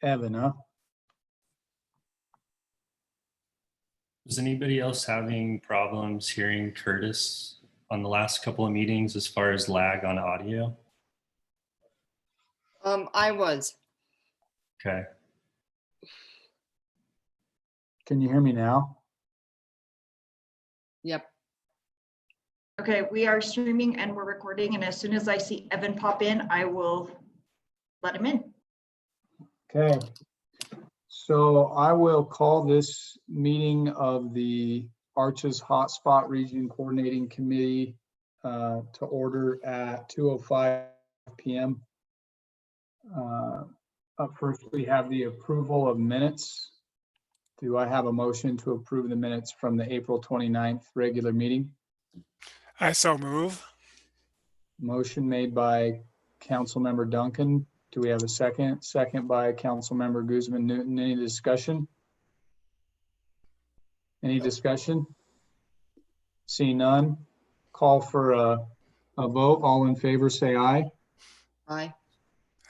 Evan, huh? Was anybody else having problems hearing Curtis on the last couple of meetings as far as lag on audio? I was. Okay. Can you hear me now? Yep. Okay, we are streaming and we're recording, and as soon as I see Evan pop in, I will let him in. Okay. So I will call this meeting of the AHRCC Hotspot Region Coordinating Committee to order at 2:05 p.m. Up first, we have the approval of minutes. Do I have a motion to approve the minutes from the April 29th regular meeting? I so move. Motion made by Councilmember Duncan. Do we have a second? Second by Councilmember Guzman Newton. Any discussion? Any discussion? See none. Call for a vote. All in favor, say aye. Aye.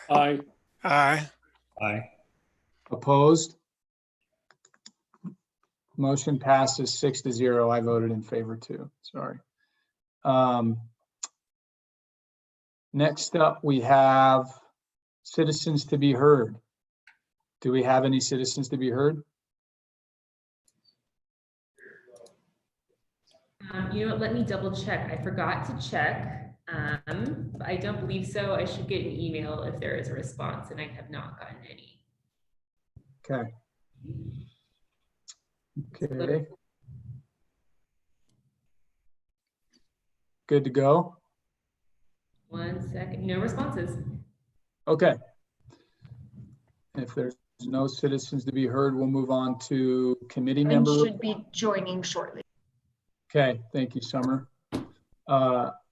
Aye. Aye. Aye. Opposed? Motion passes 6-0. I voted in favor too. Sorry. Next up, we have citizens to be heard. Do we have any citizens to be heard? You know what, let me double check. I forgot to check. But I don't believe so. I should get an email if there is a response, and I have not gotten any. Okay. Okay. Good to go? 1 second, no responses. Okay. If there's no citizens to be heard, we'll move on to committee And member. should be joining shortly. Okay, thank you, Summer.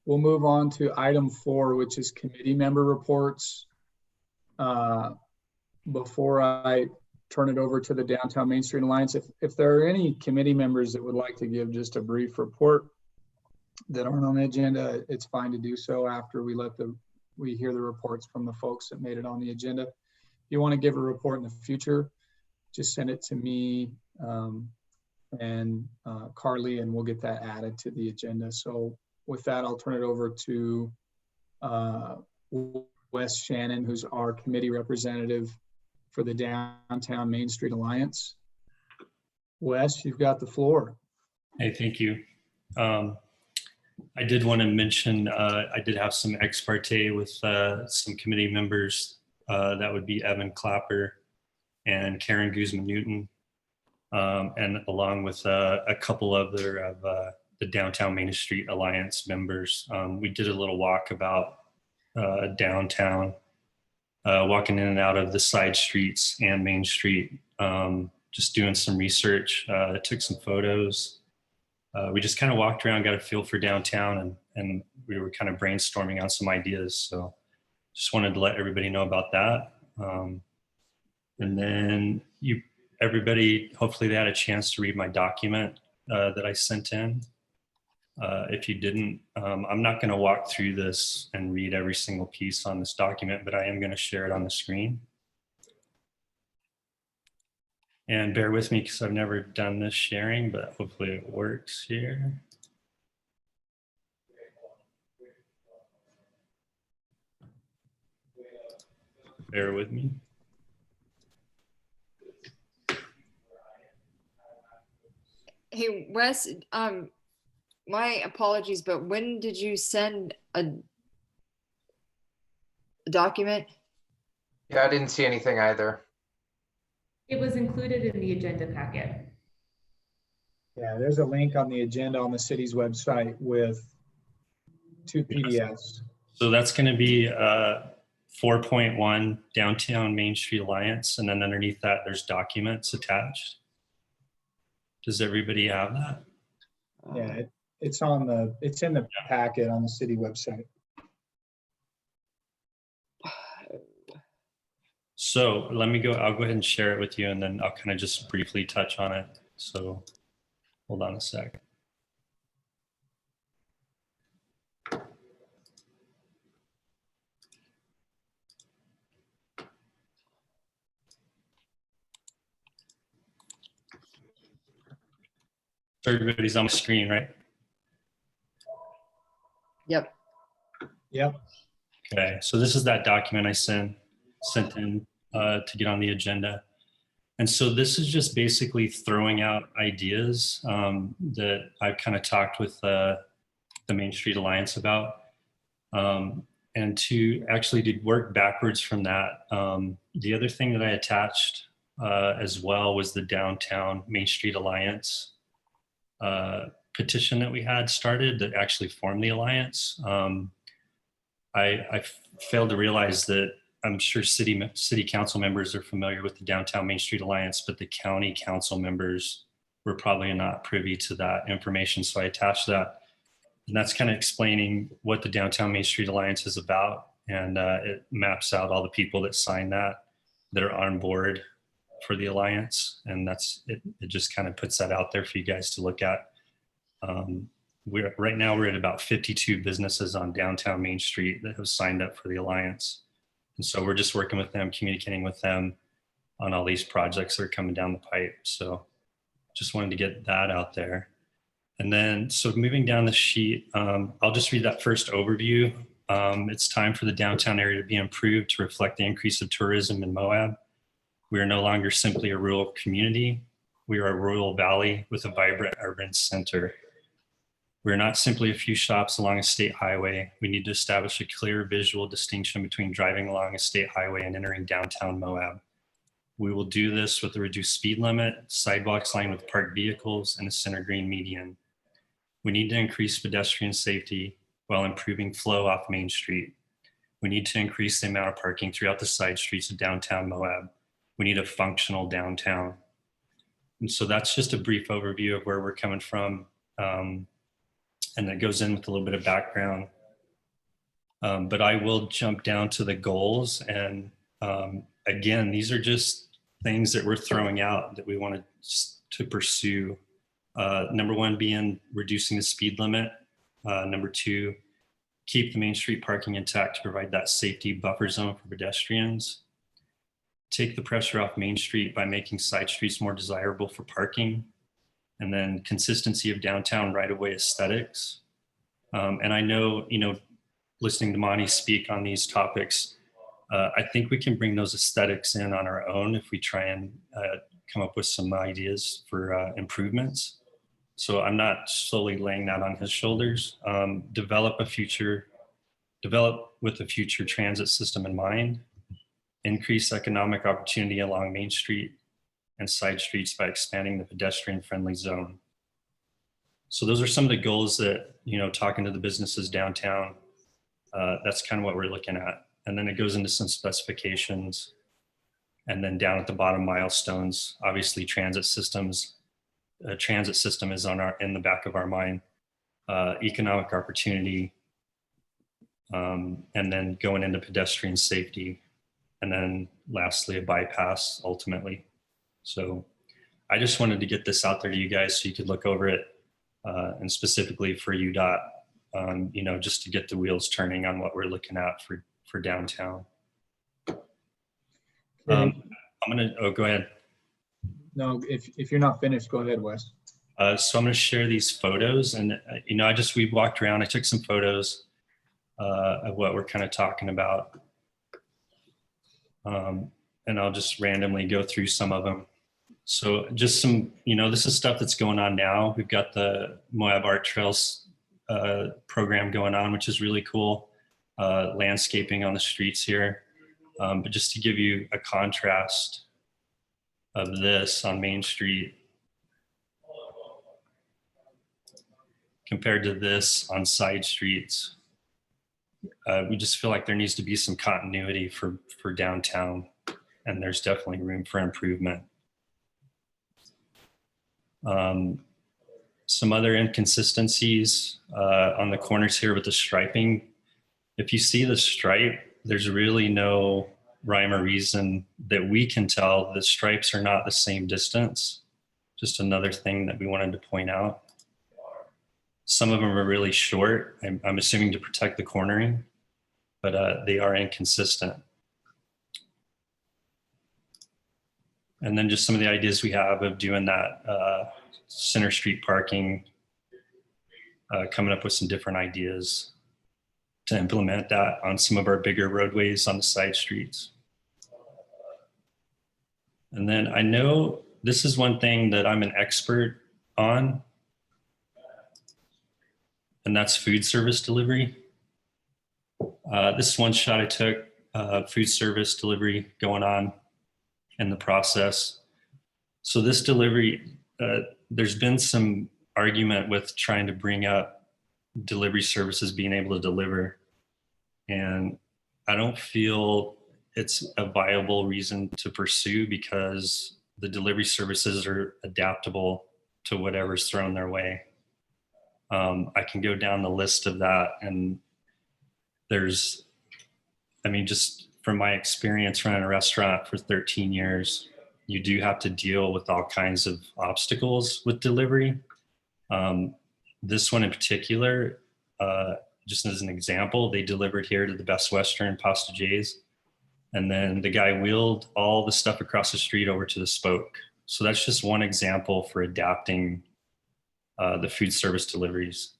We'll move on to item 4, which is committee member reports. Before I turn it over to the Downtown Main Street Alliance, if there are any committee members that would like to give just a brief report that aren't on the agenda, it's fine to do so after we hear the reports from the folks that made it on the agenda. If you want to give a report in the future, just send it to me and Carly, and we'll get that added to the agenda. So with that, I'll turn it over to Wes Shannon, who's our committee representative for the Downtown Main Street Alliance. Wes, you've got the floor. Hey, thank you. I did want to mention, I did have some ex parte with some committee members. That would be Evan Clapper and Karen Guzman Newton, and along with a couple other of the Downtown Main Street Alliance members. We did a little walk about downtown, walking in and out of the side streets and Main Street, just doing some research, took some photos. We just kind of walked around, got a feel for downtown, and we were kind of brainstorming on some ideas. So just wanted to let everybody know about that. And then everybody, hopefully they had a chance to read my document that I sent in. If you didn't, I'm not going to walk through this and read every single piece on this document, but I am going to share it on the screen. And bear with me because I've never done this sharing, but hopefully it works here. Bear with me. Hey, Wes, my apologies, but when did you send a document? Yeah, I didn't see anything either. It was included in the agenda packet. Yeah, there's a link on the agenda on the city's website with 2 PDFs. So that's going to be 4.1 Downtown Main Street Alliance. And then underneath that, there's documents attached. Does everybody have that? Yeah, it's in the packet on the city website. So I'll go ahead and share it with you, and then I'll kind of just briefly touch on it. So hold on a sec. So everybody's on the screen, right? Yep. Yep. Okay, so this is that document I sent in to get on the agenda. And so this is just basically throwing out ideas that I've kind of talked with the Main Street Alliance about. And to actually work backwards from that, the other thing that I attached as well was the Downtown Main Street Alliance petition that we had started that actually formed the alliance. I failed to realize that I'm sure city council members are familiar with the Downtown Main Street Alliance, but the county council members were probably not privy to that information. So I attached that. And that's kind of explaining what the Downtown Main Street Alliance is about. And it maps out all the people that signed that are on board for the alliance. And it just kind of puts that out there for you guys to look at. Right now we're at about 52 businesses on downtown Main Street that have signed up for the alliance. And so we're just working with them, communicating with them on all these projects that are coming down the pipe. So just wanted to get that out there. And then, so moving down the sheet, I'll just read that first overview. It's time for the downtown area to be improved to reflect the increase of tourism in Moab. We are no longer simply a rural community. We are a rural valley with a vibrant urban center. We're not simply a few shops along a state highway. We need to establish a clear visual distinction between driving along a state highway and entering downtown Moab. We will do this with a reduced speed limit, sidewalks lined with parked vehicles, and a center green median. We need to increase pedestrian safety while improving flow off Main Street. We need to increase the amount of parking throughout the side streets of downtown Moab. We need a functional downtown. And so that's just a brief overview of where we're coming from. And that goes in with a little bit of background. But I will jump down to the goals. And again, these are just things that we're throwing out that we want to pursue. Number one being reducing the speed limit. Number two, keep the Main Street parking intact to provide that safety buffer zone for pedestrians. Take the pressure off Main Street by making side streets more desirable for parking. And then consistency of downtown right-of-way aesthetics. And I know, listening to Monty speak on these topics, I think we can bring those aesthetics in on our own if we try and come up with some ideas for improvements. So I'm not solely laying that on his shoulders. Develop with a future transit system in mind. Increase economic opportunity along Main Street and side streets by expanding the pedestrian-friendly zone. So those are some of the goals that, talking to the businesses downtown, that's kind of what we're looking at. And then it goes into some specifications. And then down at the bottom, milestones, obviously transit systems. A transit system is in the back of our mind. Economic opportunity, and then going into pedestrian safety. And then lastly, a bypass ultimately. So I just wanted to get this out there to you guys so you could look over it, and specifically for UDOT, just to get the wheels turning on what we're looking at for downtown. Go ahead. No, if you're not finished, go ahead, Wes. So I'm going to share these photos, and we walked around. I took some photos of what we're kind of talking about, and I'll just randomly go through some of them. So just some, this is stuff that's going on now. We've got the Moab Art Trails program going on, which is really cool. Landscaping on the streets here, but just to give you a contrast of this on Main Street compared to this on side streets. We just feel like there needs to be some continuity for downtown, and there's definitely room for improvement. Some other inconsistencies on the corners here with the striping. If you see the stripe, there's really no rhyme or reason that we can tell. The stripes are not the same distance. Just another thing that we wanted to point out. Some of them are really short. I'm assuming to protect the cornering, but they are inconsistent. And then just some of the ideas we have of doing that Center Street parking, coming up with some different ideas to implement that on some of our bigger roadways on the side streets. And then I know this is one thing that I'm an expert on, and that's food service delivery. This is one shot I took, food service delivery going on in the process. So this delivery, there's been some argument with trying to bring up delivery services being able to deliver. And I don't feel it's a viable reason to pursue because the delivery services are adaptable to whatever's thrown their way. I can go down the list of that, and there's, I mean, just from my experience running a restaurant for 13 years, you do have to deal with all kinds of obstacles with delivery. This one in particular, just as an example, they delivered here to the Best Western Pasta J's, and then the guy wheeled all the stuff across the street over to the Spoke. So that's just one example for adapting the food service deliveries.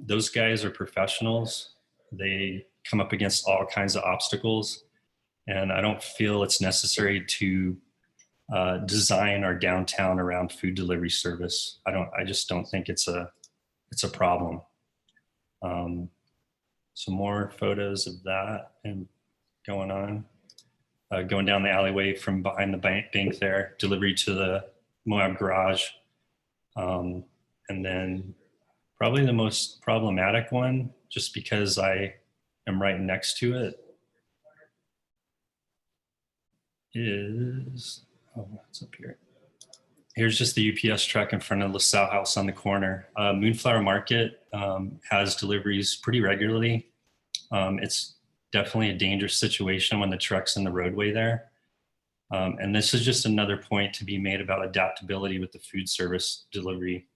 Those guys are professionals. They come up against all kinds of obstacles, and I don't feel it's necessary to design our downtown around food delivery service. I just don't think it's a problem. Some more photos of that and going on, going down the alleyway from behind the bank there, delivery to the Moab garage. And then probably the most problematic one, just because I am right next to it, is, oh, what's up here? Here's just the UPS truck in front of LaSalle House on the corner. Moonflower Market has deliveries pretty regularly. It's definitely a dangerous situation when the truck's in the roadway there. And this is just another point to be made about adaptability with the food service delivery,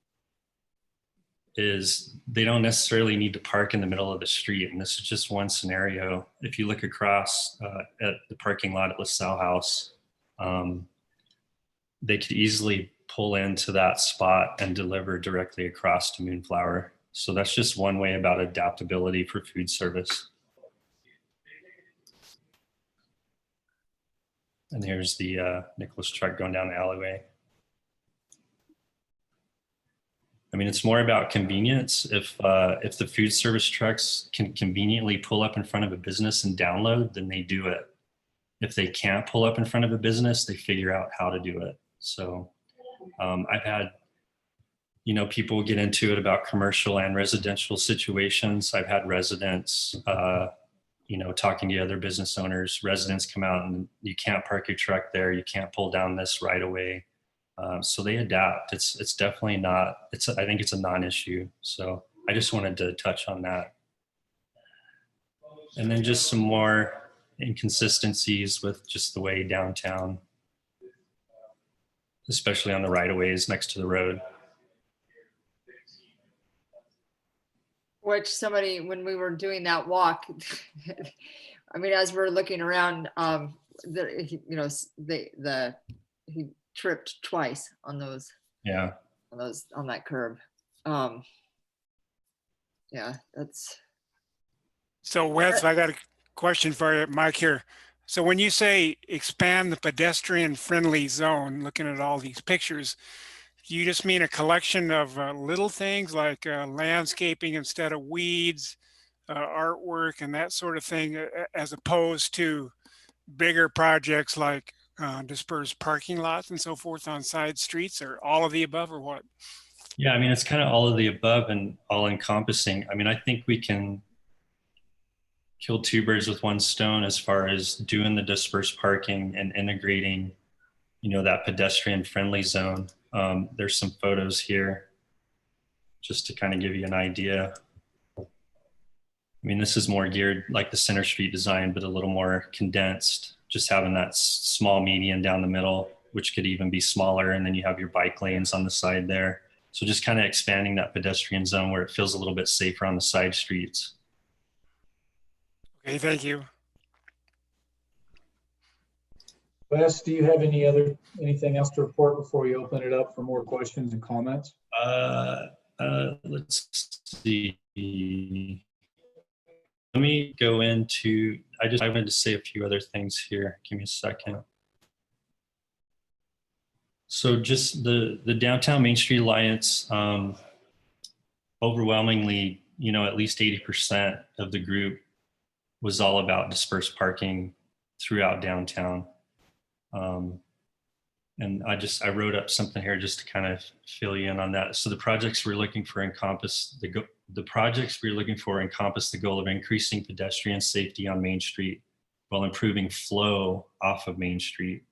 is they don't necessarily need to park in the middle of the street. And this is just one scenario. If you look across at the parking lot at LaSalle House, they could easily pull into that spot and deliver directly across to Moonflower. So that's just one way about adaptability for food service. And here's the Nicholas truck going down the alleyway. I mean, it's more about convenience. If the food service trucks can conveniently pull up in front of a business and download, then they do it. If they can't pull up in front of a business, they figure out how to do it. So I've had, people get into it about commercial and residential situations. I've had residents, talking to other business owners, residents come out and you can't park your truck there. You can't pull down this right away. So they adapt. It's definitely not, I think it's a non-issue. So I just wanted to touch on that. And then just some more inconsistencies with just the way downtown, especially on the right-of-ways next to the road. Which somebody, when we were doing that walk, I mean, as we're looking around, he tripped twice on those. Yeah. On that curb. Yeah, that's. So Wes, I got a question for you, Mike here. So when you say expand the pedestrian friendly zone, looking at all these pictures, do you just mean a collection of little things like landscaping instead of weeds, artwork and that sort of thing, as opposed to bigger projects like dispersed parking lots and so forth on side streets, or all of the above, or what? Yeah, I mean, it's kind of all of the above and all encompassing. I mean, I think we can kill two birds with one stone as far as doing the dispersed parking and integrating, that pedestrian friendly zone. There's some photos here just to kind of give you an idea. I mean, this is more geared like the Center Street design, but a little more condensed, just having that small median down the middle, which could even be smaller. And then you have your bike lanes on the side there. So just kind of expanding that pedestrian zone where it feels a little bit safer on the side streets. Okay, thank you. Wes, do you have anything else to report before we open it up for more questions and comments? Let's see. Let me go into, I wanted to say a few other things here. Give me a second. So just the Downtown Main Street Alliance, overwhelmingly, at least 80% of the group was all about dispersed parking throughout downtown. And I wrote up something here just to kind of fill you in on that. So the projects we're looking for encompass the goal of increasing pedestrian safety on Main Street while improving flow off of Main Street.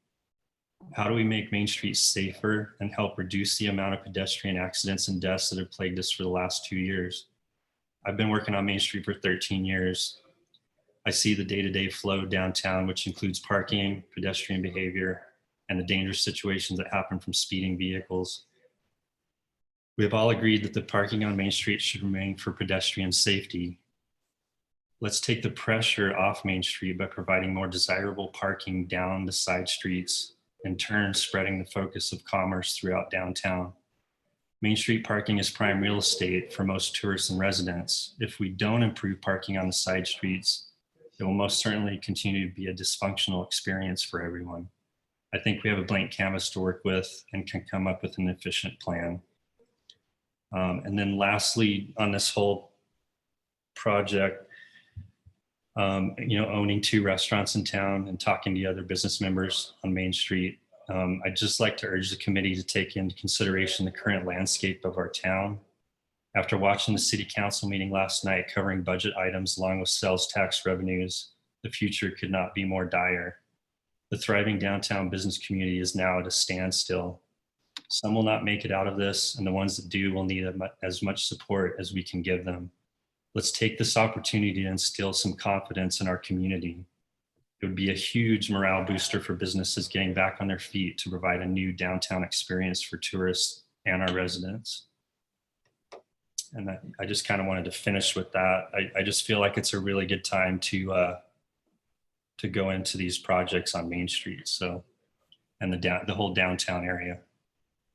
How do we make Main Street safer and help reduce the amount of pedestrian accidents and deaths that have plagued us for the last 2 years? I've been working on Main Street for 13 years. I see the day-to-day flow downtown, which includes parking, pedestrian behavior, and the dangerous situations that happen from speeding vehicles. We have all agreed that the parking on Main Street should remain for pedestrian safety. Let's take the pressure off Main Street by providing more desirable parking down the side streets, in turn spreading the focus of commerce throughout downtown. Main Street parking is prime real estate for most tourists and residents. If we don't improve parking on the side streets, it will most certainly continue to be a dysfunctional experience for everyone. I think we have a blank canvas to work with and can come up with an efficient plan. And then lastly, on this whole project, owning 2 restaurants in town and talking to other business members on Main Street, I'd just like to urge the committee to take into consideration the current landscape of our town. After watching the city council meeting last night covering budget items along with sales tax revenues, the future could not be more dire. The thriving downtown business community is now at a standstill. Some will not make it out of this, and the ones that do will need as much support as we can give them. Let's take this opportunity to instill some confidence in our community. It would be a huge morale booster for businesses getting back on their feet to provide a new downtown experience for tourists and our residents. And I just kind of wanted to finish with that. I just feel like it's a really good time to go into these projects on Main Street. So, and the whole downtown area.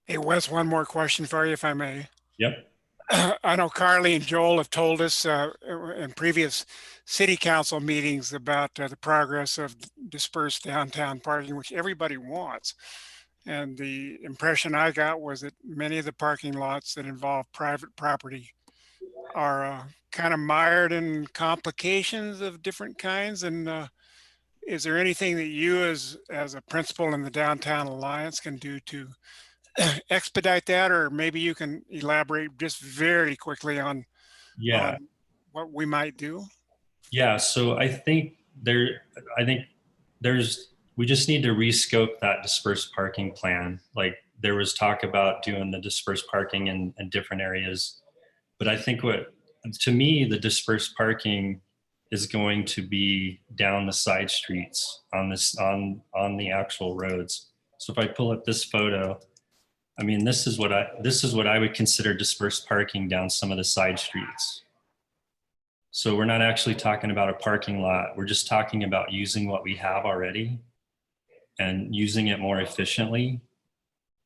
Hey, Wes, one more question for you, if I may. Yep. I know Carly and Joel have told us in previous city council meetings about the progress of dispersed downtown parking, which everybody wants. And the impression I got was that many of the parking lots that involve private property are kind of mired in complications of different kinds. And is there anything that you as a principal in the Downtown Alliance can do to expedite that, or maybe you can elaborate just very quickly on what we might do? Yeah, so I think we just need to rescope that dispersed parking plan. Like there was talk about doing the dispersed parking in different areas, but I think to me, the dispersed parking is going to be down the side streets on the actual roads. So if I pull up this photo, I mean, this is what I would consider dispersed parking down some of the side streets. So we're not actually talking about a parking lot. We're just talking about using what we have already and using it more efficiently.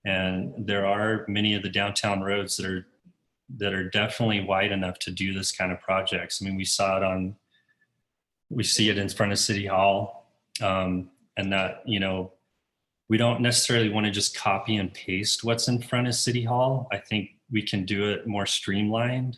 And there are many of the downtown roads that are definitely wide enough to do this kind of projects. I mean, we see it in front of City Hall, and that, we don't necessarily want to just copy and paste what's in front of City Hall. I think we can do it more streamlined.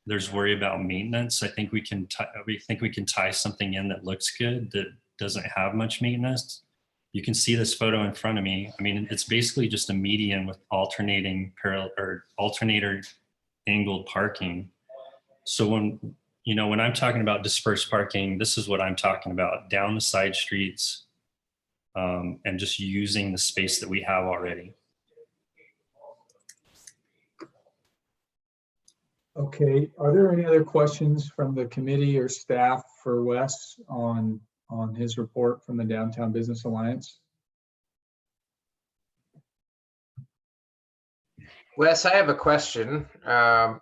There's worry about maintenance. I think we can tie something in that looks good, that doesn't have much maintenance. You can see this photo in front of me. I mean, it's basically just a median with alternator angled parking. So when I'm talking about dispersed parking, this is what I'm talking about: down the side streets, and just using the space that we have already. Okay, are there any other questions from the committee or staff for Wes on his report from the Downtown Business Alliance? Wes, I have a question, and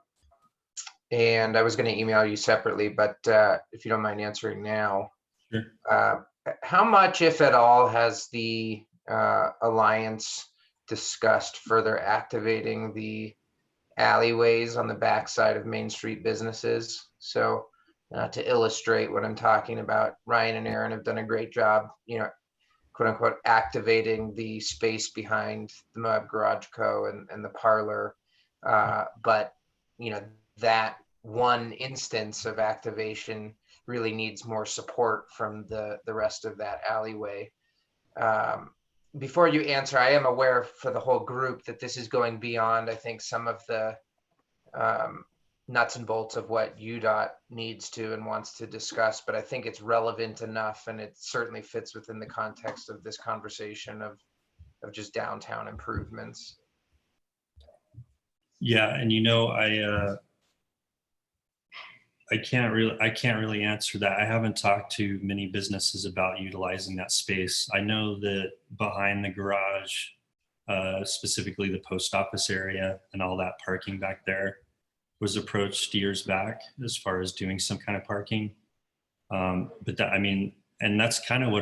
I was going to email you separately, but if you don't mind answering now. Sure. How much, if at all, has the Alliance discussed further activating the alleyways on the backside of Main Street businesses? So to illustrate what I'm talking about, Ryan and Aaron have done a great job, quote unquote, activating the space behind the Moab Garage Co. and the parlor. But, that one instance of activation really needs more support from the rest of that alleyway. Before you answer, I am aware for the whole group that this is going beyond, I think, some of the nuts and bolts of what UDOT needs to and wants to discuss, but I think it's relevant enough, and it certainly fits within the context of this conversation of just downtown improvements. Yeah, and I can't really answer that. I haven't talked to many businesses about utilizing that space. I know that behind the garage, specifically the post office area and all that parking back there, was approached years back as far as doing some kind of parking. But that, and that's kind of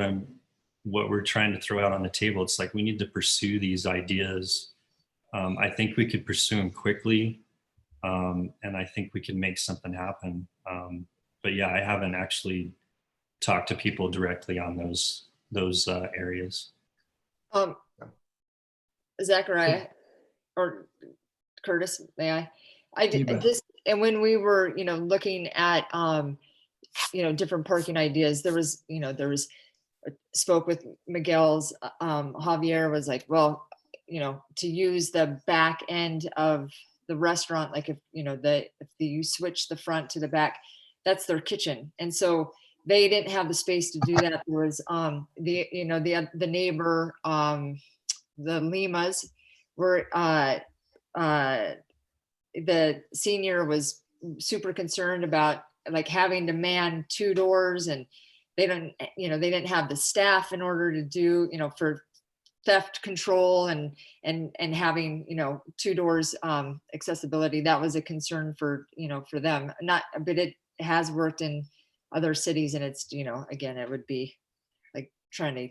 what we're trying to throw out on the table. It's like we need to pursue these ideas. I think we could pursue them quickly. And I think we can make something happen. But yeah, I haven't actually talked to people directly on those areas. Zachariah or Curtis, may I? I You did bet. this, and when we were, looking at, different parking ideas, there was spoke with Miguel's, Javier was like, well, to use the back end of the restaurant, like if you switch the front to the back, that's their kitchen, and so they didn't have the space to do that. There was the neighbor, the Limas were the senior was super concerned about like having to man two doors, and they didn't have the staff in order to do for theft control and having two doors accessibility. That was a concern for for them. But it has worked in other cities, and it's again, it would be like trying to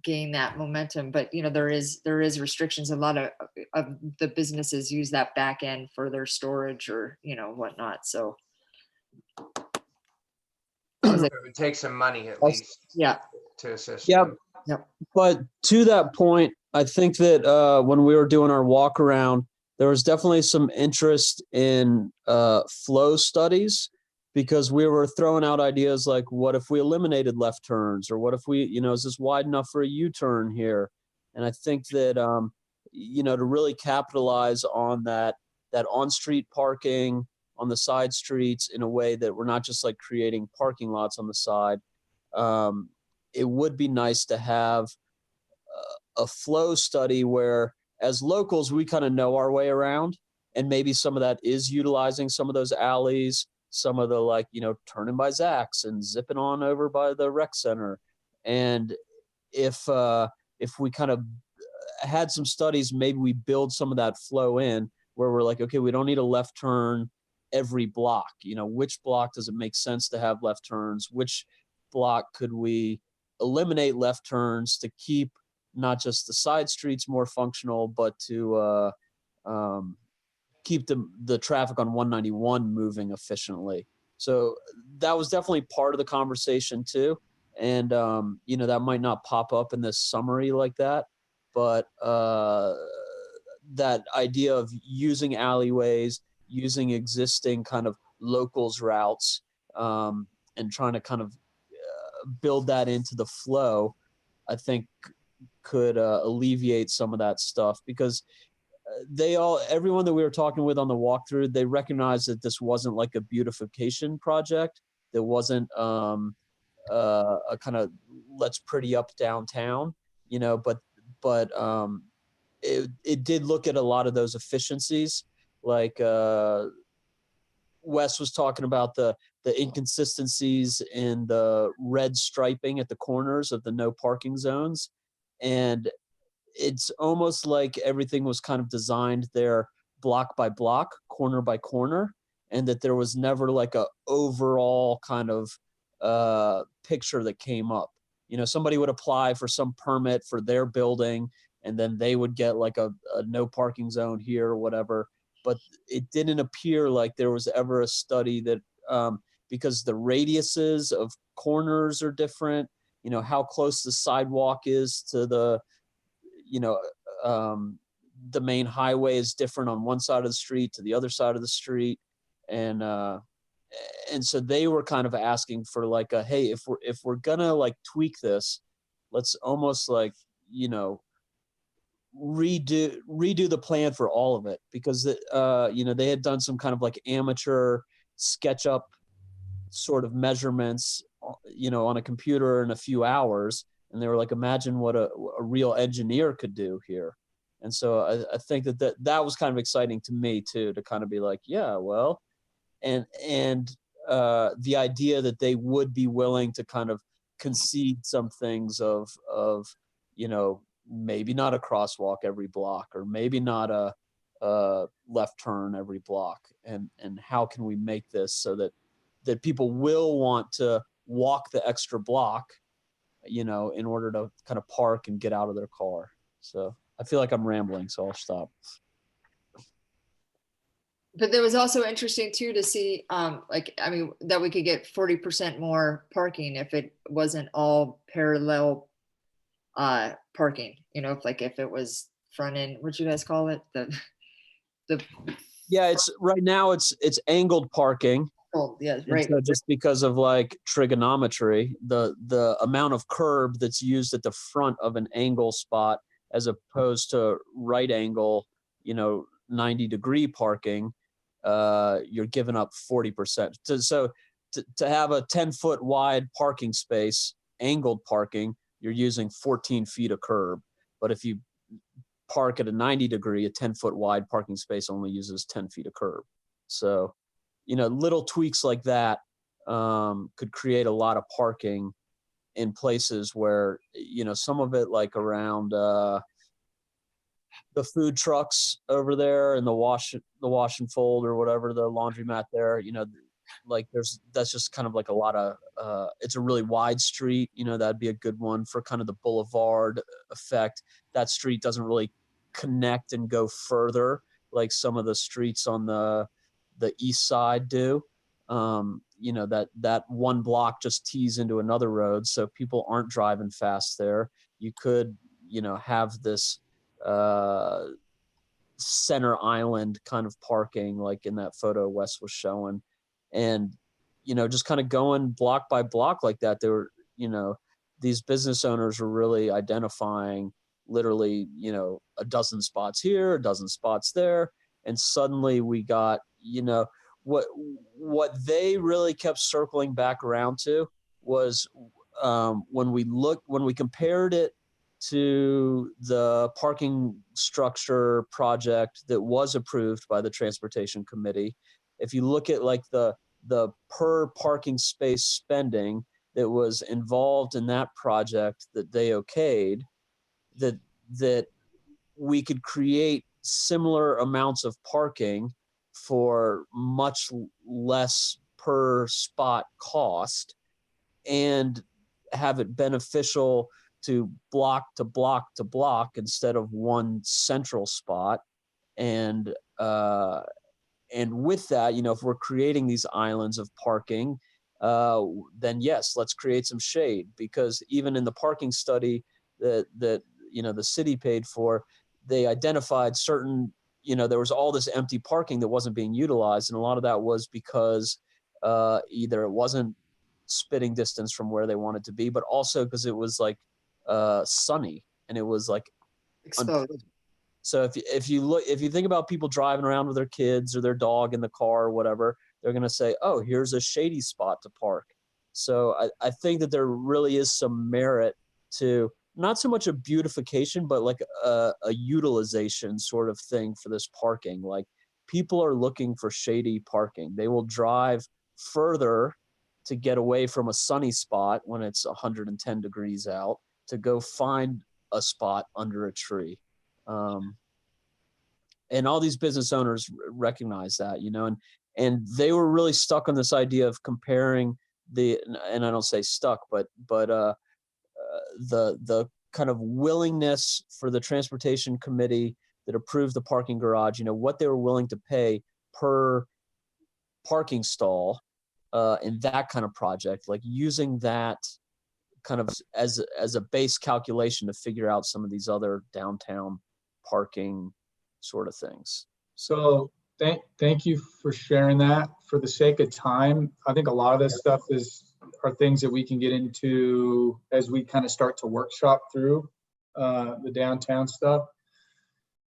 gain that momentum, but there is restrictions. A lot of the businesses use that back end for their storage or whatnot, so It would take some money at least yeah to assist. Yeah. them. But to that point, I think that when we were doing our walk around, there was definitely some interest in flow studies, because we were throwing out ideas like, what if we eliminated left turns, or what if we, is this wide enough for a U-turn here? And I think that, to really capitalize on that on-street parking on the side streets in a way that we're not just like creating parking lots on the side. It would be nice to have a flow study where, as locals, we kind of know our way around, and maybe some of that is utilizing some of those alleys, some of the turning by Zach's and zipping on over by the rec center. And if we kind of had some studies, maybe we build some of that flow in where we're like, okay, we don't need a left turn every block. Which block does it make sense to have left turns? Which block could we eliminate left turns to keep not just the side streets more functional, but to keep the traffic on 191 moving efficiently. So that was definitely part of the conversation too. And, that might not pop up in this summary like that, but that idea of using alleyways, using existing kind of locals routes, and trying to kind of build that into the flow, I think could alleviate some of that stuff, because everyone that we were talking with on the walkthrough, they recognized that this wasn't like a beautification project. That wasn't a kind of let's pretty up downtown, but it did look at a lot of those efficiencies. Like Wes was talking about the inconsistencies in the red striping at the corners of the no parking zones. And it's almost like everything was kind of designed there block by block, corner by corner, and that there was never like a overall kind of picture that came up. somebody would apply for some permit for their building, and then they would get like a no parking zone here or whatever. But it didn't appear like there was ever a study that, because the radiuses of corners are different, how close the sidewalk is to the, the main highway is different on one side of the street to the other side of the street. And so they were kind of asking for like a, hey, if we're gonna like tweak this, let's almost like, redo the plan for all of it, because they had done some kind of like amateur SketchUp sort of measurements, on a computer in a few hours, and they were like, imagine what a real engineer could do here. And so I think that was kind of exciting to me too, to kind of be like, yeah, well, and the idea that they would be willing to kind of concede some things of maybe not a crosswalk every block, or maybe not a left turn every block, and how can we make this so that people will want to walk the extra block, in order to kind of park and get out of their car. So I feel like I'm rambling, so I'll stop. But there was also interesting too to see, that we could get 40% more parking if it wasn't all parallel parking. If it was front end, what'd you guys call it? Yeah, it's right now it's angled parking. Oh, yeah, right. So just because of like trigonometry, the amount of curb that's used at the front of an angle spot as opposed to right angle, 90-degree parking, you're giving up 40%. So to have a 10-foot wide parking space, angled parking, you're using 14 feet of curb. But if you park at a 90-degree, a 10-foot wide parking space only uses 10 feet of curb. So, little tweaks like that could create a lot of parking in places where, some of it like around the food trucks over there and the wash and fold or whatever, the laundromat there, like that's just kind of like a lot of, it's a really wide street, that'd be a good one for kind of the boulevard effect. That street doesn't really connect and go further like some of the streets on the east side do. That one block just tees into another road, so people aren't driving fast there. You could, have this center island kind of parking like in that photo Wes was showing, and just kind of going block by block like that. There were, these business owners were really identifying literally, a dozen spots here, a dozen spots there, and suddenly we got, what they really kept circling back around to was when we compared it to the parking structure project that was approved by the Transportation Committee. If you look at like the per parking space spending that was involved in that project that they okayed, that we could create similar amounts of parking for much less per spot cost and have it beneficial to block to block to block instead of one central spot. And with that, if we're creating these islands of parking, then yes, let's create some shade, because even in the parking study that the city paid for, they identified certain, there was all this empty parking that wasn't being utilized. And a lot of that was because either it wasn't spitting distance from where they wanted to be, but also because it was like sunny and it was like Exposed. So if you think about people driving around with their kids or their dog in the car or whatever, they're going to say, oh, here's a shady spot to park. So I think that there really is some merit to not so much a beautification, but like a utilization sort of thing for this parking. Like people are looking for shady parking. They will drive further to get away from a sunny spot when it's 110 degrees out to go find a spot under a tree. And all these business owners recognize that, and they were really stuck on this idea of comparing and I don't say stuck, but the kind of willingness for the transportation committee that approved the parking garage, what they were willing to pay per parking stall in that kind of project, like using that kind of as a base calculation to figure out some of these other downtown parking sort of things. So thank you for sharing that. For the sake of time, I think a lot of this stuff are things that we can get into as we kind of start to workshop through the downtown stuff.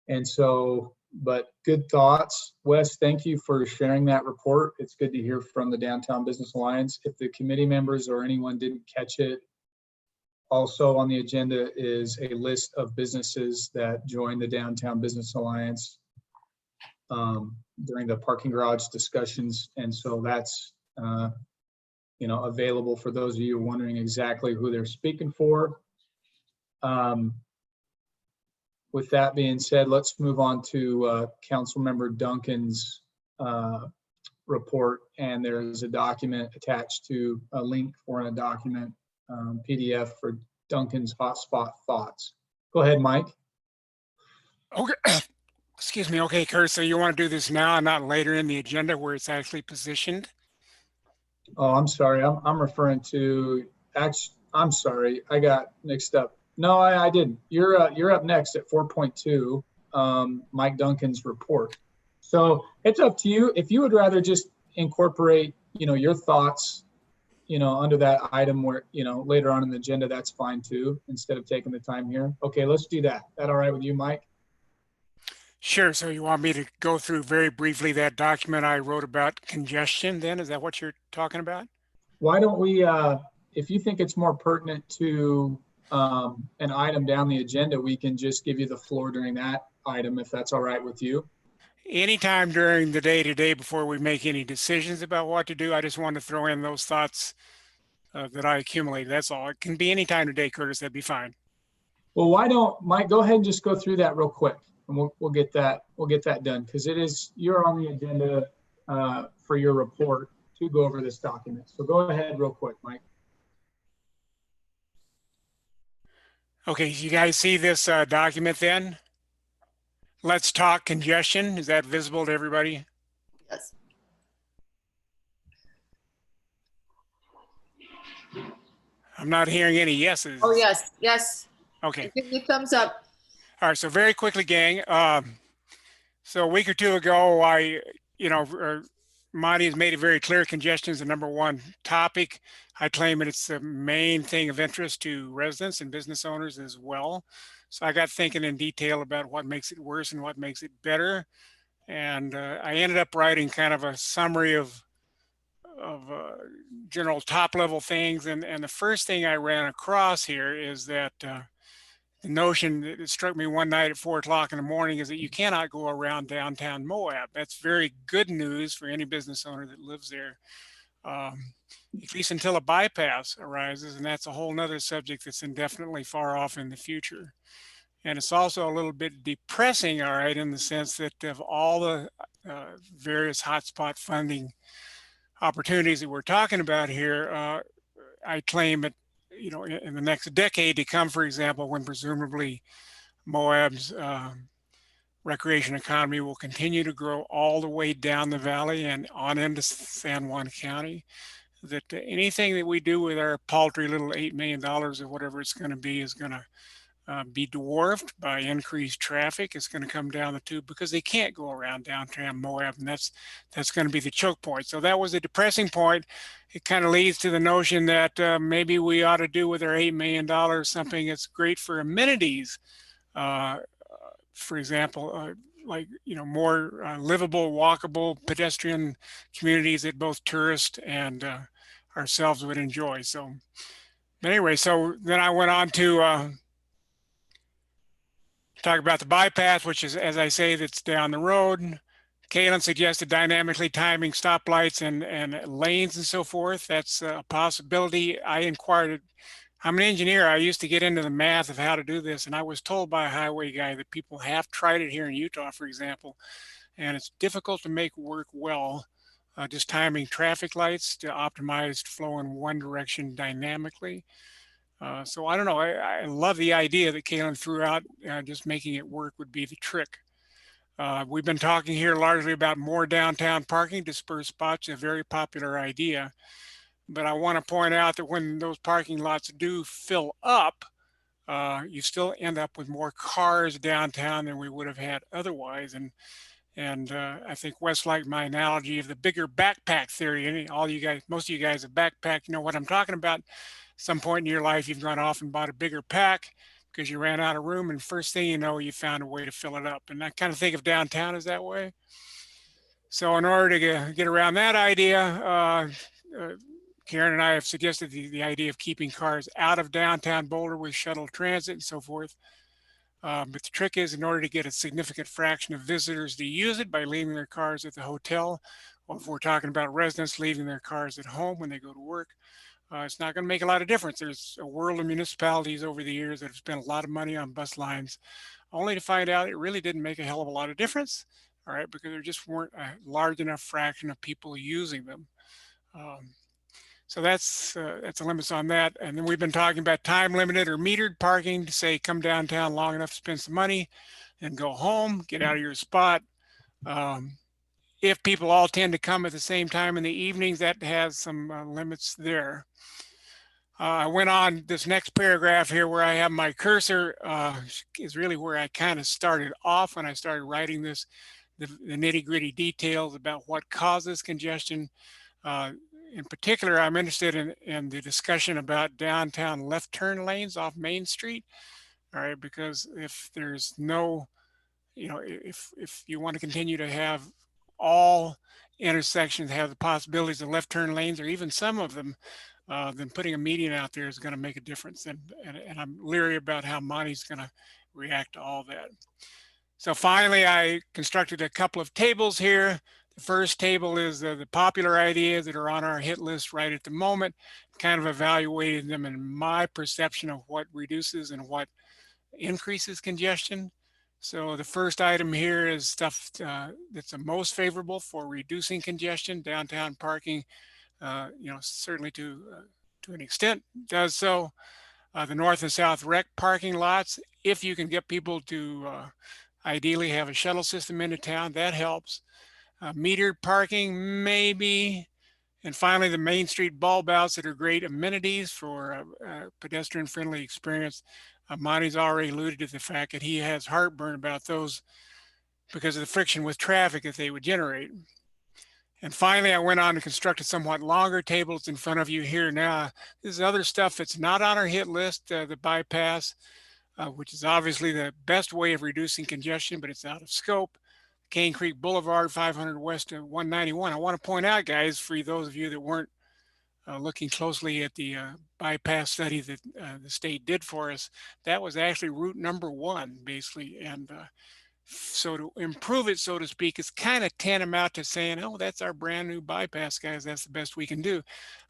And so, but good thoughts. Wes, thank you for sharing that report. It's good to hear from the Downtown Business Alliance. If the committee members or anyone didn't catch it, also on the agenda is a list of businesses that joined the Downtown Business Alliance during the parking garage discussions. And so that's, available for those of you wondering exactly who they're speaking for. With that being said, let's move on to Councilmember Duncan's report. And there is a document attached to a link for a document PDF for Duncan's hotspot thoughts. Go ahead, Mike. Okay. Excuse me. Okay, Kurt, so you want to do this now and not later in the agenda where it's actually positioned? Oh, I'm sorry. I'm referring to, I'm sorry. I got mixed up. No, I didn't. You're up next at 4.2, Mike Duncan's report. So it's up to you. If you would rather just incorporate, your thoughts, under that item where, later on in the agenda, that's fine too, instead of taking the time here. Okay, let's do that. That all right with you, Mike? Sure. So you want me to go through very briefly that document I wrote about congestion then? Is that what you're talking about? Why don't we, if you think it's more pertinent to an item down the agenda, we can just give you the floor during that item, if that's all right with you. Anytime during the day today before we make any decisions about what to do, I just want to throw in those thoughts that I accumulated. That's all. It can be any time today, Curtis. That'd be fine. Well, why don't, Mike, go ahead and just go through that real quick, and we'll get that done, because you're on the agenda for your report to go over this document. So go ahead real quick, Mike. Okay, you guys see this document then? Let's talk congestion. Is that visible to everybody? Yes. I'm not hearing any yeses. Oh, yes. Yes. Okay. Give me a thumbs up. All right. So very quickly, gang. So a week or two ago, Monty has made it very clear congestion is the #1 topic. I claim that it's the main thing of interest to residents and business owners as well. So I got thinking in detail about what makes it worse and what makes it better. And I ended up writing kind of a summary of general top level things. And the first thing I ran across here is that the notion that struck me one night at 4 o'clock in the morning is that you cannot go around downtown Moab. That's very good news for any business owner that lives there, at least until a bypass arises. And that's a whole nother subject that's indefinitely far off in the future. And it's also a little bit depressing, all right, in the sense that of all the various hotspot funding opportunities that we're talking about here, I claim that, in the next decade to come, for example, when presumably Moab's recreation economy will continue to grow all the way down the valley and on into San Juan County, that anything that we do with our paltry little $8 million or whatever it's going to be is going to be dwarfed by increased traffic. It's going to come down the tube because they can't go around downtown Moab, and that's going to be the choke point. So that was a depressing point. It kind of leads to the notion that maybe we ought to do with our $8 million something that's great for amenities. For example, more livable, walkable, pedestrian communities that both tourists and ourselves would enjoy. So anyway, so then I went on to talk about the bypass, which is, as I say, that's down the road. Kalen suggested dynamically timing stoplights and lanes and so forth. That's a possibility. I inquired. I'm an engineer. I used to get into the math of how to do this, and I was told by a highway guy that people have tried it here in Utah, for example, and it's difficult to make work well, just timing traffic lights to optimize flow in one direction dynamically. So I don't know. I love the idea that Kaylin threw out. Just making it work would be the trick. We've been talking here largely about more downtown parking, dispersed spots, a very popular idea. But I want to point out that when those parking lots do fill up, you still end up with more cars downtown than we would have had otherwise. And I think Wes liked my analogy of the bigger backpack theory. And all you guys, most of you guys have backpacked, you know what I'm talking about. Some point in your life, you've gone off and bought a bigger pack because you ran out of room, and first thing you know, you found a way to fill it up. And I kind of think of downtown as that way. So in order to get around that idea, Karen and I have suggested the idea of keeping cars out of downtown Boulder with shuttle transit and so forth. But the trick is, in order to get a significant fraction of visitors to use it by leaving their cars at the hotel, or if we're talking about residents leaving their cars at home when they go to work, it's not going to make a lot of difference. There's a world of municipalities over the years that have spent a lot of money on bus lines, only to find out it really didn't make a hell of a lot of difference. All right, because there just weren't a large enough fraction of people using them. So that's the limits on that. And then we've been talking about time limited or metered parking to say, come downtown long enough to spend some money and go home, get out of your spot. If people all tend to come at the same time in the evenings, that has some limits there. I went on this next paragraph here where I have my cursor is really where I kind of started off when I started writing this, the nitty gritty details about what causes congestion. In particular, I'm interested in the discussion about downtown left turn lanes off Main Street. All right, because if there's no, you know, if you want to continue to have all intersections have the possibilities of left turn lanes, or even some of them, then putting a median out there is going to make a difference. And I'm leery about how Monty's going to react to all that. So finally, I constructed a couple of tables here. The first table is the popular ideas that are on our hit list right at the moment, kind of evaluated them in my perception of what reduces and what increases congestion. So the first item here is stuff that's the most favorable for reducing congestion. Downtown parking, you know, certainly to an extent does so. The north and south rec parking lots, if you can get people to ideally have a shuttle system into town, that helps. Metered parking, maybe. And finally, the Main Street bulb outs that are great amenities for a pedestrian-friendly experience. Monty's already alluded to the fact that he has heartburn about those because of the friction with traffic that they would generate. And finally, I went on to construct a somewhat longer table. It's in front of you here now. This is other stuff that's not on our hit list, the bypass, which is obviously the best way of reducing congestion, but it's out of scope. Cane Creek Boulevard, 500 West to 191. I want to point out, guys, for those of you that weren't looking closely at the bypass study that the state did for us, that was actually route number 1, basically. And so to improve it, so to speak, is kind of tantamount to saying, oh, that's our brand new bypass, guys. That's the best we can do.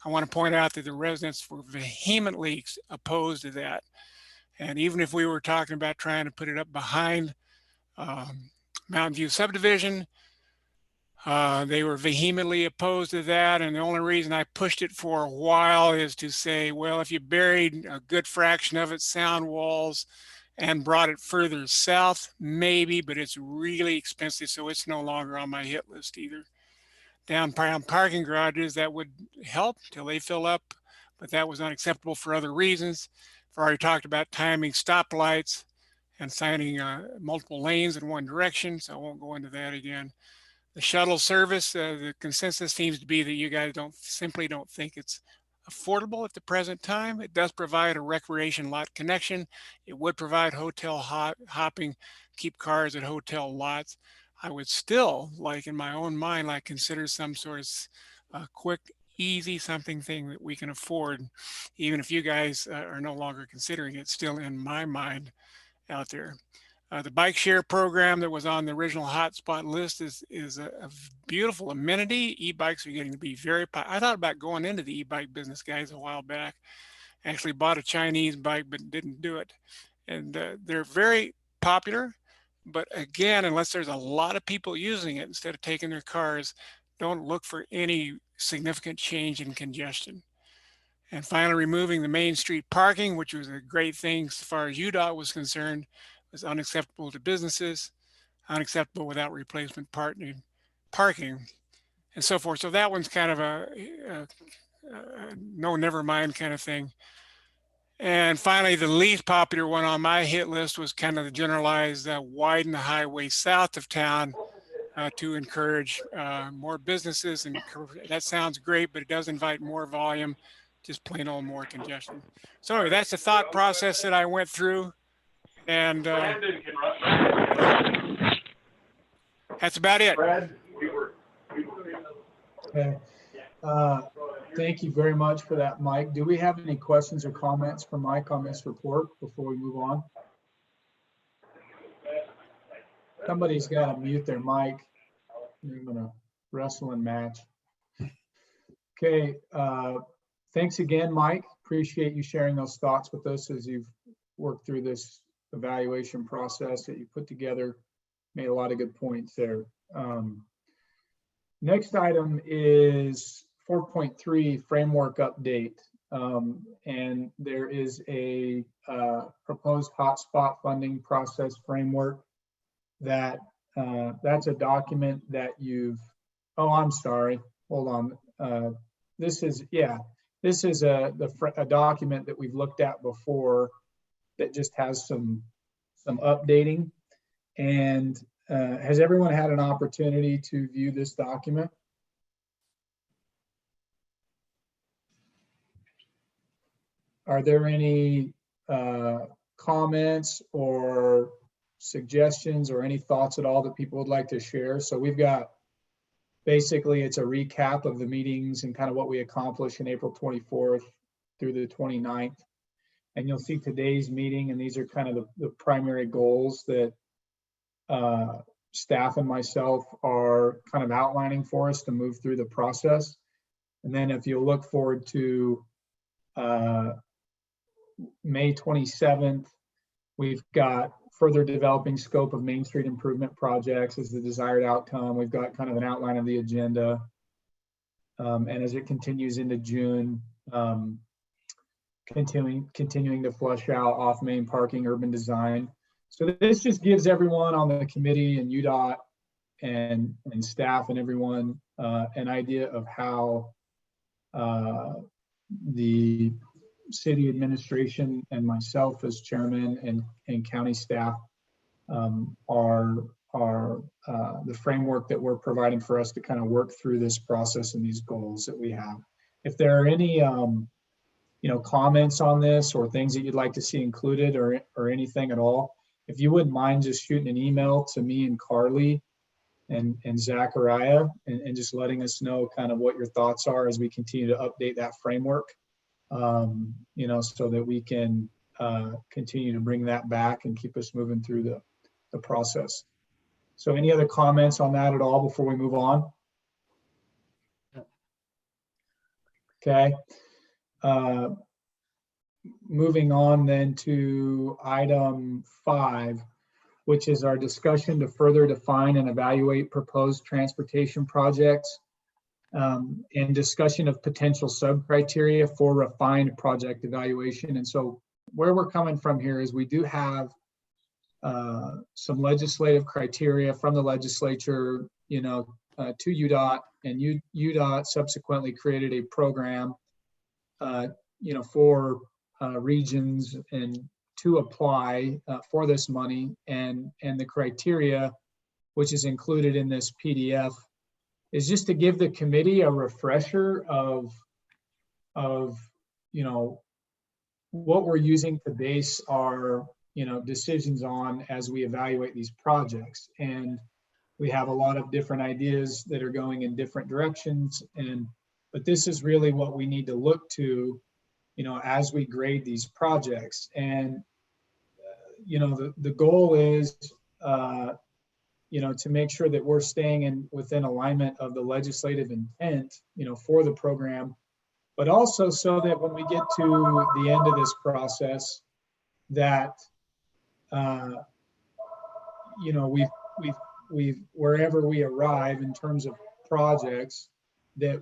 I want to point out that the residents were vehemently opposed to that. And even if we were talking about trying to put it up behind Mountain View subdivision, they were vehemently opposed to that. And the only reason I pushed it for a while is to say, well, if you buried a good fraction of it, sound walls, and brought it further south, maybe, but it's really expensive, so it's no longer on my hit list either. Downtown parking garages, that would help till they fill up, but that was unacceptable for other reasons. I've already talked about timing stoplights and signing multiple lanes in one direction, so I won't go into that again. The shuttle service, the consensus seems to be that you guys simply don't think it's affordable at the present time. It does provide a recreation lot connection. It would provide hotel hopping, keep cars at hotel lots. I would still, like in my own mind, like consider some sort of quick, easy something thing that we can afford, even if you guys are no longer considering it, still in my mind out there. The bike share program that was on the original hotspot list is a beautiful amenity. E-bikes are getting to be very popular. I thought about going into the e-bike business, guys, a while back. Actually bought a Chinese bike, but didn't do it. And they're very popular. But again, unless there's a lot of people using it, instead of taking their cars, don't look for any significant change in congestion. And finally, removing the Main Street parking, which was a great thing as far as UDOT was concerned, was unacceptable to businesses, unacceptable without replacement parking, and so forth. So that one's kind of a no, never mind kind of thing. And finally, the least popular one on my hit list was kind of the generalized widen the highway south of town to encourage more businesses. And that sounds great, but it does invite more volume, just plain old more congestion. So anyway, that's the thought process that I went through. And that's about it. Okay. Thank you very much for that, Mike. Do we have any questions or comments for Mike on this report before we move on? Somebody's got to mute their mic. You're going to wrestle and match. Okay. Thanks again, Mike. Appreciate you sharing those thoughts with us as you've worked through this evaluation process that you put together. Made a lot of good points there. Next item is 4.3 framework update. And there is a proposed hotspot funding process framework that that's a document that you've, oh, I'm sorry, hold on. This is a document that we've looked at before that just has some updating. And has everyone had an opportunity to view this document? Are there any comments or suggestions or any thoughts at all that people would like to share? So we've got, basically it's a recap of the meetings and kind of what we accomplished in April 24th through the 29th. And you'll see today's meeting, and these are kind of the primary goals that staff and myself are kind of outlining for us to move through the process. And then if you look forward to May 27th, we've got further developing scope of Main Street improvement projects as the desired outcome. We've got kind of an outline of the agenda. And as it continues into June, continuing to flush out off-main parking, urban design. So this just gives everyone on the committee and UDOT and staff and everyone an idea of how the city administration and myself as chairman and county staff are the framework that we're providing for us to kind of work through this process and these goals that we have. If there are any comments on this or things that you'd like to see included or anything at all, if you wouldn't mind just shooting an email to me and Carly and Zachariah and just letting us know kind of what your thoughts are as we continue to update that framework, so that we can continue to bring that back and keep us moving through the process. So any other comments on that at all before we move on? Okay. Moving on then to item 5, which is our discussion to further define and evaluate proposed transportation projects and discussion of potential sub-criteria for refined project evaluation. And so where we're coming from here is we do have some legislative criteria from the legislature, to UDOT, and UDOT subsequently created a program, for regions and to apply for this money, and the criteria, which is included in this PDF, is just to give the committee a refresher of what we're using to base our decisions on as we evaluate these projects. And we have a lot of different ideas that are going in different directions, but this is really what we need to look to as we grade these projects. And the goal is to make sure that we're staying within alignment of the legislative intent for the program, but also so that when we get to the end of this process, that we've wherever we arrive in terms of projects, that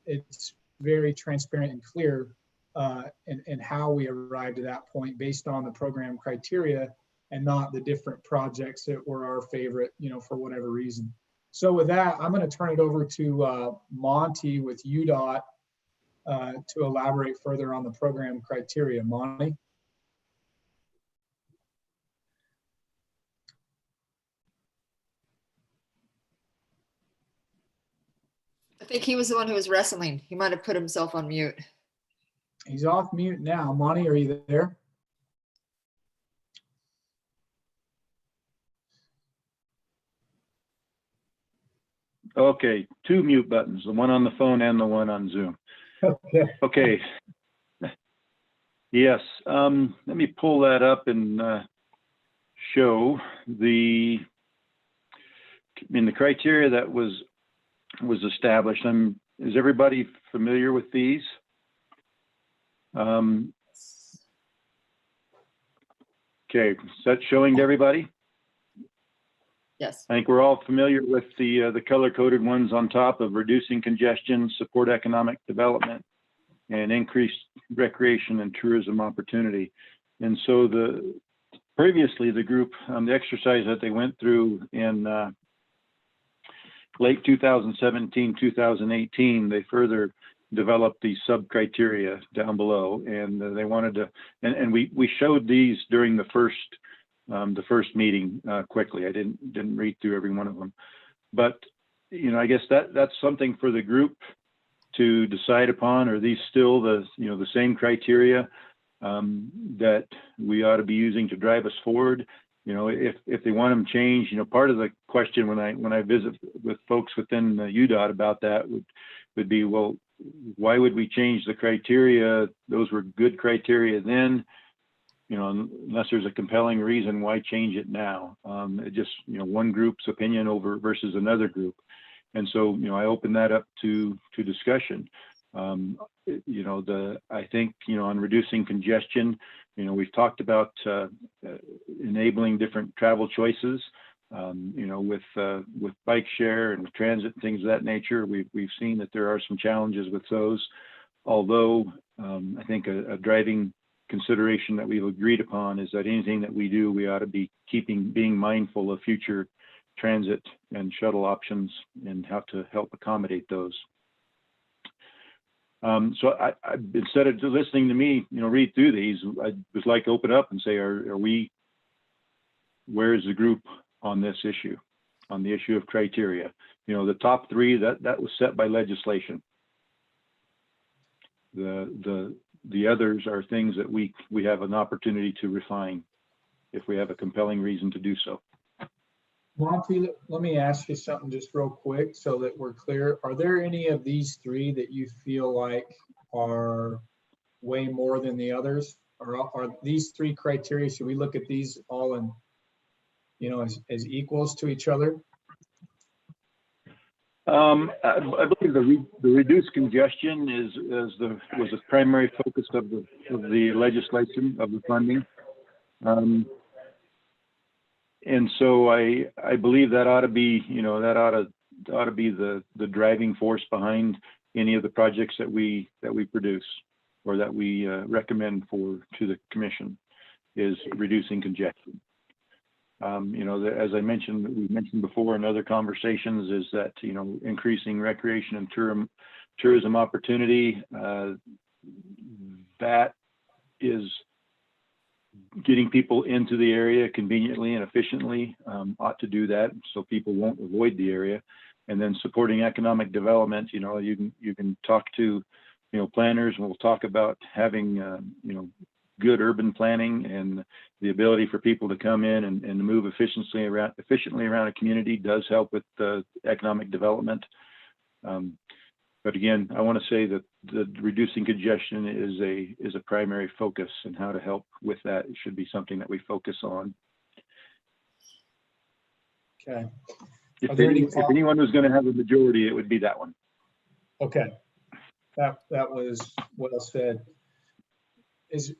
it's very transparent and clear and how we arrived at that point based on the program criteria and not the different projects that were our favorite, for whatever reason. So with that, I'm going to turn it over to Monty with UDOT to elaborate further on the program criteria. Monty? I think he was the one who was wrestling. He might have put himself on mute. He's off mute now. Monty, are you there? Okay, two mute buttons, the one on the phone and the one on Zoom. Okay. Yes, let me pull that up and show the criteria that was established. Is everybody familiar with these? Okay, is that showing to everybody? Yes. I think we're all familiar with the color-coded ones on top of reducing congestion, support economic development, and increase recreation and tourism opportunity. And so previously the group, the exercise that they went through in late 2017, 2018, they further developed these sub-criteria down below, and they wanted to, and we showed these during the first meeting quickly. I didn't read through every one of them, but I guess that's something for the group to decide upon. Are these still the same criteria that we ought to be using to drive us forward? If they want them changed, part of the question when I visit with folks within UDOT about that would be, well, why would we change the criteria? Those were good criteria then. Unless there's a compelling reason, why change it now? It just, one group's opinion over versus another group. And so, I open that up to discussion. I think, on reducing congestion, we've talked about enabling different travel choices, with bike share and with transit and things of that nature. We've seen that there are some challenges with those, although I think a driving consideration that we've agreed upon is that anything that we do, we ought to be being mindful of future transit and shuttle options and how to help accommodate those. So I instead of listening to me, read through these, I was like open up and say, where is the group on this issue, on the issue of criteria? The top three that was set by legislation. The others are things that we have an opportunity to refine if we have a compelling reason to do so. Monty, let me ask you something just real quick so that we're clear. Are there any of these three that you feel like are way more than the others? Or are these three criteria, should we look at these all in, as equals to each other? I believe the reduced congestion was the primary focus of the legislation, of the funding, and so I believe that ought to be ought to be the driving force behind any of the projects that we produce or that we recommend to the commission, is reducing congestion. As I mentioned, we've mentioned before in other conversations, is that, increasing recreation and tourism opportunity, that is getting people into the area conveniently and efficiently, ought to do that so people won't avoid the area. And then supporting economic development, you can talk to, planners, and we'll talk about having, good urban planning and the ability for people to come in and move efficiently around a community does help with economic development. But again, I want to say that the reducing congestion is a primary focus, and how to help with that, it should be something that we focus on. Okay. If anyone was going to have a majority, it would be that one. Okay. That was well said.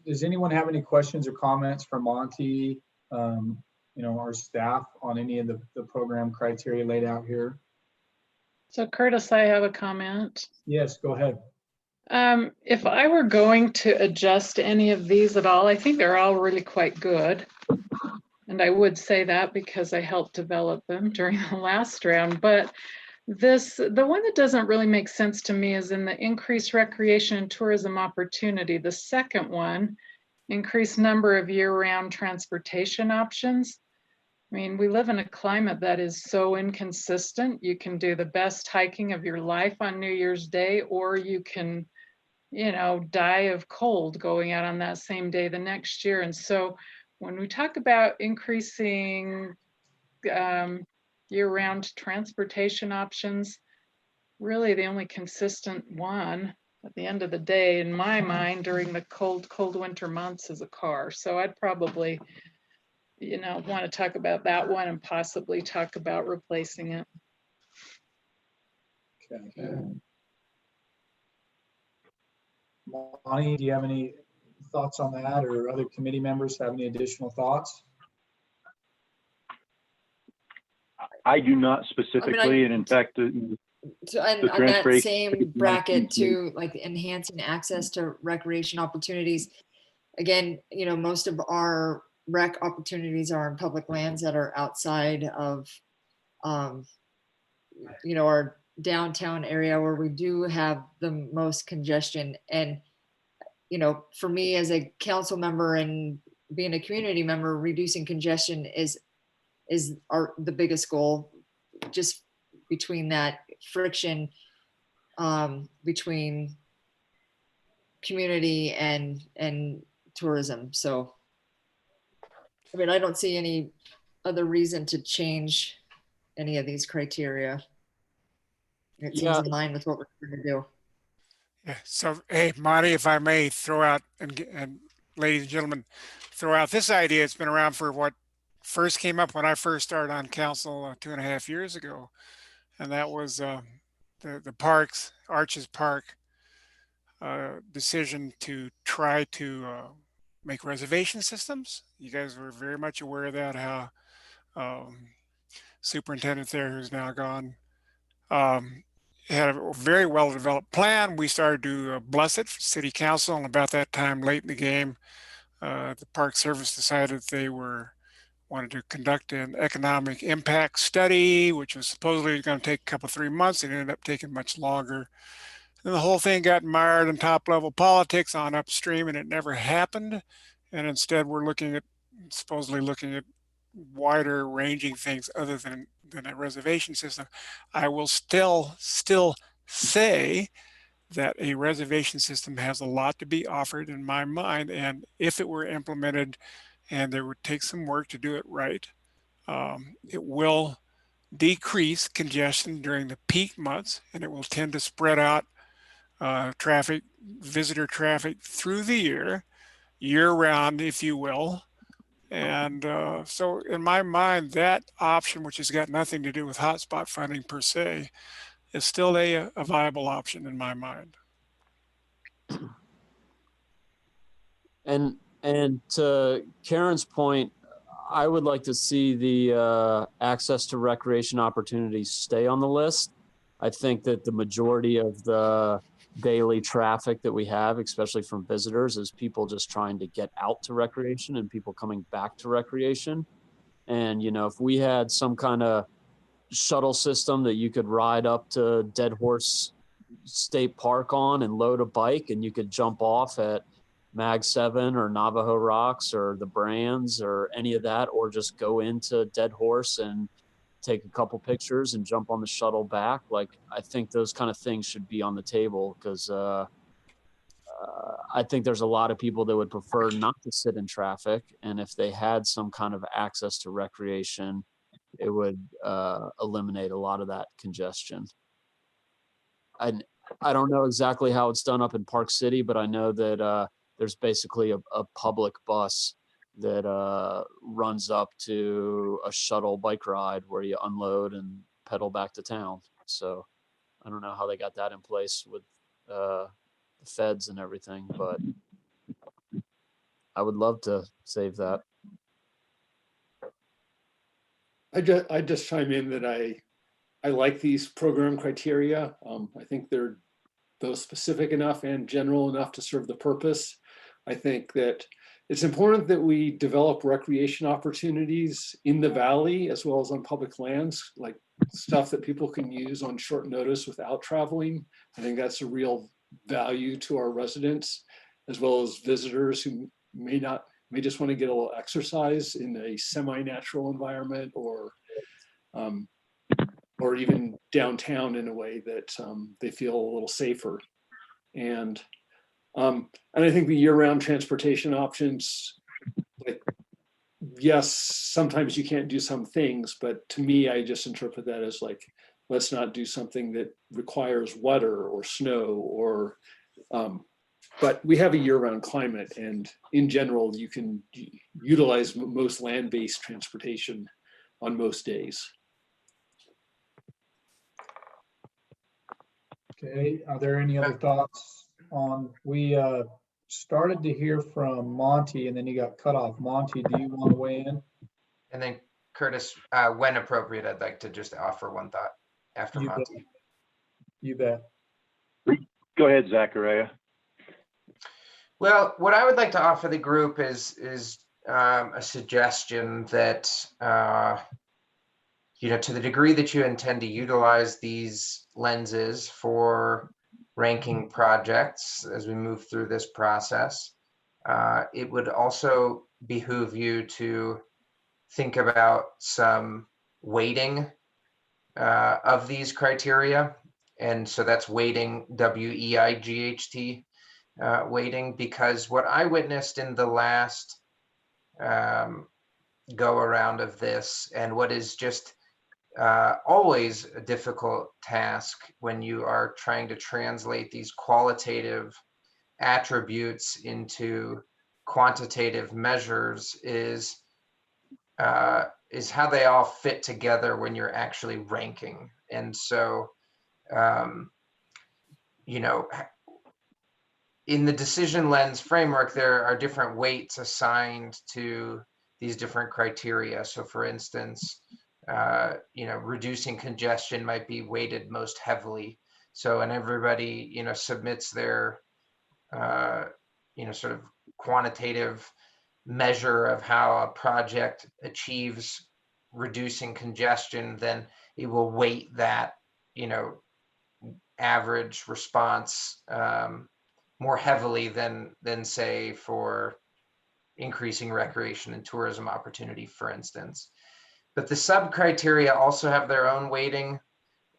Does anyone have any questions or comments for Monty, our staff, on any of the program criteria laid out here? So Curtis, I have a comment. Yes, go ahead. If I were going to adjust any of these at all, I think they're all really quite good. And I would say that because I helped develop them during the last round. But the one that doesn't really make sense to me is in the increased recreation and tourism opportunity. The second one, increased number of year-round transportation options. I mean, we live in a climate that is so inconsistent. You can do the best hiking of your life on New Year's Day, or you can, you know, die of cold going out on that same day the next year. And so when we talk about increasing year-round transportation options, really the only consistent one at the end of the day, in my mind, during the cold winter months is a car. So I'd probably, you know, want to talk about that one and possibly talk about replacing it. Okay. Lonnie, do you have any thoughts on that, or other committee members have any additional thoughts? I do not specifically, and in fact, So, and the on that transportation same bracket too, like enhancing access to recreation opportunities. Again, you know, most of our rec opportunities are in public lands that are outside of, you know, our downtown area where we do have the most congestion. And, you know, for me as a council member and being a community member, reducing congestion is the biggest goal, just between that friction between community and tourism. So, I mean, I don't see any other reason to change any of these criteria. It seems in line with what we're trying to do. Yeah. So, hey, Monty, if I may throw out, and ladies and gentlemen, throw out this idea. It's been around for what first came up when I first started on council 2.5 years ago. And that was the parks, Arches Park decision to try to make reservation systems. You guys were very much aware of that, how superintendent there, who's now gone, had a very well developed plan. We started to bless it for city council, and about that time, late in the game, the Park Service decided they wanted to conduct an economic impact study, which was supposedly going to take a couple, 3 months. It ended up taking much longer. And the whole thing got mired in top level politics on upstream, and it never happened. And instead we're supposedly looking at wider ranging things other than a reservation system. I will still say that a reservation system has a lot to be offered in my mind. And if it were implemented, and there would take some work to do it right, it will decrease congestion during the peak months, and it will tend to spread out visitor traffic through the year round, if you will. And so in my mind, that option, which has got nothing to do with hotspot funding per se, is still a viable option in my mind. And to Karen's point, I would like to see the access to recreation opportunities stay on the list. I think that the majority of the daily traffic that we have, especially from visitors, is people just trying to get out to recreation and people coming back to recreation. And, you know, if we had some kind of shuttle system that you could ride up to Dead Horse State Park on and load a bike, and you could jump off at Mag 7 or Navajo Rocks or the Brands or any of that, or just go into Dead Horse and take a couple pictures and jump on the shuttle back. Like, I think those kind of things should be on the table, because I think there's a lot of people that would prefer not to sit in traffic. And if they had some kind of access to recreation, it would eliminate a lot of that congestion. I don't know exactly how it's done up in Park City, but I know that there's basically a public bus that runs up to a shuttle bike ride where you unload and pedal back to town. So I don't know how they got that in place with the feds and everything, but I would love to save that. I just chime in that I like these program criteria. I think they're those specific enough and general enough to serve the purpose. I think that it's important that we develop recreation opportunities in the valley as well as on public lands, like stuff that people can use on short notice without traveling. I think that's a real value to our residents, as well as visitors who may just want to get a little exercise in a semi-natural environment, or even downtown in a way that they feel a little safer. And I think the year-round transportation options, like, yes, sometimes you can't do some things, but to me, I just interpret that as like, let's not do something that requires water or snow or, but we have a year-round climate, and in general, you can utilize most land-based transportation on most days. Okay, are there any other thoughts on, we started to hear from Monty and then you got cut off. Monty, do you want to weigh in? And then Curtis, when appropriate, I'd like to just offer one thought after You Monty. bet. You bet. Go ahead, Zachariah. Well, what I would like to offer the group is a suggestion that, to the degree that you intend to utilize these lenses for ranking projects as we move through this process, it would also behoove you to think about some weighting of these criteria. And so that's weighting, WEIGHT weighting, because what I witnessed in the last go around of this, and what is just always a difficult task when you are trying to translate these qualitative attributes into quantitative measures, is how they all fit together when you're actually ranking. And so, in the decision lens framework, there are different weights assigned to these different criteria. So for instance, reducing congestion might be weighted most heavily. So, and everybody, submits their, sort of quantitative measure of how a project achieves reducing congestion, then it will weight that, average response more heavily than say for increasing recreation and tourism opportunity, for instance. But the sub criteria also have their own weighting.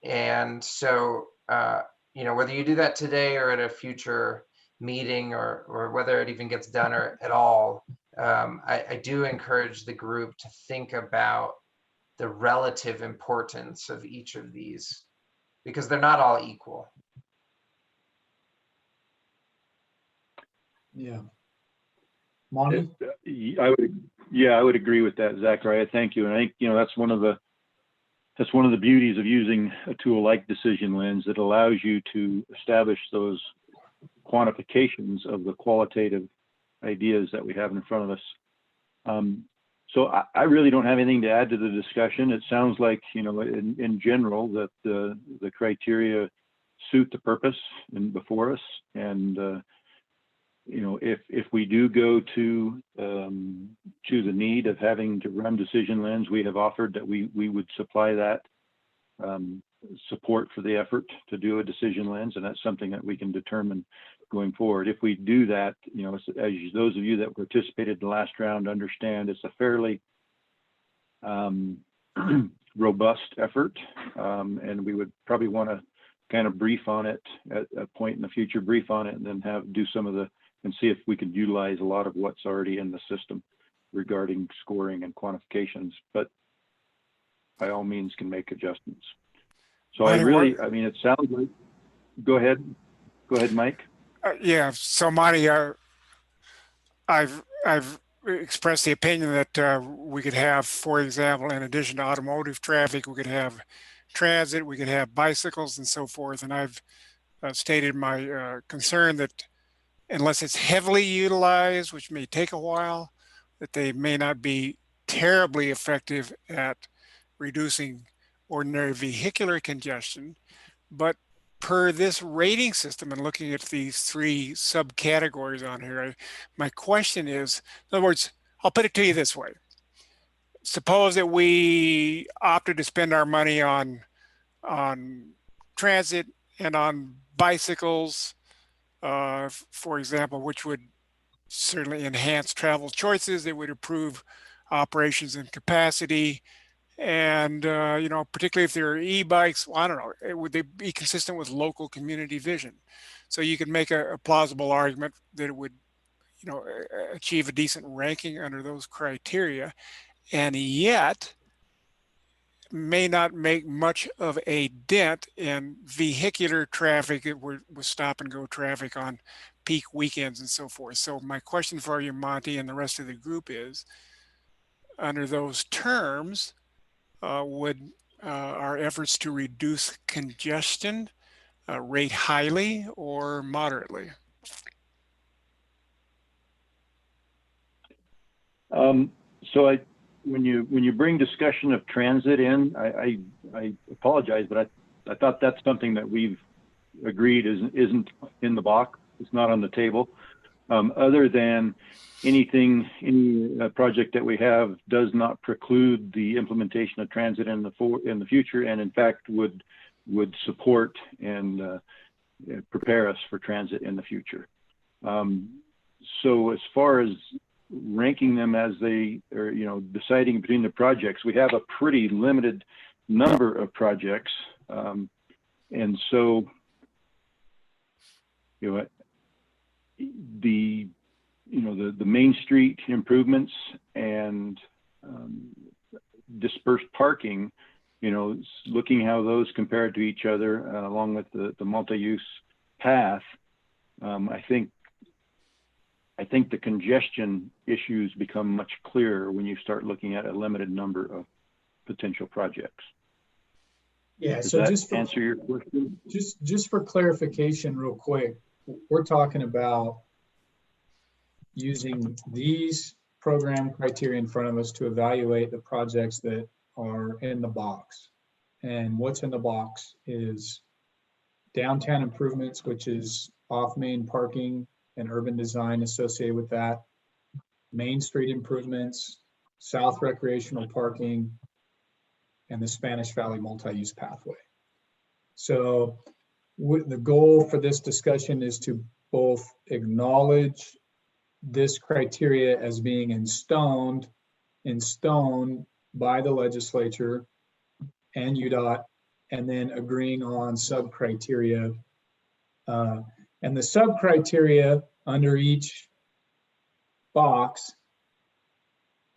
And so, whether you do that today or at a future meeting, or whether it even gets done or at all, I do encourage the group to think about the relative importance of each of these, because they're not all equal. Yeah. Monty? I would agree with that, Zachariah. Thank you. And I think, that's one of the beauties of using a tool like Decision Lens, that allows you to establish those quantifications of the qualitative ideas that we have in front of us. So I really don't have anything to add to the discussion. It sounds like, in general, that the criteria suit the purpose before us. And, if we do go to the need of having to run Decision Lens, we have offered that we would supply that support for the effort to do a Decision Lens, and that's something that we can determine going forward. If we do that, as those of you that participated in the last round understand, it's a fairly robust effort, and we would probably want to kind of brief on it at a point in the future, brief on it, and then do some of the, and see if we could utilize a lot of what's already in the system regarding scoring and quantifications, but by all means can make adjustments. So it sounds like, go ahead, Mike. Yeah, so Monty, I've expressed the opinion that we could have, for example, in addition to automotive traffic, we could have transit, we could have bicycles and so forth. And I've stated my concern that unless it's heavily utilized, which may take a while, that they may not be terribly effective at reducing ordinary vehicular congestion. But per this rating system and looking at these three subcategories on here, my question is, in other words, I'll put it to you this way. Suppose that we opted to spend our money on transit and on bicycles, for example, which would certainly enhance travel choices. It would improve operations and capacity. And, you know, particularly if there are e-bikes, well, I don't know, would they be consistent with local community vision? So you could make a plausible argument that it would, you know, achieve a decent ranking under those criteria, and yet may not make much of a dent in vehicular traffic with stop and go traffic on peak weekends and so forth. So my question for you, Monty, and the rest of the group is, under those terms, would our efforts to reduce congestion rate highly or moderately? So when you bring discussion of transit in, I apologize, but I thought that's something that we've agreed isn't in the box. It's not on the table. Other than any project that we have does not preclude the implementation of transit in the future, and in fact would support and prepare us for transit in the future. So as far as ranking them as they are, you know, deciding between the projects, we have a pretty limited number of projects, and so, you know, the Main Street improvements and dispersed parking, you know, looking how those compare to each other, along with the multi-use path, I think the congestion issues become much clearer when you start looking at a limited number of potential projects. Yeah, Does so that just answer your question? just for clarification real quick, we're talking about using these program criteria in front of us to evaluate the projects that are in the box. And what's in the box is downtown improvements, which is off-main parking and urban design associated with that, Main Street improvements, south recreational parking, and the Spanish Valley multi-use pathway. So the goal for this discussion is to both acknowledge this criteria as being in stone by the legislature and UDOT, and then agreeing on sub-criteria. And the sub-criteria under each box,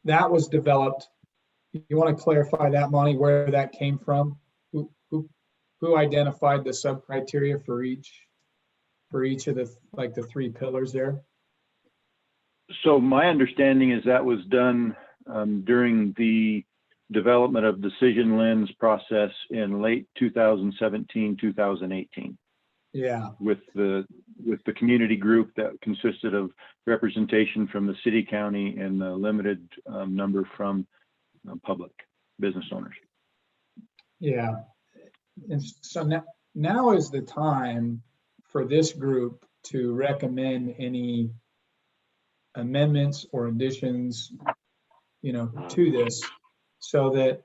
that was developed. You want to clarify that, Monty, where that came from? Who identified the sub-criteria for each of the three pillars there? So my understanding is that was done during the development of decision lens process in late 2017, 2018. Yeah. With the community group that consisted of representation from the city, county, and the limited number from public business owners. Yeah. And so now is the time for this group to recommend any amendments or additions, you know, to this, so that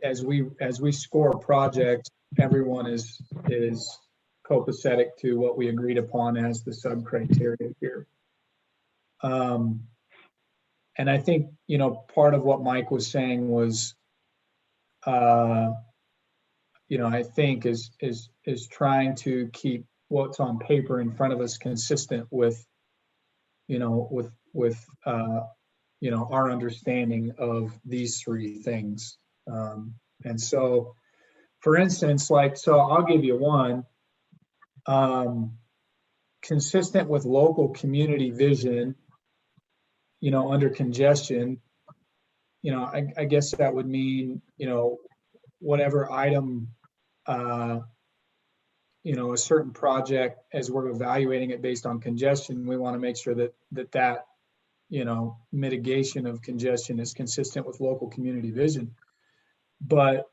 as we score a project, everyone is copacetic to what we agreed upon as the sub-criteria here. And I think, you know, part of what Mike was saying was, you know, I think is trying to keep what's on paper in front of us consistent with, you know, with our understanding of these three things. And so, for instance, so I'll give you one, consistent with local community vision, you know, under congestion, you know, I guess that would mean, you know, whatever item, you know, a certain project, as we're evaluating it based on congestion, we want to make sure that you know, mitigation of congestion is consistent with local community vision. But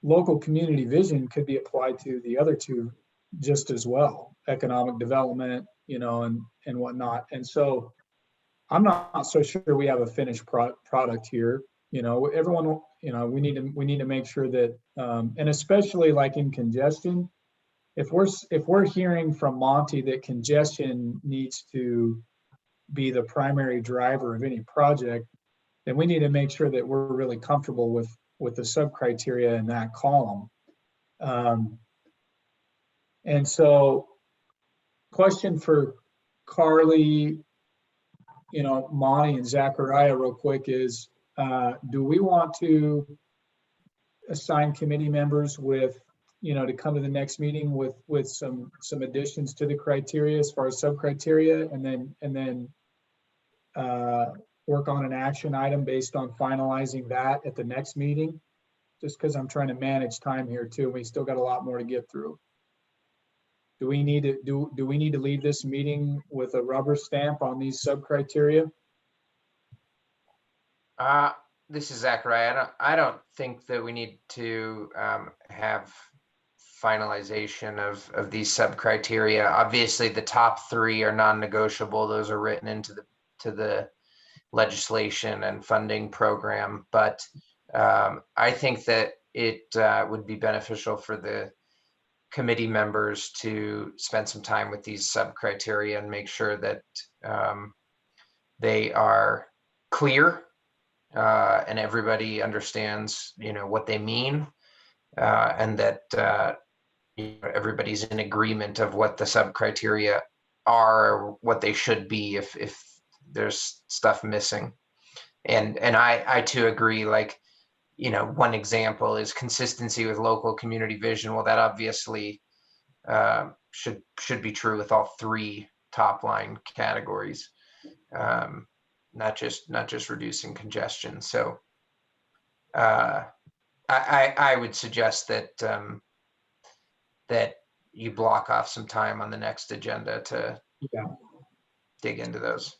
local community vision could be applied to the other two just as well, economic development, you know, and whatnot. And so I'm not so sure we have a finished product here. You know, everyone, you know, we need to make sure that, and especially like in congestion, if we're hearing from Monty that congestion needs to be the primary driver of any project, then we need to make sure that we're really comfortable with the sub-criteria in that column. And so, question for Carly, you know, Monty and Zachariah real quick is, do we want to assign committee members with, you know, to come to the next meeting with some additions to the criteria as far as sub-criteria, and then work on an action item based on finalizing that at the next meeting? Just because I'm trying to manage time here too. We still got a lot more to get through. Do we need to leave this meeting with a rubber stamp on these sub-criteria? This is Zachariah. I don't think that we need to have finalization of these sub-criteria. Obviously, the top three are non-negotiable. Those are written into the legislation and funding program. But I think that it would be beneficial for the committee members to spend some time with these sub-criteria and make sure that they are clear and everybody understands, you know, what they mean, and that you know, everybody's in agreement of what the sub-criteria are, or what they should be if there's stuff missing. And I too agree, like, you know, one example is consistency with local community vision. Well, that obviously should be true with all three top line categories, not just reducing congestion. So I would suggest that that you block off some time on the next agenda to dig into those.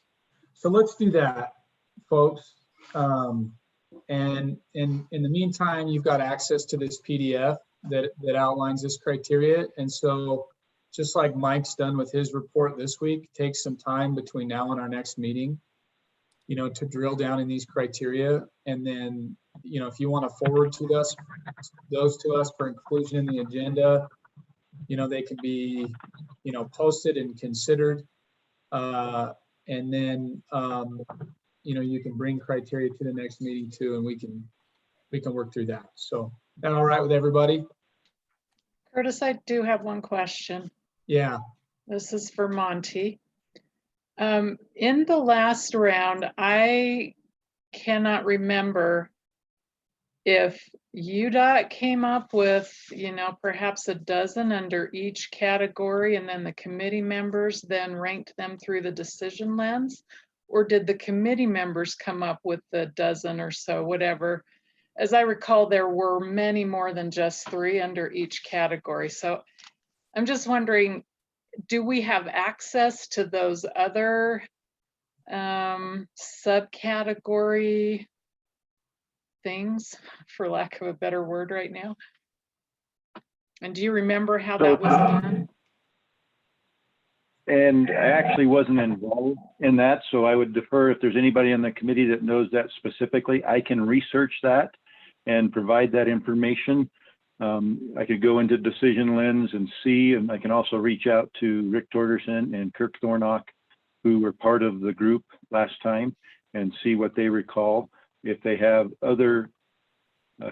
So let's do that, folks. And in the meantime, you've got access to this PDF that outlines this criteria. And so just like Mike's done with his report this week, take some time between now and our next meeting, you know, to drill down in these criteria. And then, you know, if you want to forward to us, those to us for inclusion in the agenda, you know, they could be, you know, posted and considered. And then, you know, you can bring criteria to the next meeting too, and we can work through that. So, is that all right with everybody? Curtis, I do have one question. Yeah. This is for Monty. In the last round, I cannot remember if UDOT came up with, you know, perhaps a dozen under each category, and then the committee members then ranked them through the decision lens, or did the committee members come up with the dozen or so, whatever? As I recall, there were many more than just three under each category. So I'm just wondering, do we have access to those other subcategory things, for lack of a better word right now? And do you remember how that was done? And I actually wasn't involved in that, so I would defer if there's anybody on the committee that knows that specifically. I can research that and provide that information. I could go into Decision Lens and see, and I can also reach out to Rick Torgerson and Kirk Thornock, who were part of the group last time, and see what they recall, if they have other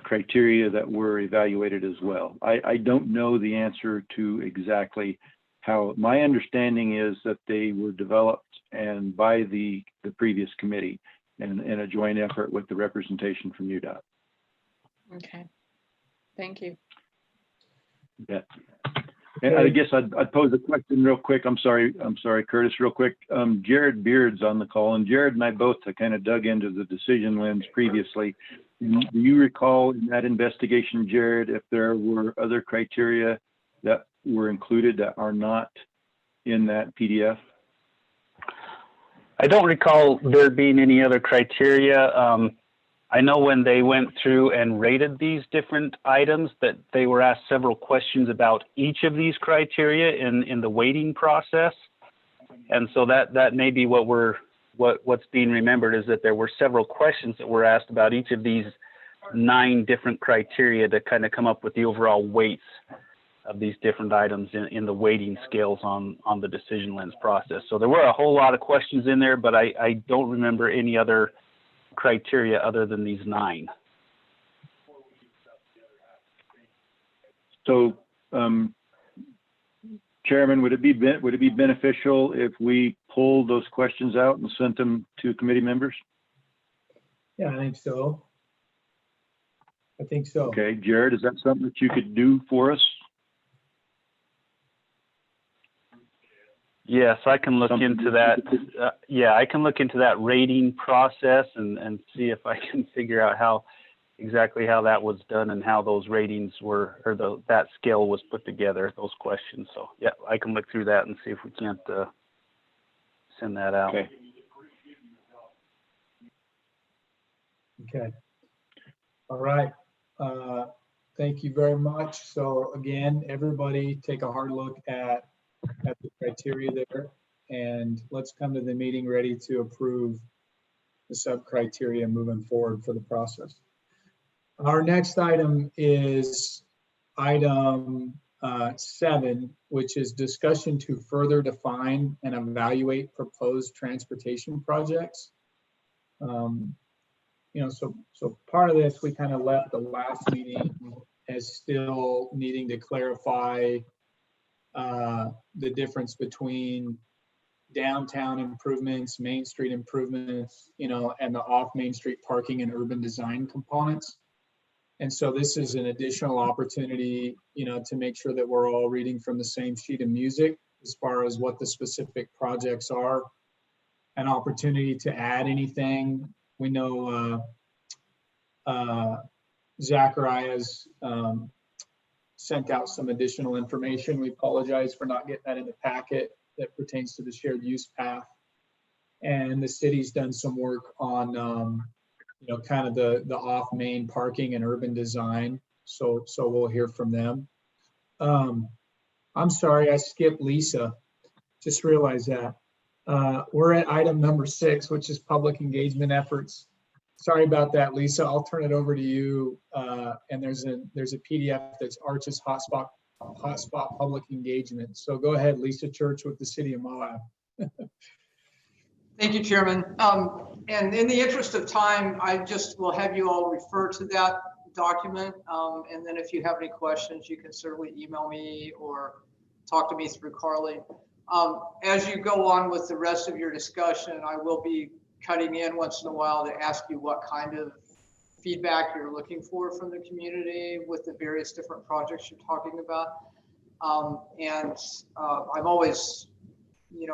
criteria that were evaluated as well. I don't know the answer to exactly how. My understanding is that they were developed and by the previous committee and in a joint effort with the representation from UDOT. Okay, thank you. Yeah. And I guess I'd pose a question real quick. I'm sorry, Curtis, real quick. Jared Beard's on the call, and Jared and I both kind of dug into the decision lens previously. Do you recall in that investigation, Jared, if there were other criteria that were included that are not in that PDF? I don't recall there being any other criteria. I know when they went through and rated these different items that they were asked several questions about each of these criteria in the weighting process. And so that may be what's being remembered, is that there were several questions that were asked about each of these 9 different criteria to kind of come up with the overall weights of these different items in the weighting scales on the decision lens process. So there were a whole lot of questions in there, but I don't remember any other criteria other than these 9. So, Chairman, would it be beneficial if we pulled those questions out and sent them to committee members? Yeah, I think so. Okay, Jared, is that something that you could do for us? Yes, I can look into that. Yeah, I can look into that rating process and see if I can figure out exactly how that was done and how those ratings were, or that scale was put together, those questions. So yeah, I can look through that and see if we can't send that out. Okay. Okay. All right. Thank you very much. So again, everybody take a hard look at the criteria there, and let's come to the meeting ready to approve the sub criteria moving forward for the process. Our next item is item 7, which is discussion to further define and evaluate proposed transportation projects. So part of this, we kind of left the last meeting as still needing to clarify the difference between downtown improvements, Main Street improvements, and the off Main Street parking and urban design components. And so this is an additional opportunity, to make sure that we're all reading from the same sheet of music as far as what the specific projects are, an opportunity to add anything. We know Zachariah's sent out some additional information. We apologize for not getting that in the packet that pertains to the shared use path. And the city's done some work on, kind of the off main parking and urban design. So we'll hear from them. I'm sorry, I skipped Lisa. Just realized that. We're at item number 6, which is public engagement efforts. Sorry about that, Lisa. I'll turn it over to you. And there's a PDF that's AHRCC's hotspot public engagement. So go ahead, Lisa Church with the City of Moab. Thank you, Chairman. And in the interest of time, I just will have you all refer to that document. And then if you have any questions, you can certainly email me or talk to me through Carly. As you go on with the rest of your discussion, I will be cutting in once in a while to ask you what kind of feedback you're looking for from the community with the various different projects you're talking about. And I'm always,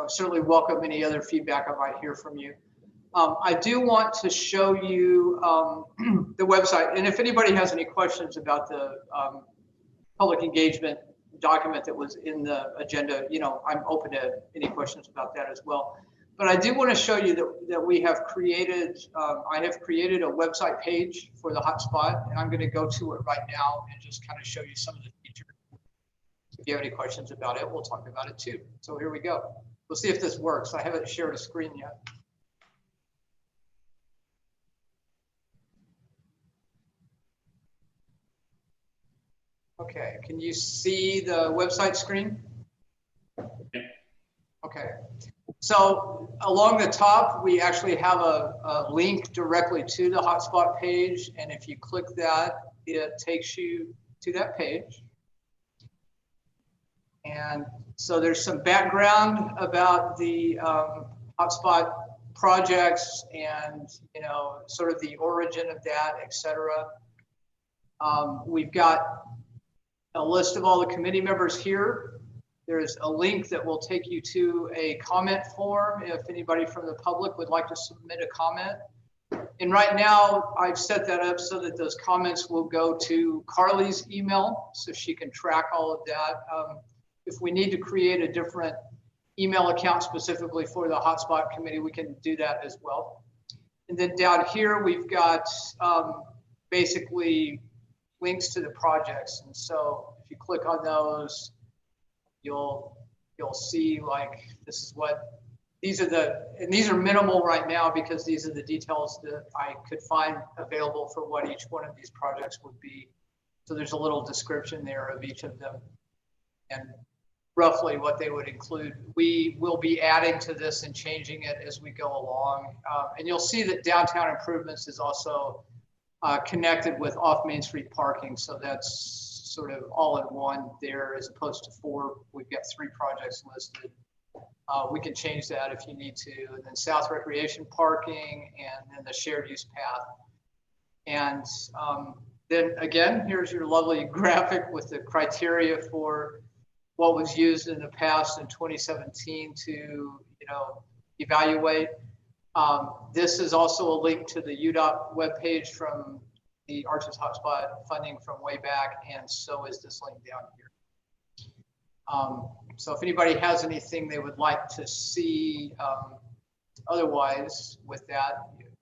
certainly welcome any other feedback I might hear from you. I do want to show you the website. And if anybody has any questions about the public engagement document that was in the agenda, I'm open to any questions about that as well. But I do want to show you that we have created, I have created a website page for the hotspot, and I'm going to go to it right now and just kind of show you some of the features. If you have any questions about it, we'll talk about it too. So here we go. We'll see if this works. I haven't shared a screen yet. Okay, can you see the website screen? Okay. So along the top, we actually have a link directly to the hotspot page. And if you click that, it takes you to that page. And so there's some background about the hotspot projects and, sort of the origin of that, et cetera. We've got a list of all the committee members here. There's a link that will take you to a comment form if anybody from the public would like to submit a comment. And right now, I've set that up so that those comments will go to Carly's email so she can track all of that. If we need to create a different email account specifically for the hotspot committee, we can do that as well. And then down here, we've got basically links to the projects. And so if you click on those, you'll see like, this is what, these are minimal right now because these are the details that I could find available for what each one of these projects would be. So there's a little description there of each of them and roughly what they would include. We will be adding to this and changing it as we go along. And you'll see that downtown improvements is also connected with off Main Street parking. So that's sort of all in one there as opposed to 4. We've got 3 projects listed. We can change that if you need to. And then South Recreation parking and then the shared use path. And then again, here's your lovely graphic with the criteria for what was used in the past in 2017 to, evaluate. This is also a link to the UDOT webpage from the Arches Hotspot funding from way back, and so is this link down here. So if anybody has anything they would like to see otherwise with that,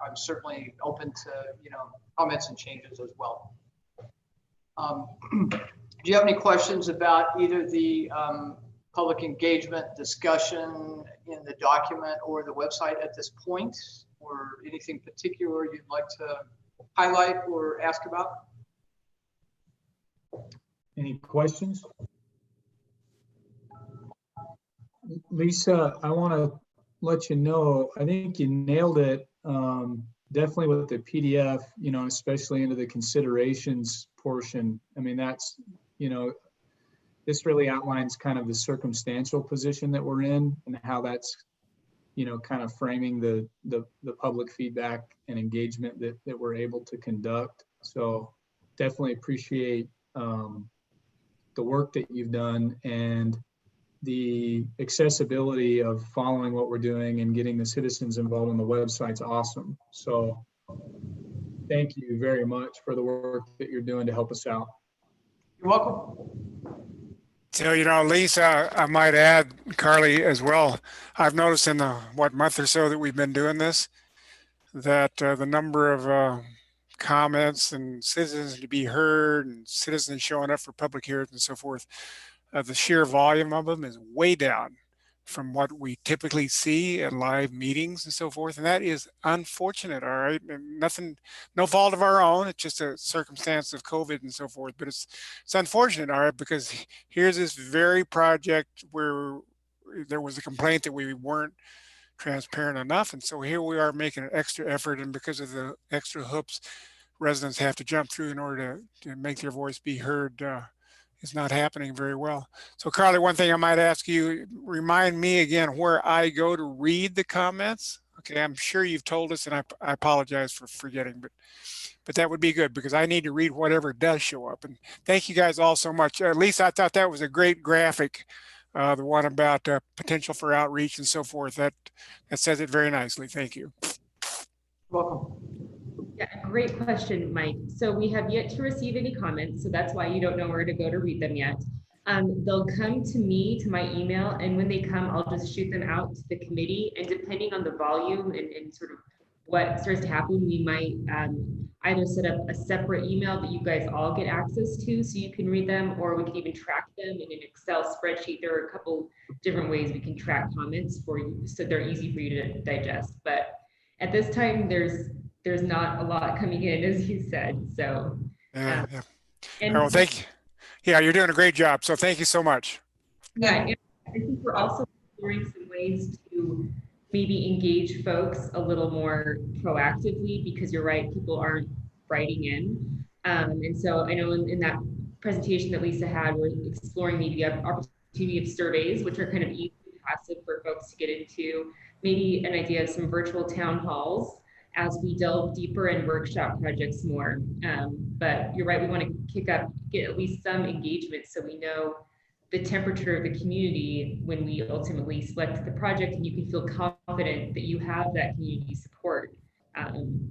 I'm certainly open to comments and changes as well. Do you have any questions about either the public engagement discussion in the document or the website at this point, or anything particular you'd like to highlight or ask about? Any questions? Lisa, I want to let you know, I think you nailed it. Definitely with the PDF, especially into the considerations portion. I mean, that's, this really outlines kind of the circumstantial position that we're in and how that's, kind of framing the public feedback and engagement that we're able to conduct. So definitely appreciate the work that you've done and the accessibility of following what we're doing and getting the citizens involved on the website's awesome. So thank you very much for the work that you're doing to help us out. You're welcome. So, Lisa, I might add, Carly as well, I've noticed in the, month or so that we've been doing this, that the number of comments and citizens to be heard and citizens showing up for public hearings and so forth, the sheer volume of them is way down from what we typically see at live meetings and so forth. And that is unfortunate, all right? And nothing, no fault of our own. It's just a circumstance of COVID and so forth. But it's unfortunate, all right, because here's this very project where there was a complaint that we weren't transparent enough. And so here we are making an extra effort. And because of the extra hoops residents have to jump through in order to make their voice be heard, is not happening very well. So Carly, one thing I might ask you, remind me again where I go to read the comments. Okay, I'm sure you've told us and I apologize for forgetting, but that would be good because I need to read whatever does show up. And thank you guys all so much. At least I thought that was a great graphic, the one about potential for outreach and so forth. That says it very nicely. Thank you. Welcome. Yeah, great question, Mike. So we have yet to receive any comments, so that's why you don't know where to go to read them yet. They'll come to me, to my email, and when they come, I'll just shoot them out to the committee. And depending on the volume and sort of what starts to happen, we might either set up a separate email that you guys all get access to so you can read them, or we can even track them in an Excel spreadsheet. There are a couple different ways we can track comments for you so they're easy for you to digest. But at this time, there's not a lot coming in, as you said. So yeah. Well, thank you. Yeah, you're doing a great job. So thank you so much. Yeah, and I think we're also exploring some ways to maybe engage folks a little more proactively, because you're right, people aren't writing in. And so I know in that presentation that Lisa had, we're exploring maybe the opportunity of surveys, which are kind of easy and passive for folks to get into. Maybe an idea of some virtual town halls as we delve deeper and workshop projects more. But you're right, we want to get at least some engagement so we know the temperature of the community when we ultimately select the project, and you can feel confident that you have that community support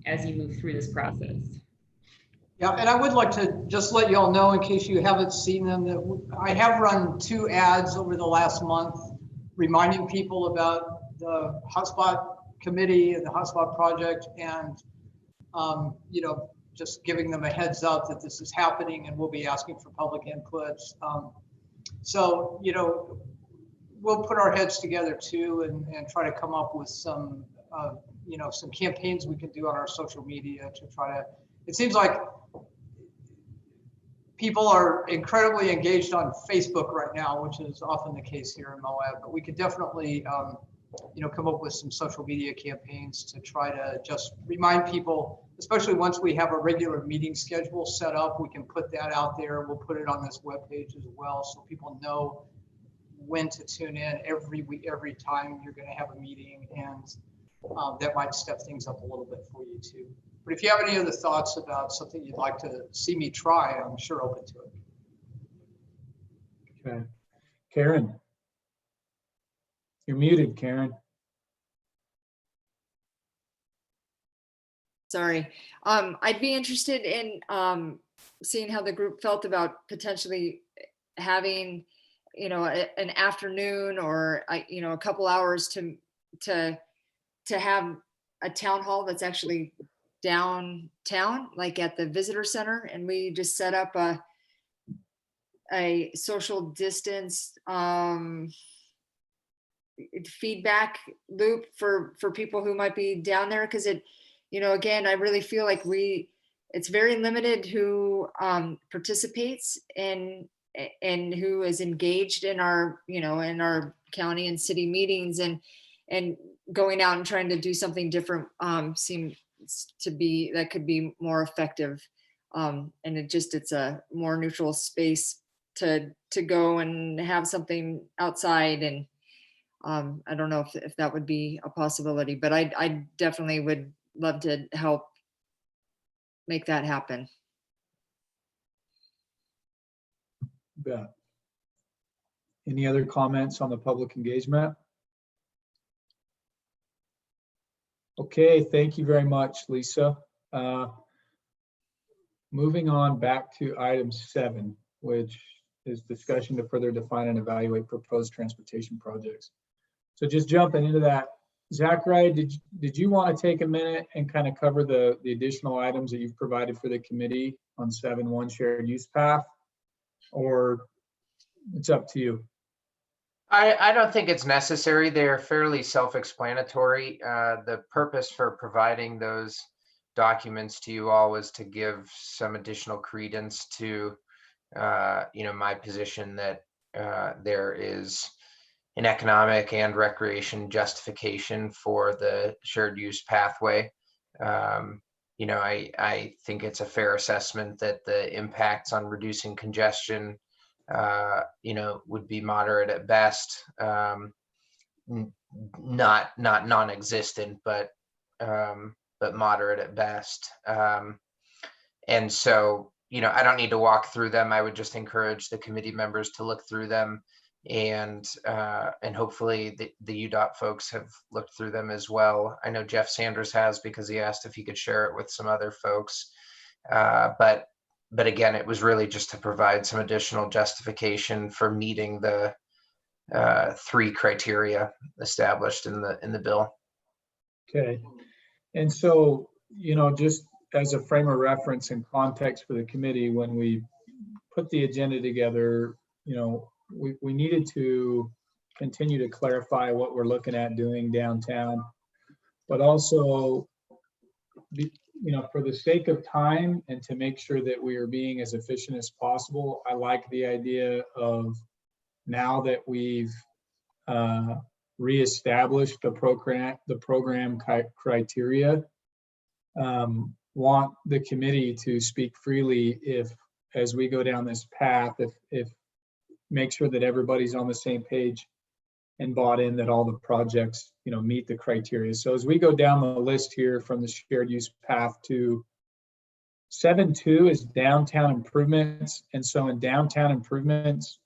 as you move through this process. Yeah, and I would like to just let you all know, in case you haven't seen them, that I have run 2 ads over the last month reminding people about the hotspot committee and the hotspot project, and you know, just giving them a heads up that this is happening, and we'll be asking for public inputs. So, you know, we'll put our heads together too, and try to come up with some, you know, some campaigns we can do on our social media to try to, it seems like people are incredibly engaged on Facebook right now, which is often the case here in Moab, but we could definitely, you know, come up with some social media campaigns to try to just remind people, especially once we have a regular meeting schedule set up, we can put that out there. We'll put it on this webpage as well, so people know when to tune in every week, every time you're going to have a meeting, and that might step things up a little bit for you too. But if you have any other thoughts about something you'd like to see me try, I'm sure open to it. Okay. Karen. You're muted, Karen. Sorry. I'd be interested in seeing how the group felt about potentially having, you know, an afternoon or, you know, a couple hours to have a town hall that's actually downtown, like at the visitor center, and we just set up a social distance feedback loop for people who might be down there, because it, you know, again, I really feel like it's very limited who participates and who is engaged in our, you know, in our county and city meetings, and going out and trying to do something different seems to be, that could be more effective. And it's a more neutral space to go and have something outside. And I don't know if that would be a possibility, but I definitely would love to help make that happen. Yeah. Any other comments on the public engagement? Okay, thank you very much, Lisa. Moving on back to item 7, which is discussion to further define and evaluate proposed transportation projects. So just jumping into that, Zachary, did you want to take a minute and kind of cover the additional items that you've provided for the committee on 7.1 shared use path, or it's up to you? I don't think it's necessary. They're fairly self-explanatory. The purpose for providing those documents to you all was to give some additional credence to, you know, my position that there is an economic and recreation justification for the shared use pathway. You know, I think it's a fair assessment that the impacts on reducing congestion, you know, would be moderate at best, not non-existent, but moderate at best. And so, you know, I don't need to walk through them. I would just encourage the committee members to look through them, and hopefully the UDOT folks have looked through them as well. I know Jeff Sanders has, because he asked if he could share it with some other folks. But again, it was really just to provide some additional justification for meeting the 3 criteria established in the bill. Okay, and so, you know, just as a frame of reference and context for the committee, when we put the agenda together, you know, we needed to continue to clarify what we're looking at doing downtown, but also, you know, for the sake of time and to make sure that we are being as efficient as possible, I like the idea of, now that we've reestablished the program criteria, want the committee to speak freely if, as we go down this path, if make sure that everybody's on the same page and bought in that all the projects, you know, meet the criteria. So as we go down the list here from the shared use path to 7.2 is downtown improvements. And so in downtown improvements,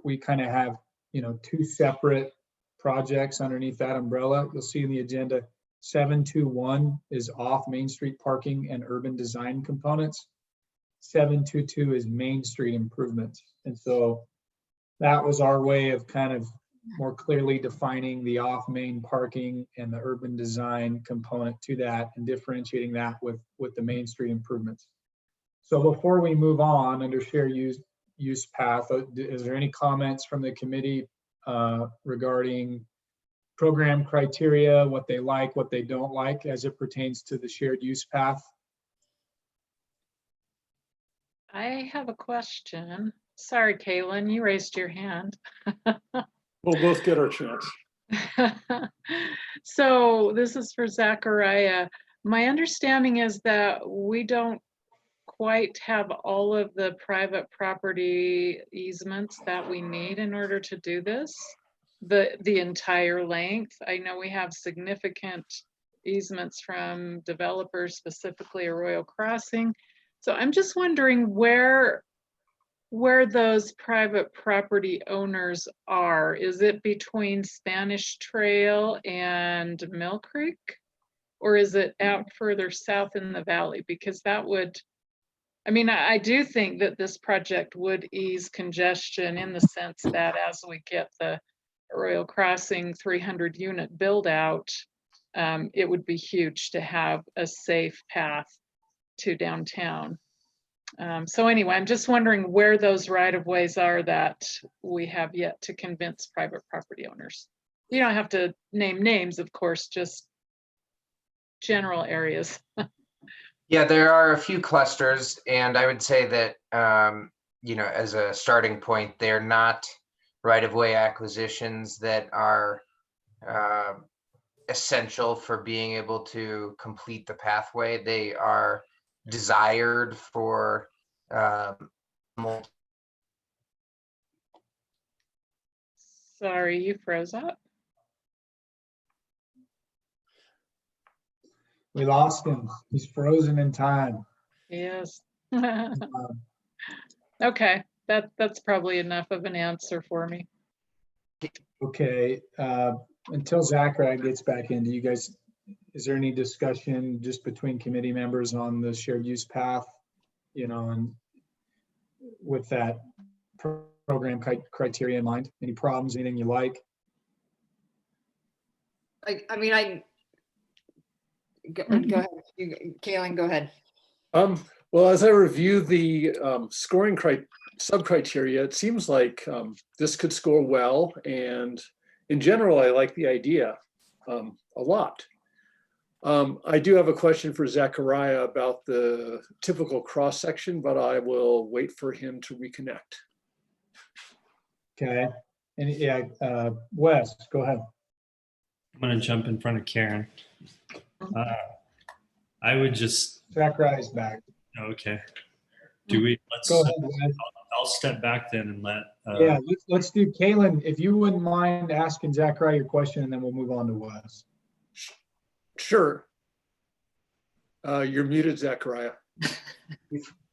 we kind of have, you know, 2 separate projects underneath that umbrella. You'll see in the agenda, 7.2.1 is off Main Street parking and urban design components. 7.2.2 is Main Street improvements. And so that was our way of kind of more clearly defining the off-main parking and the urban design component to that and differentiating that with the Main Street improvements. So before we move on under shared use path, is there any comments from the committee regarding program criteria, what they like, what they don't like as it pertains to the shared use path? I have a question. Sorry, Kaylin, you raised your hand. We'll both get our chance. So this is for Zachariah. My understanding is that we don't quite have all of the private property easements that we need in order to do this, the entire length. I know we have significant easements from developers, specifically Arroyo Crossing. So I'm just wondering where those private property owners are. Is it between Spanish Trail and Mill Creek? Or is it out further south in the valley? Because that would, I mean, I do think that this project would ease congestion in the sense that as we get the Arroyo Crossing 300 unit build out, it would be huge to have a safe path to downtown. So anyway, I'm just wondering where those right-of-ways are that we have yet to convince private property owners. You don't have to name names, of course, just general areas. Yeah, there are a few clusters, and I would say that, you know, as a starting point, they're not right-of-way acquisitions that are essential for being able to complete the pathway. They are desired for Sorry, you froze up. We lost him. He's frozen in time. Yes. Okay, that's probably enough of an answer for me. Okay, until Zachariah gets back in, do you guys, is there any discussion just between committee members on the shared use path, you know, and with that program criteria in mind? Any problems, anything you like? I mean, go ahead. Kaylin, go ahead. Well, as I review the scoring sub-criteria, it seems like this could score well. And in general, I like the idea a lot. I do have a question for Zachariah about the typical cross-section, but I will wait for him to reconnect. Okay, and yeah, Wes, go ahead. I'm going to jump in front of Karen. I would just. Zachariah's back. Okay. Do we? Let's. Go ahead, Wes. I'll step back then and let. Yeah, let's do Kaylin. If you wouldn't mind asking Zachariah your question, and then we'll move on to Wes. Sure. You're muted, Zachariah.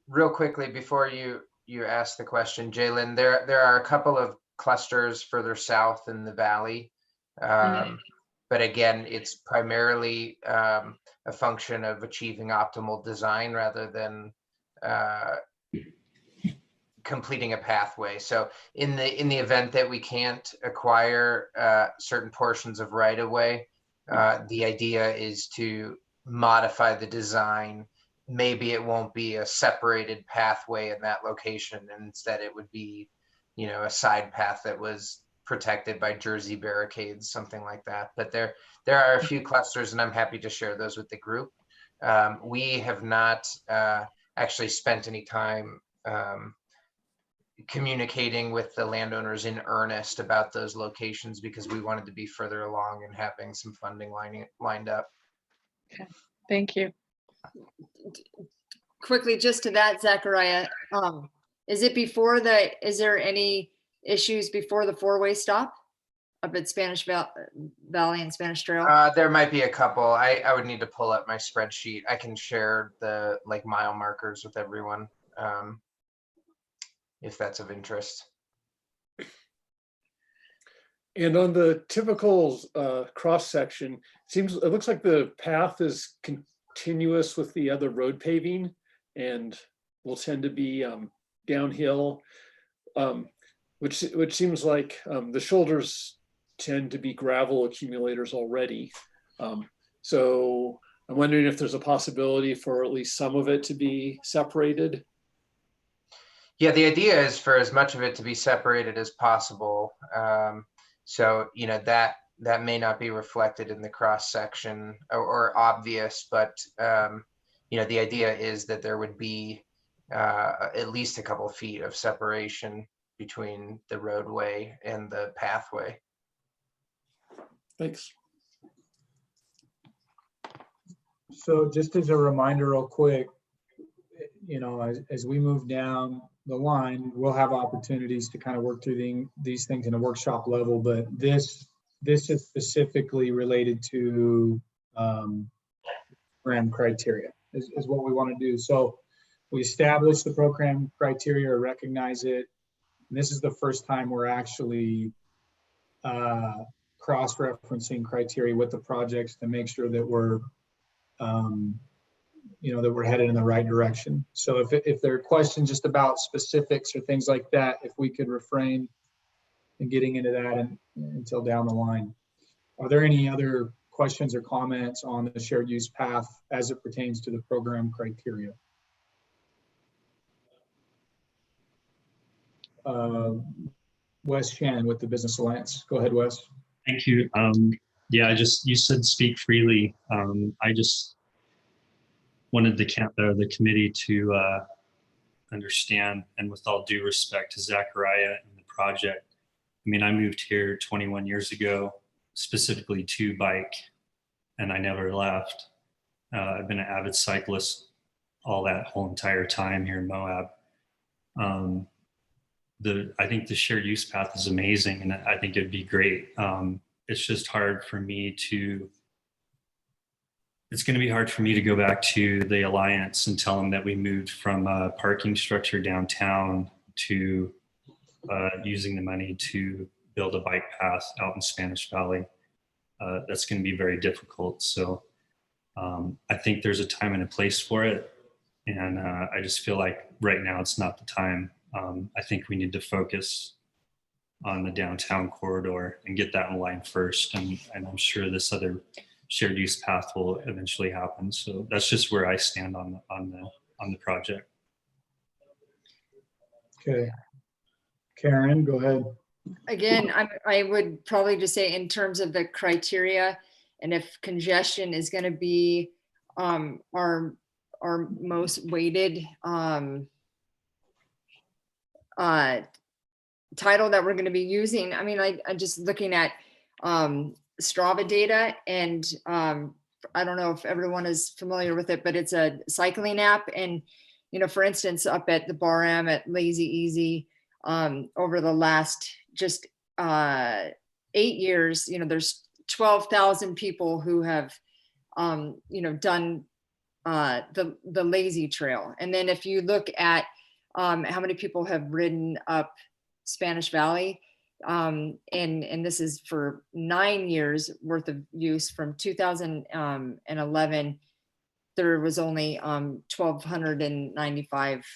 Real quickly before you ask the question, Jalen, there are a couple of clusters further south in the valley, but again, it's primarily a function of achieving optimal design rather than completing a pathway. So in the event that we can't acquire certain portions of right of way, the idea is to modify the design. Maybe it won't be a separated pathway in that location, and instead it would be, you know, a side path that was protected by Jersey barricades, something like that. But there are a few clusters, and I'm happy to share those with the group. We have not actually spent any time communicating with the landowners in earnest about those locations because we wanted to be further along and having some funding lined up. Okay, thank you. Quickly, just to that, Zachariah, is there any issues before the four-way stop up at Spanish Valley and Spanish Trail? There might be a couple. I would need to pull up my spreadsheet. I can share the mile markers with everyone if that's of interest. And on the typical cross section, it looks like the path is continuous with the other road paving and will tend to be downhill, which seems like the shoulders tend to be gravel accumulators already. So I'm wondering if there's a possibility for at least some of it to be separated. Yeah, the idea is for as much of it to be separated as possible. So, you know, that may not be reflected in the cross section or obvious, but, you know, the idea is that there would be at least a couple of feet of separation between the roadway and the pathway. Thanks. So just as a reminder real quick, you know, as we move down the line, we'll have opportunities to kind of work through these things in a workshop level, but this is specifically related to program criteria is what we want to do. So we establish the program criteria or recognize it. And this is the first time we're actually cross-referencing criteria with the projects to make sure that we're you know, that we're headed in the right direction. So if there are questions just about specifics or things like that, if we could refrain in getting into that until down the line. Are there any other questions or comments on the shared use path as it pertains to the program criteria? Wes Shannon with the Business Alliance. Go ahead, Wes. Thank you. Yeah, you said speak freely. I just wanted the committee to understand, and with all due respect to Zachariah and the project, I mean, I moved here 21 years ago, specifically to bike, and I never left. I've been an avid cyclist all that whole entire time here in Moab. I think the shared use path is amazing, and I think it'd be great. It's just hard for me it's going to be hard for me to go back to the Alliance and tell them that we moved from a parking structure downtown to using the money to build a bike path out in Spanish Valley. That's going to be very difficult. So I think there's a time and a place for it. And I just feel like right now it's not the time. I think we need to focus on the downtown corridor and get that in line first. And I'm sure this other shared use path will eventually happen. So that's just where I stand on the project. Okay. Karen, go ahead. Again, I would probably just say in terms of the criteria, and if congestion is going to be our most weighted title that we're going to be using. I mean, I'm just looking at Strava data, and I don't know if everyone is familiar with it, but it's a cycling app. And, you know, for instance, up at the Bar M at Lazy Easy, over the last just 8 years, you know, there's 12,000 people who have, you know, done the Lazy Trail. And then if you look at how many people have ridden up Spanish Valley, and this is for 9 years worth of use from 2011, there was only 1,295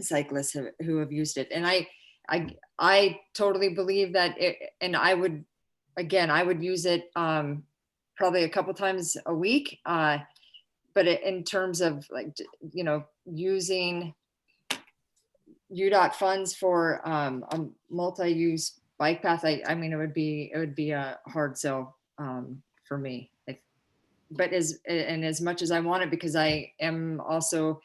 cyclists who have used it. And I totally believe that and I would use it probably a couple times a week. But in terms of, like, you know, using UDOT funds for a multi-use bike path, I mean, it would be a hard sell for me. But as much as I want it, because I am also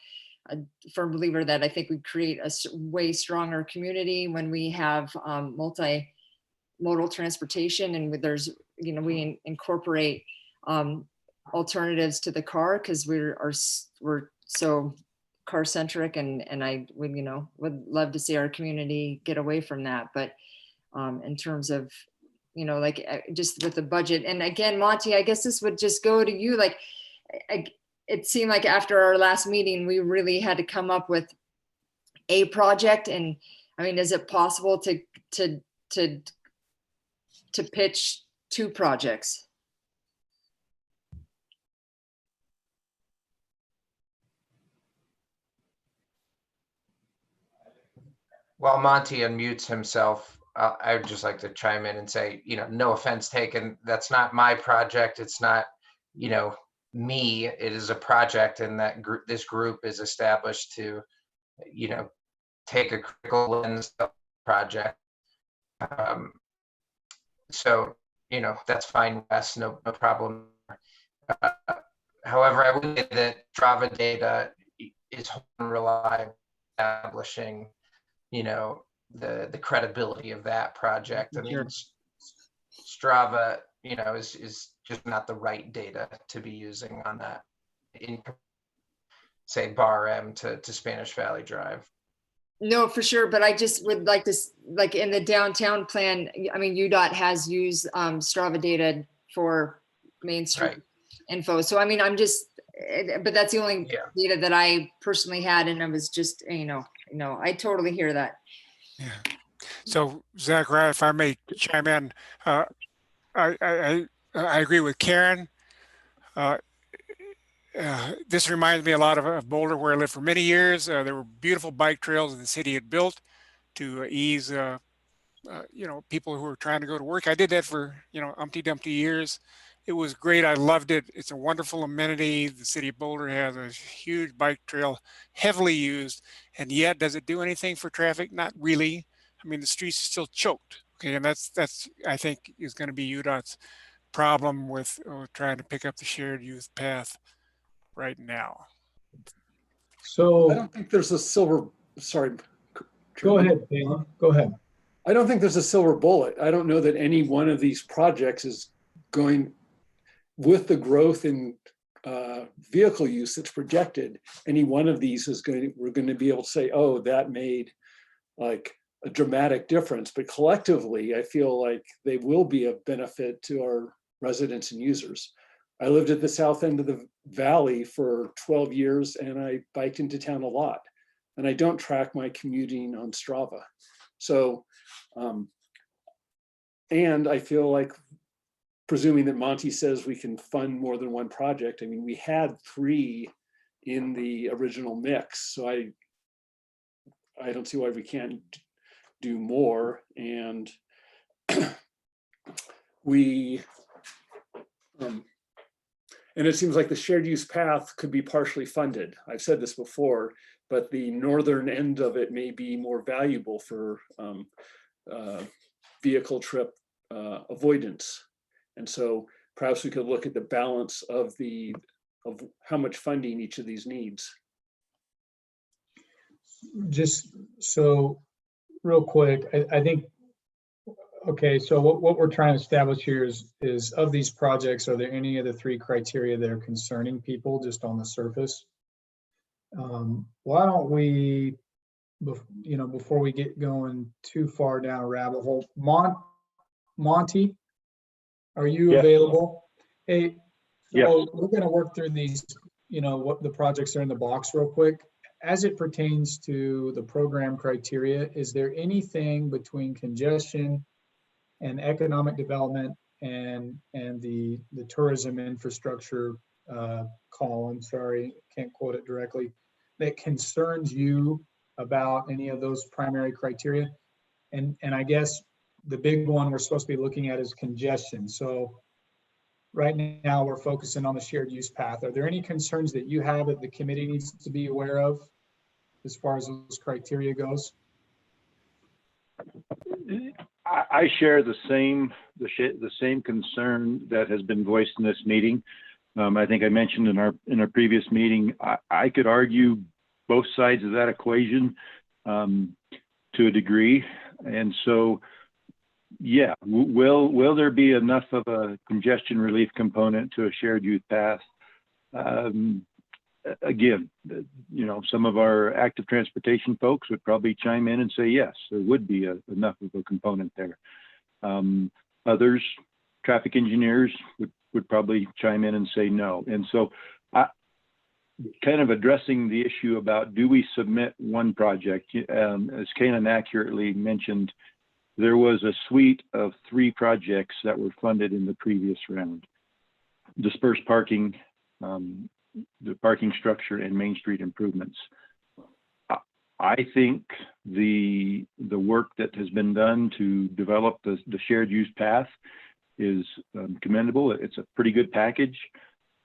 a firm believer that I think we create a way stronger community when we have multimodal transportation, and there's, you know, we incorporate alternatives to the car, because we're so car centric, and I would, you know, would love to see our community get away from that. But in terms of, you know, like just with the budget, and again, Monty, I guess this would just go to you. Like, it seemed like after our last meeting, we really had to come up with a project. And I mean, is it possible to pitch 2 projects? While Monty unmutes himself, I would just like to chime in and say, no offense taken. That's not my project. It's not, me. It is a project, and that this group is established to, take a critical lens of the project. So, that's fine, Wes, no problem. However, I would say that Strava data is reliable, establishing, the credibility of that project. I mean, Strava, is just not the right data to be using on that, in say Bar M to Spanish Valley Drive. No, for sure. But I just would like to, like in the downtown plan, I mean, UDOT has used Strava data for Main Street info. So, I mean, but that's the only data that I personally had. And I was just, I totally hear that. Yeah. So Zachariah, if I may chime in, I agree with Karen. This reminds me a lot of Boulder, where I lived for many years. There were beautiful bike trails that the city had built to ease, people who were trying to go to work. I did that for, umpty dumpty years. It was great. I loved it. It's a wonderful amenity. The city of Boulder has a huge bike trail, heavily used. And yet, does it do anything for traffic? Not really. I mean, the streets are still choked. Okay, and that's I think is going to be UDOT's problem with trying to pick up the shared use path right now. So I don't think there's a silver. Sorry. Go ahead, Balaam. Go ahead. I don't think there's a silver bullet. I don't know that any one of these projects is going, with the growth in vehicle use that's projected, any one of these we're going to be able to say, oh, that made like a dramatic difference. But collectively, I feel like they will be of benefit to our residents and users. I lived at the south end of the valley for 12 years, and I biked into town a lot. And I don't track my commuting on Strava. So, and I feel like, presuming that Monty says we can fund more than one project, I mean, we had 3 in the original mix. So I don't see why we can't do more. And and it seems like the shared use path could be partially funded. I've said this before, but the northern end of it may be more valuable for vehicle trip avoidance. And so perhaps we could look at the balance of how much funding each of these needs. Just so real quick, I think, okay, so what we're trying to establish here is of these projects, are there any of the 3 criteria that are concerning people just on the surface? Why don't we, before we get going too far down a rabbit hole, Monty, are you available? Hey, so we're going to work through these, what the projects are in the box real quick. As it pertains to the program criteria, is there anything between congestion and economic development and the tourism infrastructure column, sorry, can't quote it directly, that concerns you about any of those primary criteria? And I guess the big one we're supposed to be looking at is congestion. So right now we're focusing on the shared use path. Are there any concerns that you have that the committee needs to be aware of as far as those criteria goes? I share the same concern that has been voiced in this meeting. I think I mentioned in our previous meeting, I could argue both sides of that equation to a degree. And so, yeah, will there be enough of a congestion relief component to a shared use path? Again, some of our active transportation folks would probably chime in and say, yes, there would be enough of a component there. Others, traffic engineers, would probably chime in and say no. And so kind of addressing the issue about, do we submit one project? As Kanan accurately mentioned, there was a suite of 3 projects that were funded in the previous round: dispersed parking, the parking structure, and Main Street improvements. I think the work that has been done to develop the shared use path is commendable. It's a pretty good package.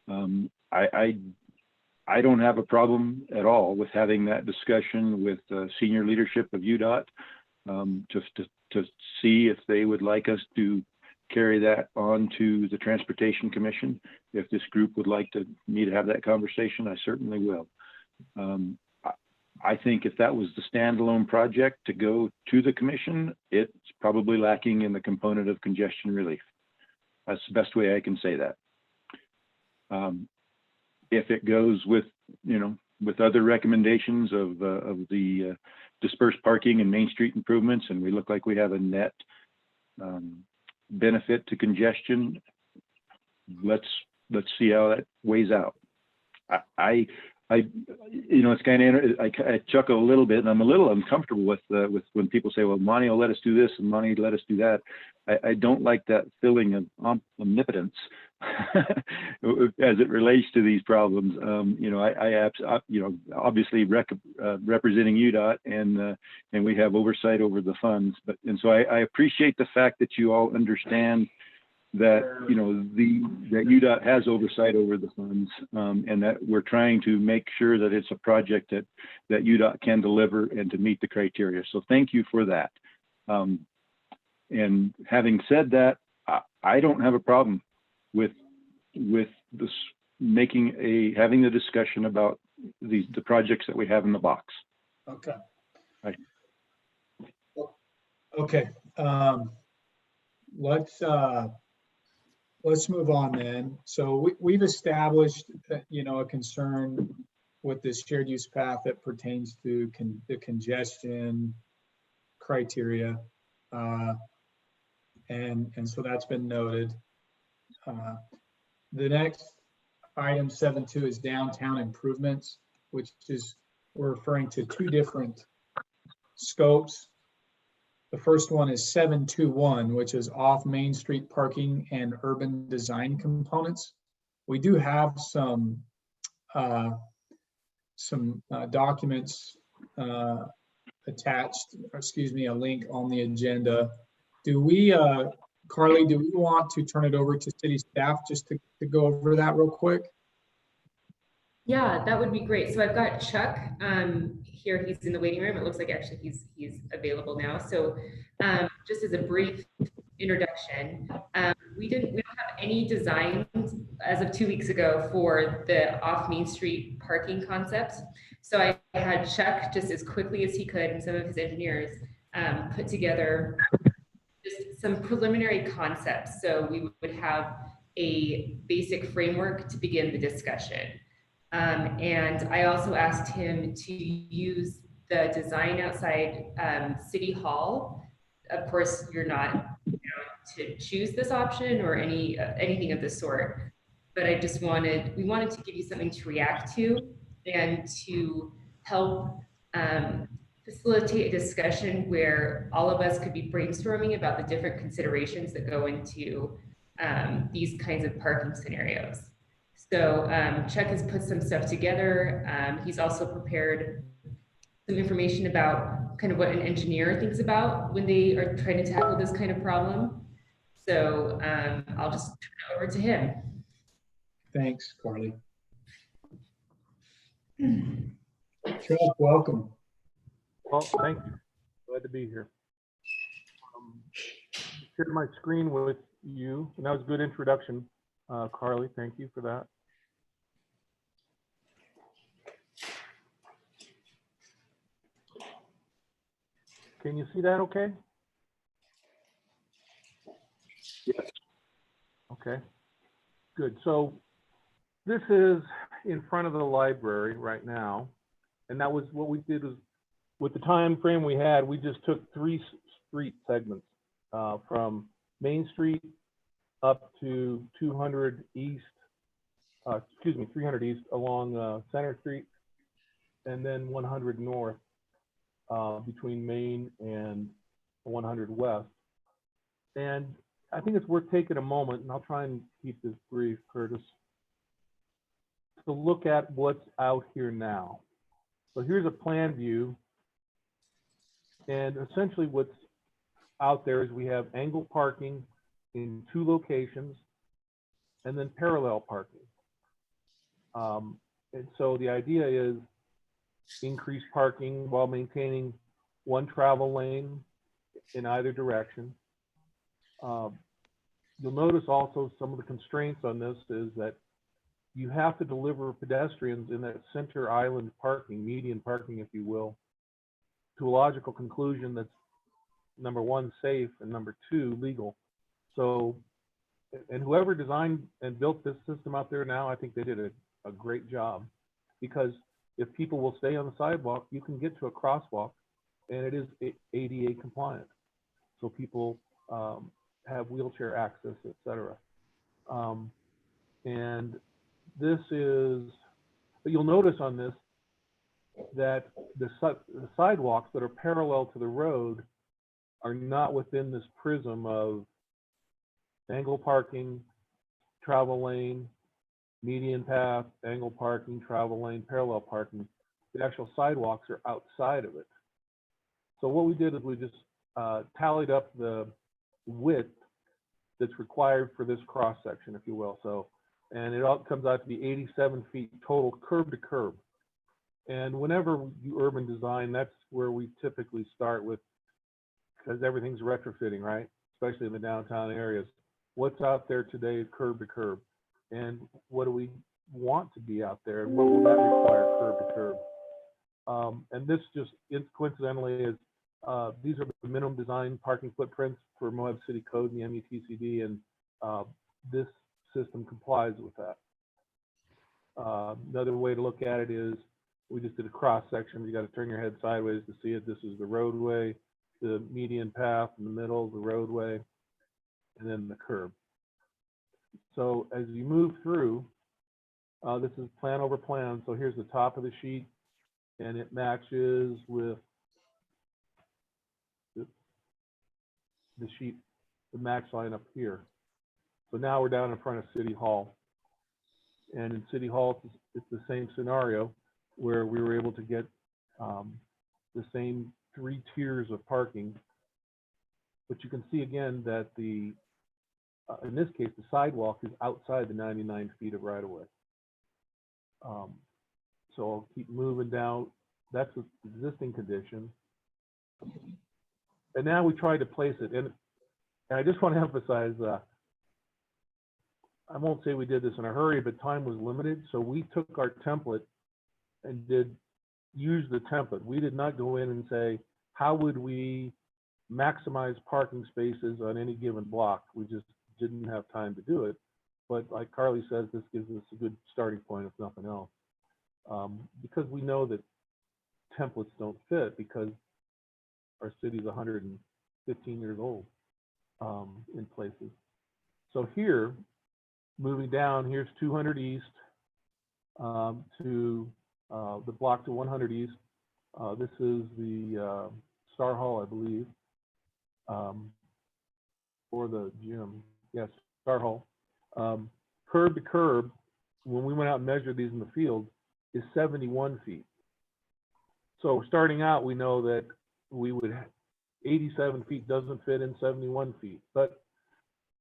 I don't have a problem at all with having that discussion with senior leadership of UDOT, just to see if they would like us to carry that on to the Transportation Commission. If this group would like me to have that conversation, I certainly will. I think if that was the standalone project to go to the commission, it's probably lacking in the component of congestion relief. That's the best way I can say that. If it goes with, with other recommendations of the dispersed parking and Main Street improvements, and we look like we have a net benefit to congestion, let's see how that weighs out. It's kind of, I chuckle a little bit, and I'm a little uncomfortable with when people say, well, Monty will let us do this and Monty let us do that. I don't like that feeling of omnipotence as it relates to these problems. Obviously representing UDOT, and we have oversight over the funds, and so I appreciate the fact that you all understand that that UDOT has oversight over the funds, and that we're trying to make sure that it's a project that UDOT can deliver and to meet the criteria. So thank you for that. And having said that, I don't have a problem with this having the discussion about the projects that we have in the box. Okay. Right. Okay. Let's move on then. So we've established, a concern with this shared use path that pertains to the congestion criteria. And so that's been noted. The next item 7.2 is downtown improvements, which is, we're referring to two different scopes. The first one is 7.2.1, which is off Main Street parking and urban design components. We do have some documents attached, a link on the agenda. Carly, do we want to turn it over to city staff just to go over that real quick? Yeah, that would be great. So I've got Chuck here. He's in the waiting room. It looks like actually he's available now. So just as a brief introduction, we don't have any designs as of 2 weeks ago for the off Main Street parking concept. So I had Chuck, just as quickly as he could, and some of his engineers put together just some preliminary concepts. So we would have a basic framework to begin the discussion. And I also asked him to use the design outside City Hall. Of course, you're not to choose this option or anything of the sort, but we wanted to give you something to react to and to help facilitate a discussion where all of us could be brainstorming about the different considerations that go into these kinds of parking scenarios. So Chuck has put some stuff together. He's also prepared some information about kind of what an engineer thinks about when they are trying to tackle this kind of problem. So I'll just turn it over to him. Thanks, Carly. Chuck, welcome. Well, thank you. Glad to be here. Share my screen with you, and that was a good introduction, Carly. Thank you for that. Can you see that okay? Yes. Okay, good. So this is in front of the library right now. And that was what we did was, with the time frame we had, we just took 3 street segments from Main Street up to 300 East along Center Street, and then 100 North between Main and 100 West. And I think it's worth taking a moment, and I'll try and keep this brief, Curtis, to look at what's out here now. So here's a plan view And essentially what's out there is we have angle parking in 2 locations and then parallel parking. And so the idea is increase parking while maintaining 1 travel lane in either direction. You'll notice also some of the constraints on this is that you have to deliver pedestrians in that center island parking, median parking, if you will, to a logical conclusion that's number 1, safe, and number 2, legal. So, and whoever designed and built this system out there now, I think they did a great job, because if people will stay on the sidewalk, you can get to a crosswalk and it is ADA compliant. So people have wheelchair access, et cetera. And this is, but you'll notice on this that the sidewalks that are parallel to the road are not within this prism of angle parking, travel lane, median path, angle parking, travel lane, parallel parking. The actual sidewalks are outside of it. So what we did is we just tallied up the width that's required for this cross section, if you will. So, and it all comes out to be 87 feet total, curb to curb. And whenever you urban design, that's where we typically start with, because everything's retrofitting, right? Especially in the downtown areas. What's out there today is curb to curb. And what do we want to be out there? And what will that require curb to curb? And this just coincidentally is, these are the minimum design parking footprints for Moab City Code and the METCD, and this system complies with that. Another way to look at it is, we just did a cross section. You got to turn your head sideways to see it. This is the roadway, the median path in the middle, the roadway, and then the curb. So as you move through, this is plan over plan. So here's the top of the sheet, and it matches with the sheet, the match line up here. So now we're down in front of City Hall. And in City Hall, it's the same scenario where we were able to get the same 3 tiers of parking. But you can see again that the, in this case, the sidewalk is outside the 99 feet of right of way. So I'll keep moving down. That's the existing condition. And now we try to place it. And I just want to emphasize, I won't say we did this in a hurry, but time was limited. So we took our template and use the template. We did not go in and say, how would we maximize parking spaces on any given block? We just didn't have time to do it. But like Carly says, this gives us a good starting point, if nothing else. Because we know that templates don't fit, because our city's 115 years old in places. So here, moving down, here's 200 East to the block to 100 East. This is the Star Hall, I believe, or the gym. Yes, Star Hall. Curb to curb, when we went out and measured these in the field, is 71 feet. So starting out, we know that we would 87 feet doesn't fit in 71 feet. But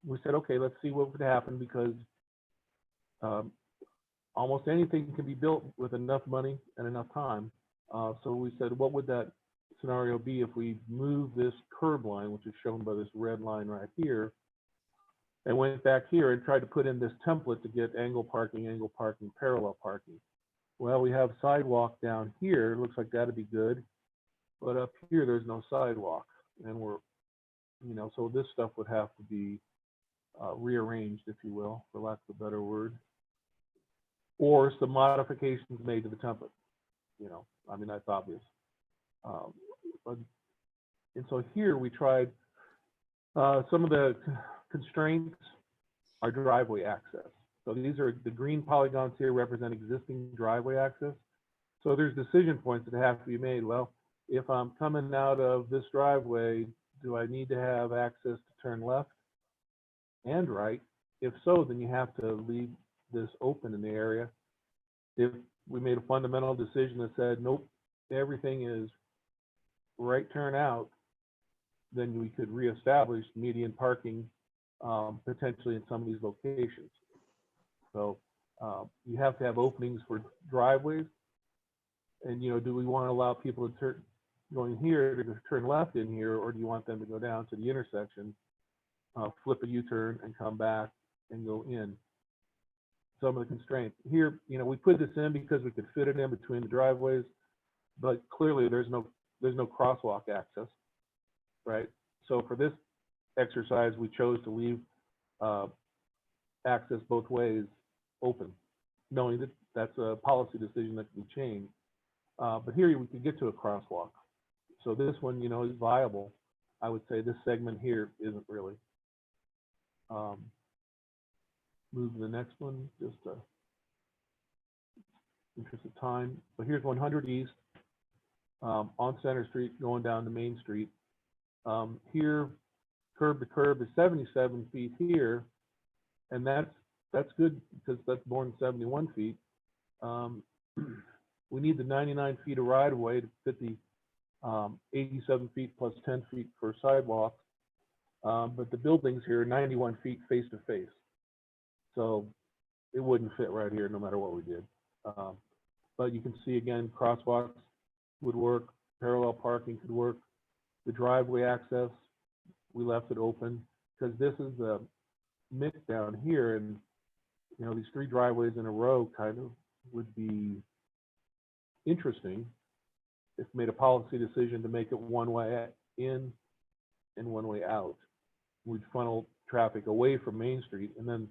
we said, okay, let's see what would happen, because almost anything can be built with enough money and enough time. So we said, what would that scenario be if we move this curb line, which is shown by this red line right here, and went back here and tried to put in this template to get angle parking, parallel parking. Well, we have sidewalk down here. It looks like that'd be good. But up here, there's no sidewalk. And we're, you know, so this stuff would have to be rearranged, if you will, for lack of a better word. Or some modifications made to the template. You know, I mean, that's obvious. And so here we tried some of the constraints are driveway access. So these are the green polygons here represent existing driveway access. So there's decision points that have to be made. Well, if I'm coming out of this driveway, do I need to have access to turn left and right? If so, then you have to leave this open in the area. If we made a fundamental decision that said, nope, everything is right turn out, then we could reestablish median parking potentially in some of these locations. So you have to have openings for driveways. And, you know, do we want to allow people to turn going here to turn left in here, or do you want them to go down to the intersection, flip a U-turn and come back and go in? Some of the constraints here, you know, we put this in because we could fit it in between the driveways, but clearly there's no crosswalk access, right? So for this exercise, we chose to leave access both ways open, knowing that that's a policy decision that can be changed. But here we could get to a crosswalk. So this one, you know, is viable. I would say this segment here isn't really. Move to the next one, just interest of time. So here's 100 East on Center Street going down to Main Street. Here, curb to curb is 77 feet here, and that's good because that's more than 71 feet. We need the 99 feet of right of way to fit the 87 feet plus 10 feet for sidewalks. But the buildings here are 91 feet face to face. So it wouldn't fit right here no matter what we did. But you can see again, crosswalks would work, parallel parking could work. The driveway access, we left it open because this is the mix down here, and you know, these three driveways in a row kind of would be interesting if made a policy decision to make it one way in and one way out. We'd funnel traffic away from Main Street. And then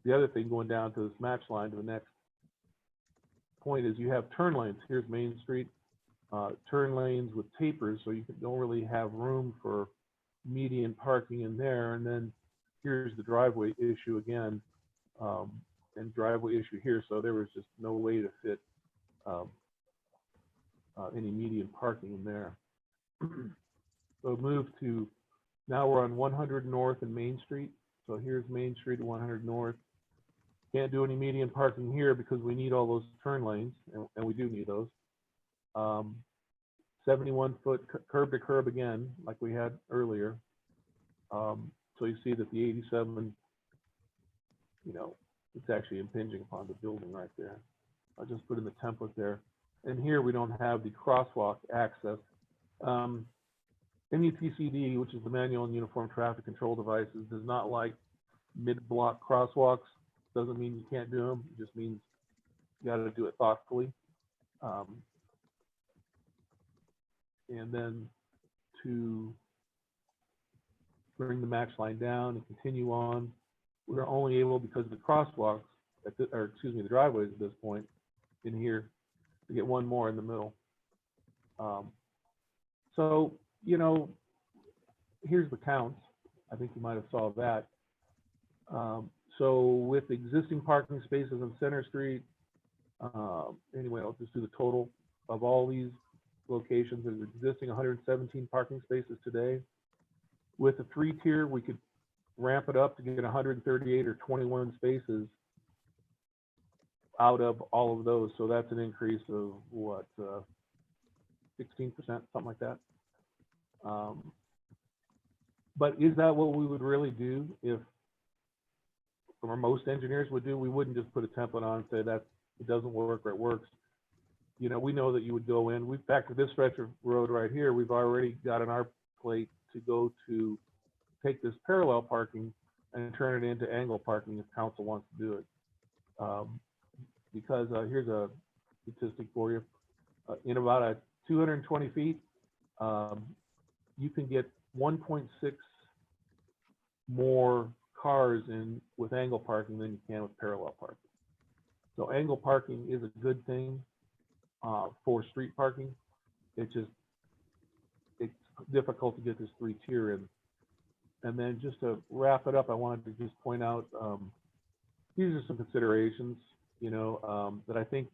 the other thing going down to this match line to the next point is you have turn lanes. Here's Main Street, turn lanes with tapers, so you don't really have room for median parking in there. And then here's the driveway issue again, and driveway issue here. So there was just no way to fit any median parking in there. So move to, now we're on 100 North and Main Street. So here's Main Street, 100 North. Can't do any median parking here because we need all those turn lanes, and we do need those. 71 foot curb to curb again, like we had earlier. So you see that the 87, you know, it's actually impinging upon the building right there. I'll just put in the template there. And here we don't have the crosswalk access. MUTCD, which is the Manual and Uniform Traffic Control Devices, does not like mid-block crosswalks. Doesn't mean you can't do them. It just means you got to do it thoughtfully. And then to bring the match line down and continue on, we're only able, because of the crosswalks, or excuse me, the driveways at this point in here, to get one more in the middle. So, you know, here's the counts. I think you might have saw that. So with existing parking spaces on Center Street, anyway, I'll just do the total of all these locations. There's existing 117 parking spaces today. With a 3-tier, we could ramp it up to get 138 or 21 spaces out of all of those. So that's an increase of what, 16%, something like that. But is that what we would really do? If, or most engineers would do, we wouldn't just put a template on and say that it doesn't work or it works. You know, we know that you would go in. We've back to this stretch of road right here. We've already got on our plate to go to take this parallel parking and turn it into angle parking if council wants to do it. Because here's a statistic for you. In about 220 feet, you can get 1.6 more cars in with angle parking than you can with parallel parking. So angle parking is a good thing for street parking. It's difficult to get this 3-tier in. And then just to wrap it up, I wanted to just point out, these are some considerations, you know, that I think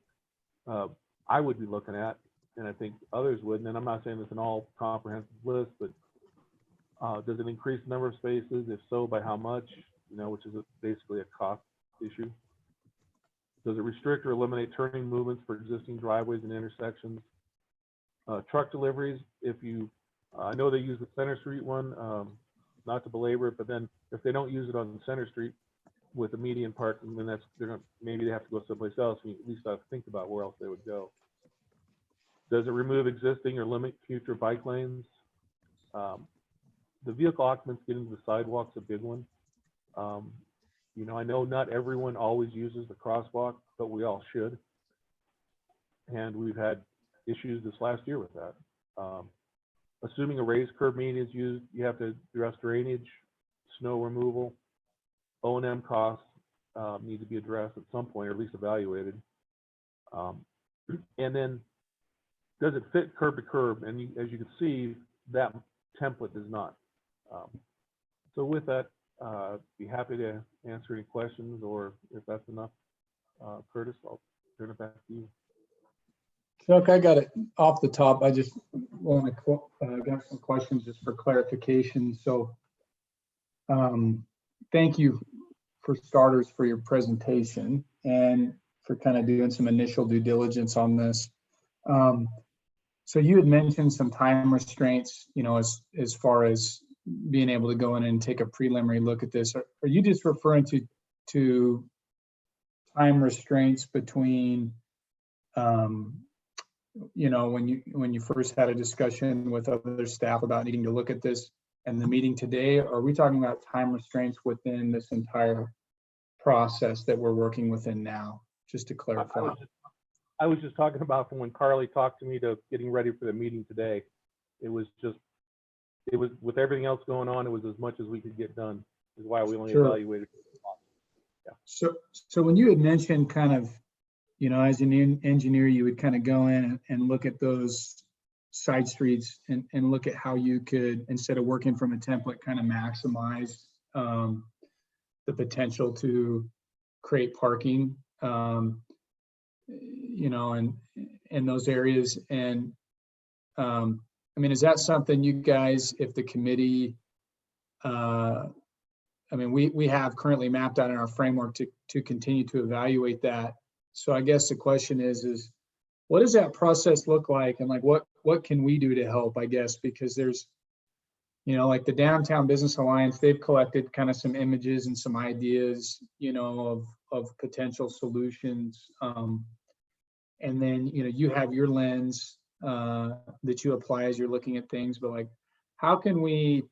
I would be looking at, and I think others would. And I'm not saying it's an all comprehensive list, but does it increase the number of spaces? If so, by how much? You know, which is basically a cost issue. Does it restrict or eliminate turning movements for existing driveways and intersections? truck deliveries, if you, I know they use the Center Street one, not to belabor it, but then if they don't use it on Center Street with the median parking, then maybe they have to go someplace else. And you at least have to think about where else they would go. Does it remove existing or limit future bike lanes? The vehicle occupants getting to the sidewalk's a big one. You know, I know not everyone always uses the crosswalk, but we all should. And we've had issues this last year with that. Assuming a raised curb median is used, you have to address drainage, snow removal, O&M costs need to be addressed at some point, or at least evaluated. And then, does it fit curb to curb? And as you can see, that template does not. So with that, be happy to answer any questions, or if that's enough, Curtis, I'll turn it back to you. Chuck, I got it off the top. I just want to got some questions just for clarification. So thank you for starters for your presentation and for kind of doing some initial due diligence on this. So you had mentioned some time restraints, you know, as far as being able to go in and take a preliminary look at this. Are you just referring to time restraints between you know, when you first had a discussion with other staff about needing to look at this and the meeting today? Or are we talking about time restraints within this entire process that we're working within now? Just to clarify. I was just talking about from when Carly talked to me to getting ready for the meeting today. It was with everything else going on, it was as much as we could get done, is why we only evaluated. Yeah. So when you had mentioned kind of, you know, as an engineer, you would kind of go in and look at those side streets and look at how you could, instead of working from a template, kind of maximize the potential to create parking, you know, in those areas. And I mean, is that something you guys, if the committee, I mean, we have currently mapped out in our framework to continue to evaluate that. So I guess the question is what does that process look like? And like, what can we do to help, I guess, because there's, you know, like the Downtown Business Alliance, they've collected kind of some images and some ideas, you know, of potential solutions. And then, you know, you have your lens that you apply as you're looking at things, but like, how can we,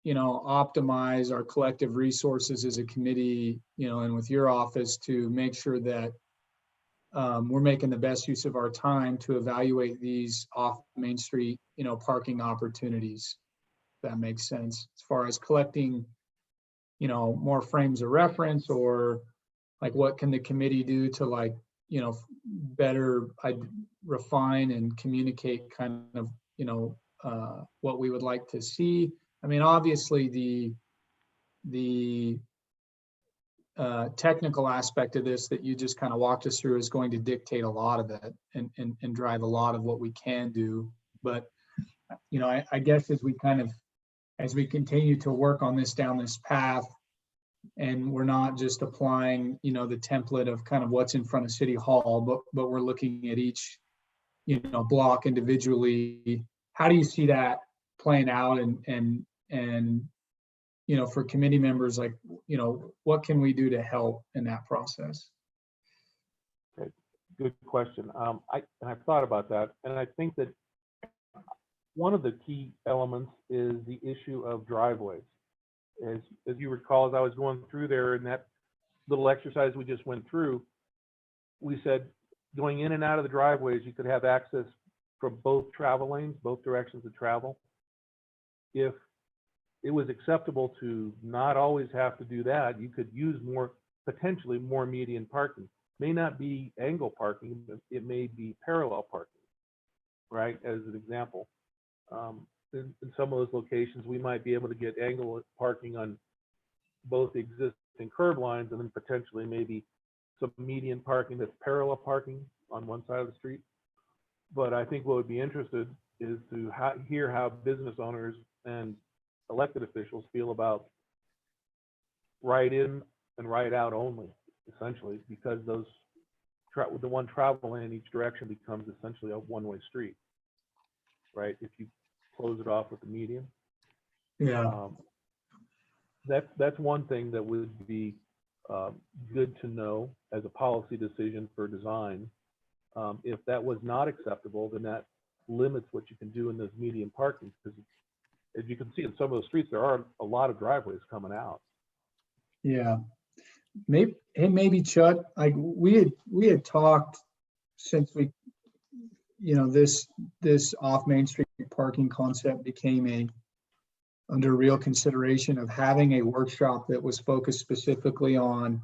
you know, optimize our collective resources as a committee, you know, and with your office to make sure that we're making the best use of our time to evaluate these off Main Street, you know, parking opportunities. If that makes sense, as far as collecting, you know, more frames of reference, or like what can the committee do to, like, you know, better refine and communicate kind of, you know, what we would like to see. I mean, obviously the technical aspect of this that you just kind of walked us through is going to dictate a lot of it and drive a lot of what we can do. But, you know, I guess as we continue to work on this down this path, and we're not just applying, you know, the template of kind of what's in front of City Hall, but we're looking at each, you know, block individually. How do you see that playing out? And you know, for committee members, like, you know, what can we do to help in that process? Okay. Good question. I've thought about that, and I think that one of the key elements is the issue of driveways. As you recall, as I was going through there in that little exercise we just went through, we said going in and out of the driveways, you could have access from both travel lanes, both directions of travel. If it was acceptable to not always have to do that, you could use potentially more median parking. May not be angle parking, but it may be parallel parking, right? As an example. In some of those locations, we might be able to get angle parking on both existing curb lines, and then potentially maybe some median parking that's parallel parking on one side of the street. But I think what would be interested is to hear how business owners and elected officials feel about right in and right out only, essentially, because the one travel lane in each direction becomes essentially a one-way street. right? If you close it off with the median. Yeah. That's one thing that would be good to know as a policy decision for design. If that was not acceptable, then that limits what you can do in those median parkings, because as you can see in some of the streets, there are a lot of driveways coming out. Yeah. Maybe Chuck, we had talked since we, this off Main Street parking concept became under real consideration of having a workshop that was focused specifically on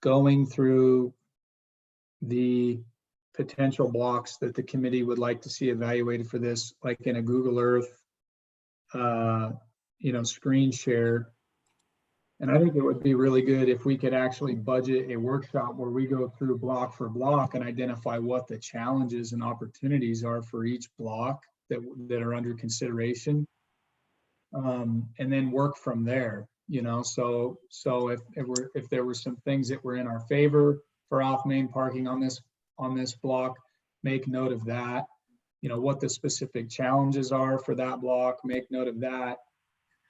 going through the potential blocks that the committee would like to see evaluated for this, like in a Google Earth, screen share. And I think it would be really good if we could actually budget a workshop where we go through block for block and identify what the challenges and opportunities are for each block that are under consideration. And then work from there, so if there were some things that were in our favor for off main parking on this block, make note of that. What the specific challenges are for that block, make note of that.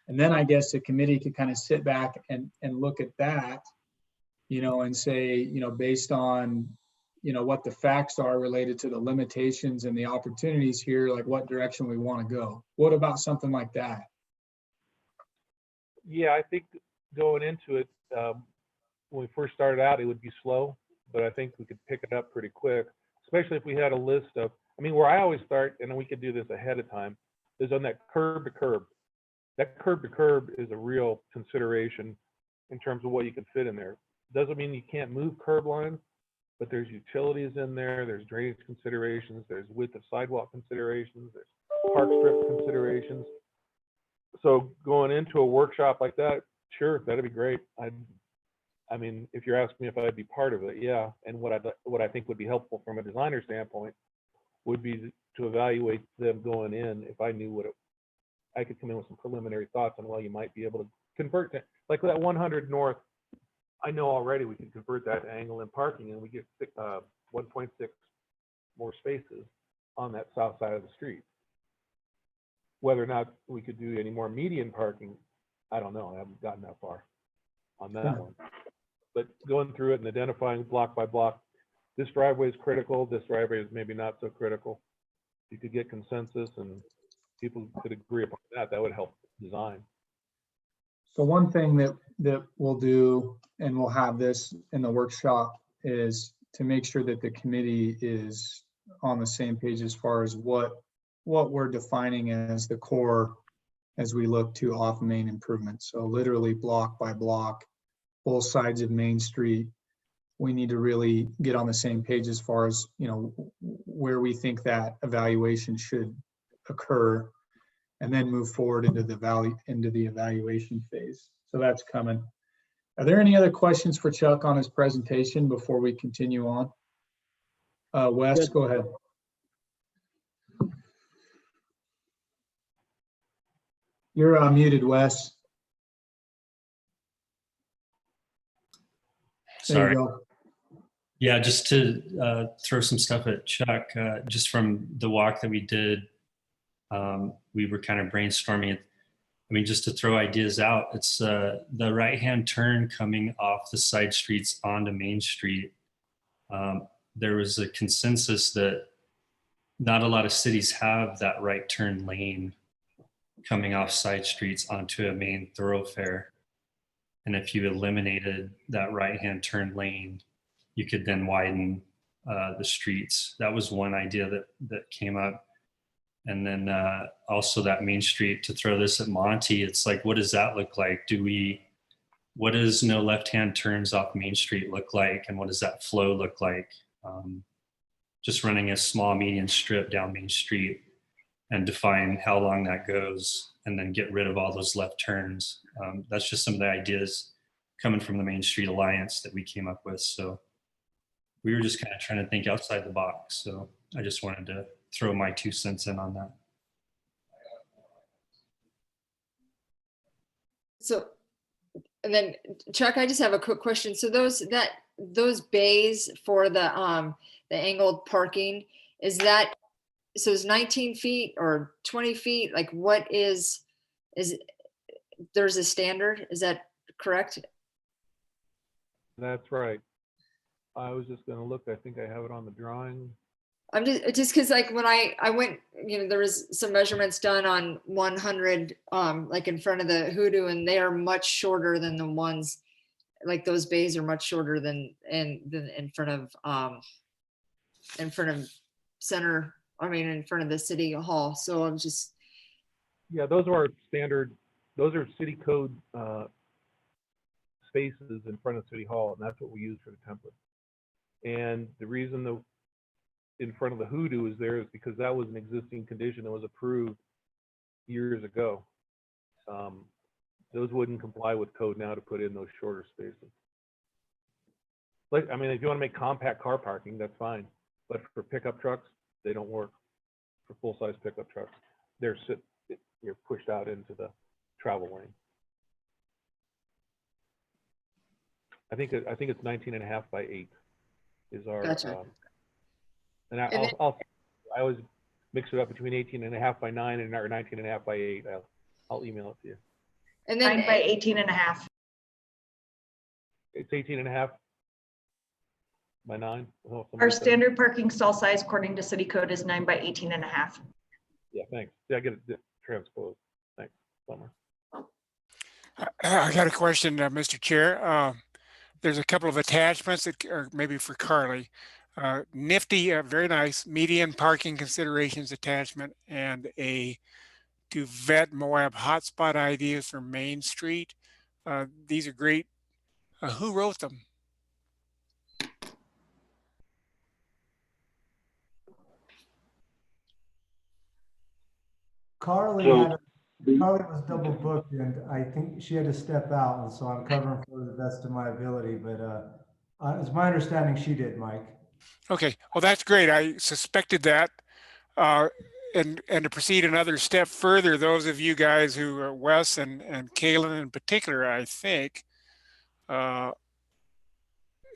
And then I guess the committee could kind of sit back and look at that, and say, based on, what the facts are related to the limitations and the opportunities here, like what direction we want to go. What about something like that? Yeah, I think going into it, when we first started out, it would be slow, but I think we could pick it up pretty quick, especially if we had a list of, where I always start, and we could do this ahead of time, is on that curb to curb. That curb to curb is a real consideration in terms of what you can fit in there. Doesn't mean you can't move curb lines, but there's utilities in there, there's drainage considerations, there's width of sidewalk considerations, there's park strip considerations. So going into a workshop like that, sure, that'd be great. If you're asking me if I'd be part of it, yeah. And what I think would be helpful from a designer standpoint would be to evaluate them going in. If I knew I could come in with some preliminary thoughts on, well, you might be able to convert to, like that 100 North, I know already we can convert that to angle in parking, and we get 1.6 more spaces on that south side of the street. Whether or not we could do any more median parking, I don't know. I haven't gotten that far on that one. But going through it and identifying block by block, this driveway is critical, this driveway is maybe not so critical. You could get consensus and people could agree upon that. That would help design. So one thing that we'll do, and we'll have this in the workshop, is to make sure that the committee is on the same page as far as what we're defining as the core as we look to off main improvements. So literally block by block, both sides of Main Street, we need to really get on the same page as far as, where we think that evaluation should occur, and then move forward into the evaluation phase. So that's coming. Are there any other questions for Chuck on his presentation before we continue on? Wes, go ahead. You're muted, Wes. Sorry. Yeah, just to throw some stuff at Chuck, just from the walk that we did, we were kind of brainstorming. Just to throw ideas out, it's the right-hand turn coming off the side streets onto Main Street. There was a consensus that not a lot of cities have that right turn lane coming off side streets onto a main thoroughfare. And if you eliminated that right-hand turn lane, you could then widen the streets. That was one idea that came up. And then also that Main Street, to throw this at Monty, it's like, what does that look like? What does no left-hand turns off Main Street look like? And what does that flow look like? Just running a small median strip down Main Street and define how long that goes, and then get rid of all those left turns. That's just some of the ideas coming from the Main Street Alliance that we came up with. So we were just kind of trying to think outside the box. So I just wanted to throw my 2 cents in on that. So, and then Chuck, I just have a quick question. So those bays for the angled parking, is that so is 19 feet or 20 feet? Like what is there's a standard? Is that correct? That's right. I was just gonna look, I think I have it on the drawing. I'm just because like when I went, there was some measurements done on 100, like in front of the Hoodoo, and they are much shorter than the ones, like those bays are much shorter than in front of center. I mean, in front of the city hall. So I'm just. Yeah, those are our standard, those are city code spaces in front of City Hall, and that's what we use for the template. And the reason the in front of the Hoodoo is there is because that was an existing condition that was approved years ago. Those wouldn't comply with code now to put in those shorter spaces. Like, I mean, if you want to make compact car parking, that's fine. But for pickup trucks, they don't work. For full-size pickup trucks, you're pushed out into the travel lane. I think it's 19.5 by 8 is our. Gotcha. And I always mix it up between 18.5 by 9 and or 19.5 by 8. I'll email it to you. And then 9 by 18.5. It's 18.5 by 9. Our standard parking stall size according to city code is 9 by 18.5. Yeah, thanks. Yeah, I get it transposed. Thanks, Summer. I got a question, Mr. Chair. There's a couple of attachments that are maybe for Carly. Nifty, very nice median parking considerations attachment, and to vet Moab hotspot ideas for Main Street. These are great. Who wrote them? Carly was double booked, and I think she had to step out, and so I'm covering for the best of my ability. But it's my understanding she did, Mike. Okay, well, that's great. I suspected that. And to proceed another step further, those of you guys who, Wes and Kaylin in particular, I think,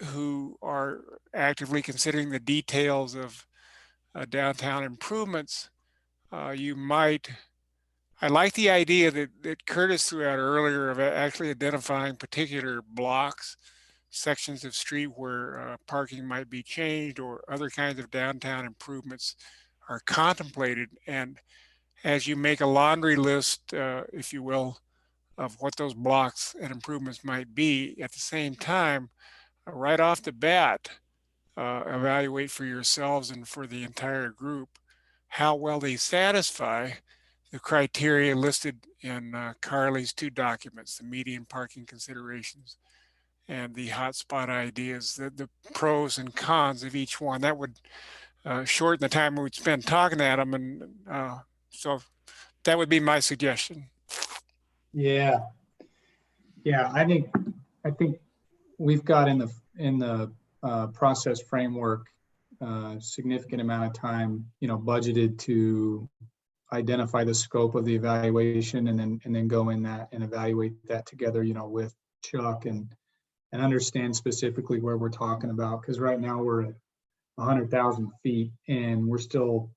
who are actively considering the details of downtown improvements, you might, I like the idea that Curtis threw out earlier of actually identifying particular blocks, sections of street where parking might be changed or other kinds of downtown improvements are contemplated. And as you make a laundry list, if you will, of what those blocks and improvements might be, at the same time, right off the bat, evaluate for yourselves and for the entire group how well they satisfy the criteria listed in Carly's 2 documents, the median parking considerations and the hotspot ideas, the pros and cons of each one. That would shorten the time we'd spend talking at them, and so that would be my suggestion. Yeah, I think we've got in the process framework significant amount of time, budgeted to identify the scope of the evaluation, and then go in that and evaluate that together, with Chuck and understand specifically where we're talking about. Because right now we're at 100,000 feet and we're still,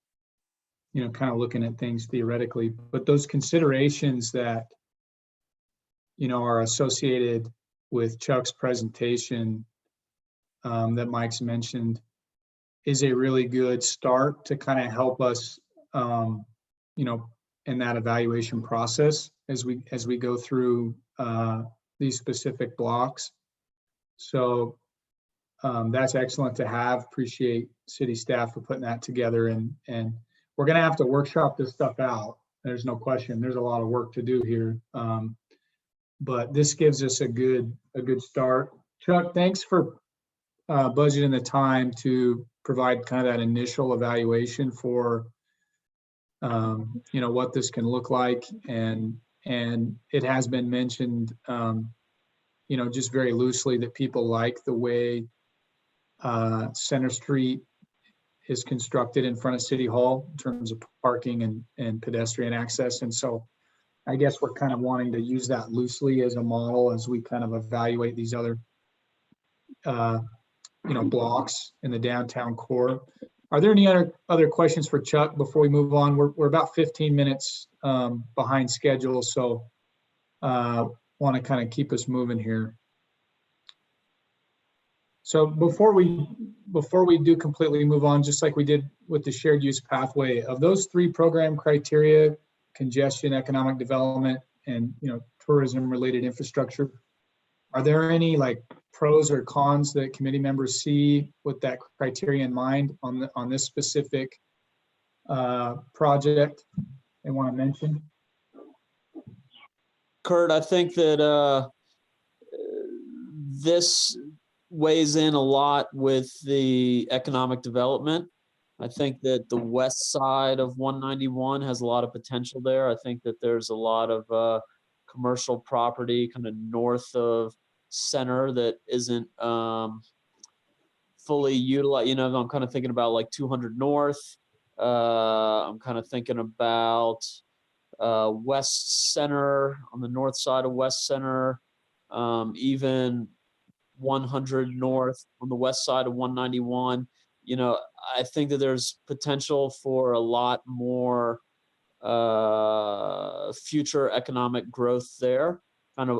kind of looking at things theoretically. But those considerations that, are associated with Chuck's presentation that Mike's mentioned is a really good start to kind of help us, in that evaluation process as we go through these specific blocks. So that's excellent to have. Appreciate city staff for putting that together, and we're going to have to workshop this stuff out. There's no question. There's a lot of work to do here, but this gives us a good start. Chuck, thanks for budgeting the time to provide kind of that initial evaluation for what this can look like, and it has been mentioned just very loosely that people like the way Center Street is constructed in front of City Hall in terms of parking and pedestrian access. And so I guess we're kind of wanting to use that loosely as a model as we kind of evaluate these other blocks in the downtown core. Are there any other questions for Chuck before we move on? We're about 15 minutes behind schedule, so want to kind of keep us moving here. So before we do completely move on, just like we did with the shared use pathway, of those 3 program criteria, congestion, economic development, and tourism related infrastructure, are there any like pros or cons that committee members see with that criteria in mind on this specific project they want to mention? Kurt, I think that this weighs in a lot with the economic development. I think that the west side of 191 has a lot of potential there. I think that there's a lot of commercial property kind of north of center that isn't fully utilized. I'm kind of thinking about like 200 North. I'm kind of thinking about West Center, on the north side of West Center, even 100 North on the west side of 191. I think that there's potential for a lot more future economic growth there. Kind of,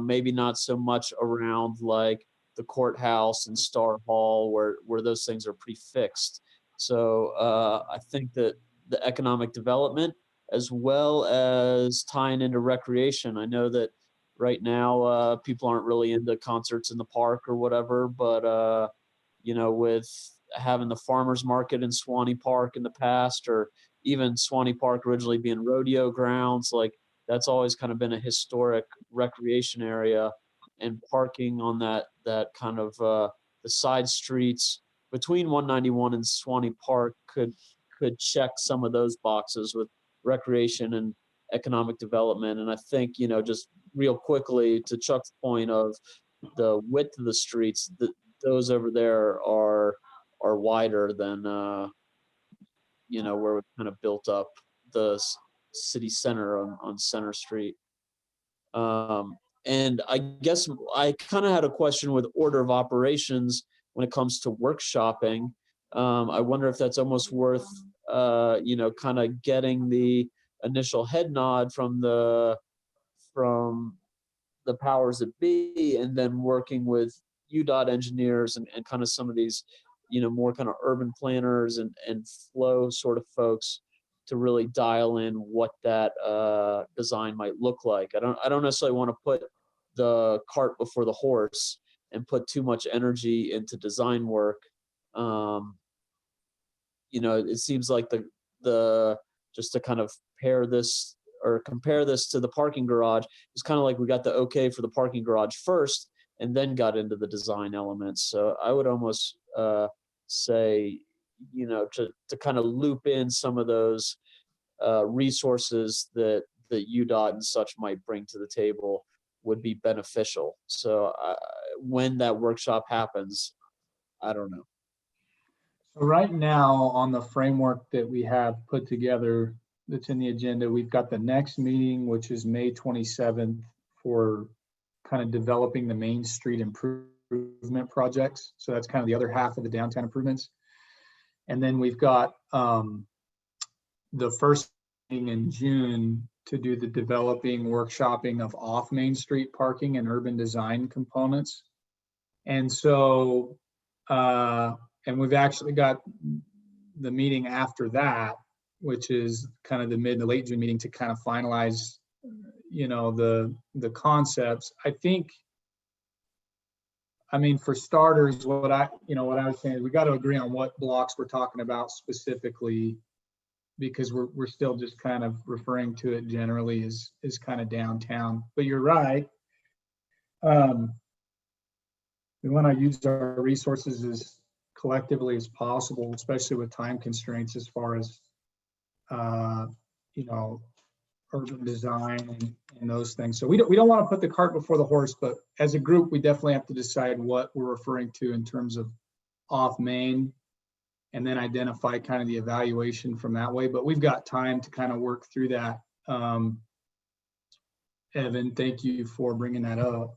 maybe not so much around like the courthouse and Star Hall where those things are pretty fixed. So I think that the economic development as well as tying into recreation. I know that right now people aren't really into concerts in the park or whatever, but with having the farmers market in Swanee Park in the past, or even Swanee Park originally being rodeo grounds, like that's always kind of been a historic recreation area, and parking on that kind of the side streets between 191 and Swanee Park could check some of those boxes with recreation and economic development. And I think, just real quickly to Chuck's point of the width of the streets, those over there are wider than where we kind of built up the city center on Center Street. And I guess I kind of had a question with order of operations when it comes to workshopping. I wonder if that's almost worth kind of getting the initial head nod from the powers that be, and then working with UDOT engineers and kind of some of these, more kind of urban planners and flow sort of folks to really dial in what that design might look like. I don't necessarily want to put the cart before the horse and put too much energy into design work. It seems like the just to kind of pair this or compare this to the parking garage, it's kind of like we got the okay for the parking garage first and then got into the design elements. So I would almost say, to kind of loop in some of those resources that UDOT and such might bring to the table would be beneficial. So when that workshop happens, I don't know. So right now on the framework that we have put together that's in the agenda, we've got the next meeting, which is May 27th, for kind of developing the Main Street improvement projects. So that's kind of the other half of the downtown improvements. And then we've got the first meeting in June to do the developing workshopping of off Main Street parking and urban design components. And so, and we've actually got the meeting after that, which is kind of the mid to late June meeting, to kind of finalize, the concepts. I think, for starters, what I was saying is we got to agree on what blocks we're talking about specifically, because we're still just kind of referring to it generally as kind of downtown. But you're right. We want to use our resources as collectively as possible, especially with time constraints as far as, urban design and those things. So we don't want to put the cart before the horse, but as a group, we definitely have to decide what we're referring to in terms of off Main, and then identify kind of the evaluation from that way. But we've got time to kind of work through that. Evan, thank you for bringing that up.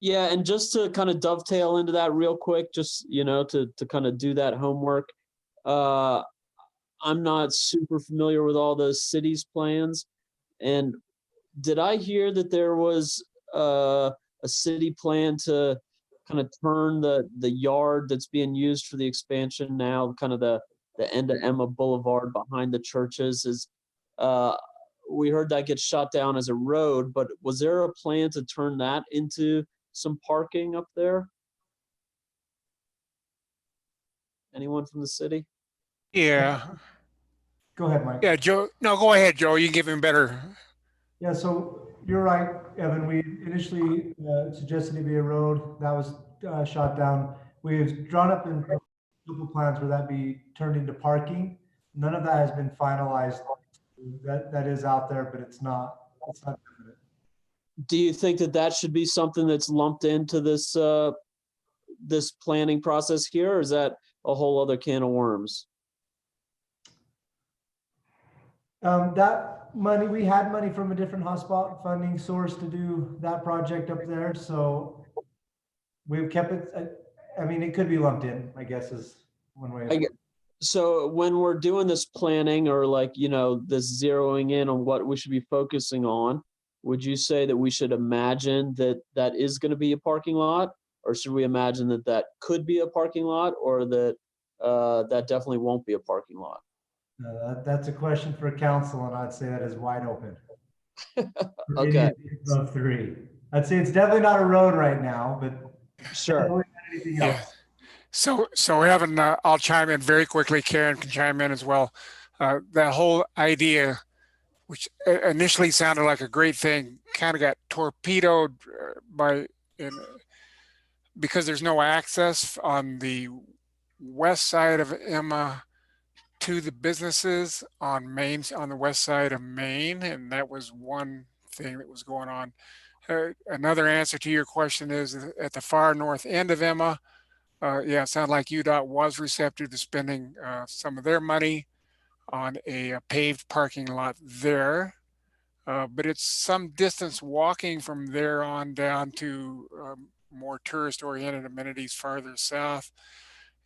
Yeah, and just to kind of dovetail into that real quick, just, to kind of do that homework. I'm not super familiar with all the city's plans. And did I hear that there was a city plan to kind of turn the yard that's being used for the expansion now, kind of the end of Emma Boulevard behind the churches is, we heard that gets shot down as a road, but was there a plan to turn that into some parking up there? Anyone from the city? Yeah. Go ahead, Mike. Yeah, Joe. No, go ahead, Joe. You give him better. Yeah, so you're right, Evan. We initially suggested it be a road that was shot down. We've drawn up in couple plans where that be turned into parking. None of that has been finalized. That is out there, but it's not definite. Do you think that should be something that's lumped into this this planning process here, or is that a whole other can of worms? That money, we had money from a different hotspot funding source to do that project up there. So we've kept it, I mean, it could be lumped in, I guess is one way. So when we're doing this planning or this zeroing in on what we should be focusing on, would you say that we should imagine that is going to be a parking lot, or should we imagine that could be a parking lot, or that that definitely won't be a parking lot? That's a question for council, and I'd say that is wide open. Okay. Of three. I'd say it's definitely not a road right now, but sure. Anything else? Yeah. So Evan, I'll chime in very quickly. Karen can chime in as well. That whole idea, which initially sounded like a great thing, kind of got torpedoed because there's no access on the west side of Emma to the businesses on the west side of Main, and that was one thing that was going on. Another answer to your question is at the far north end of Emma. Yeah, it sounded like UDOT was receptive to spending some of their money on a paved parking lot there, but it's some distance walking from there on down to more tourist-oriented amenities farther south.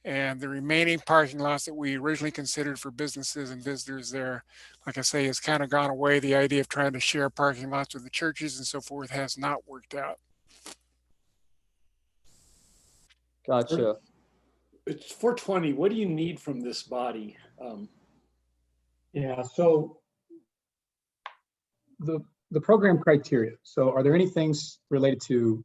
And the remaining parking lots that we originally considered for businesses and visitors there, like I say, has kind of gone away. The idea of trying to share parking lots with the churches and so forth has not worked out. Gotcha. It's 420. What do you need from this body? Yeah, so the program criteria. So are there any things related to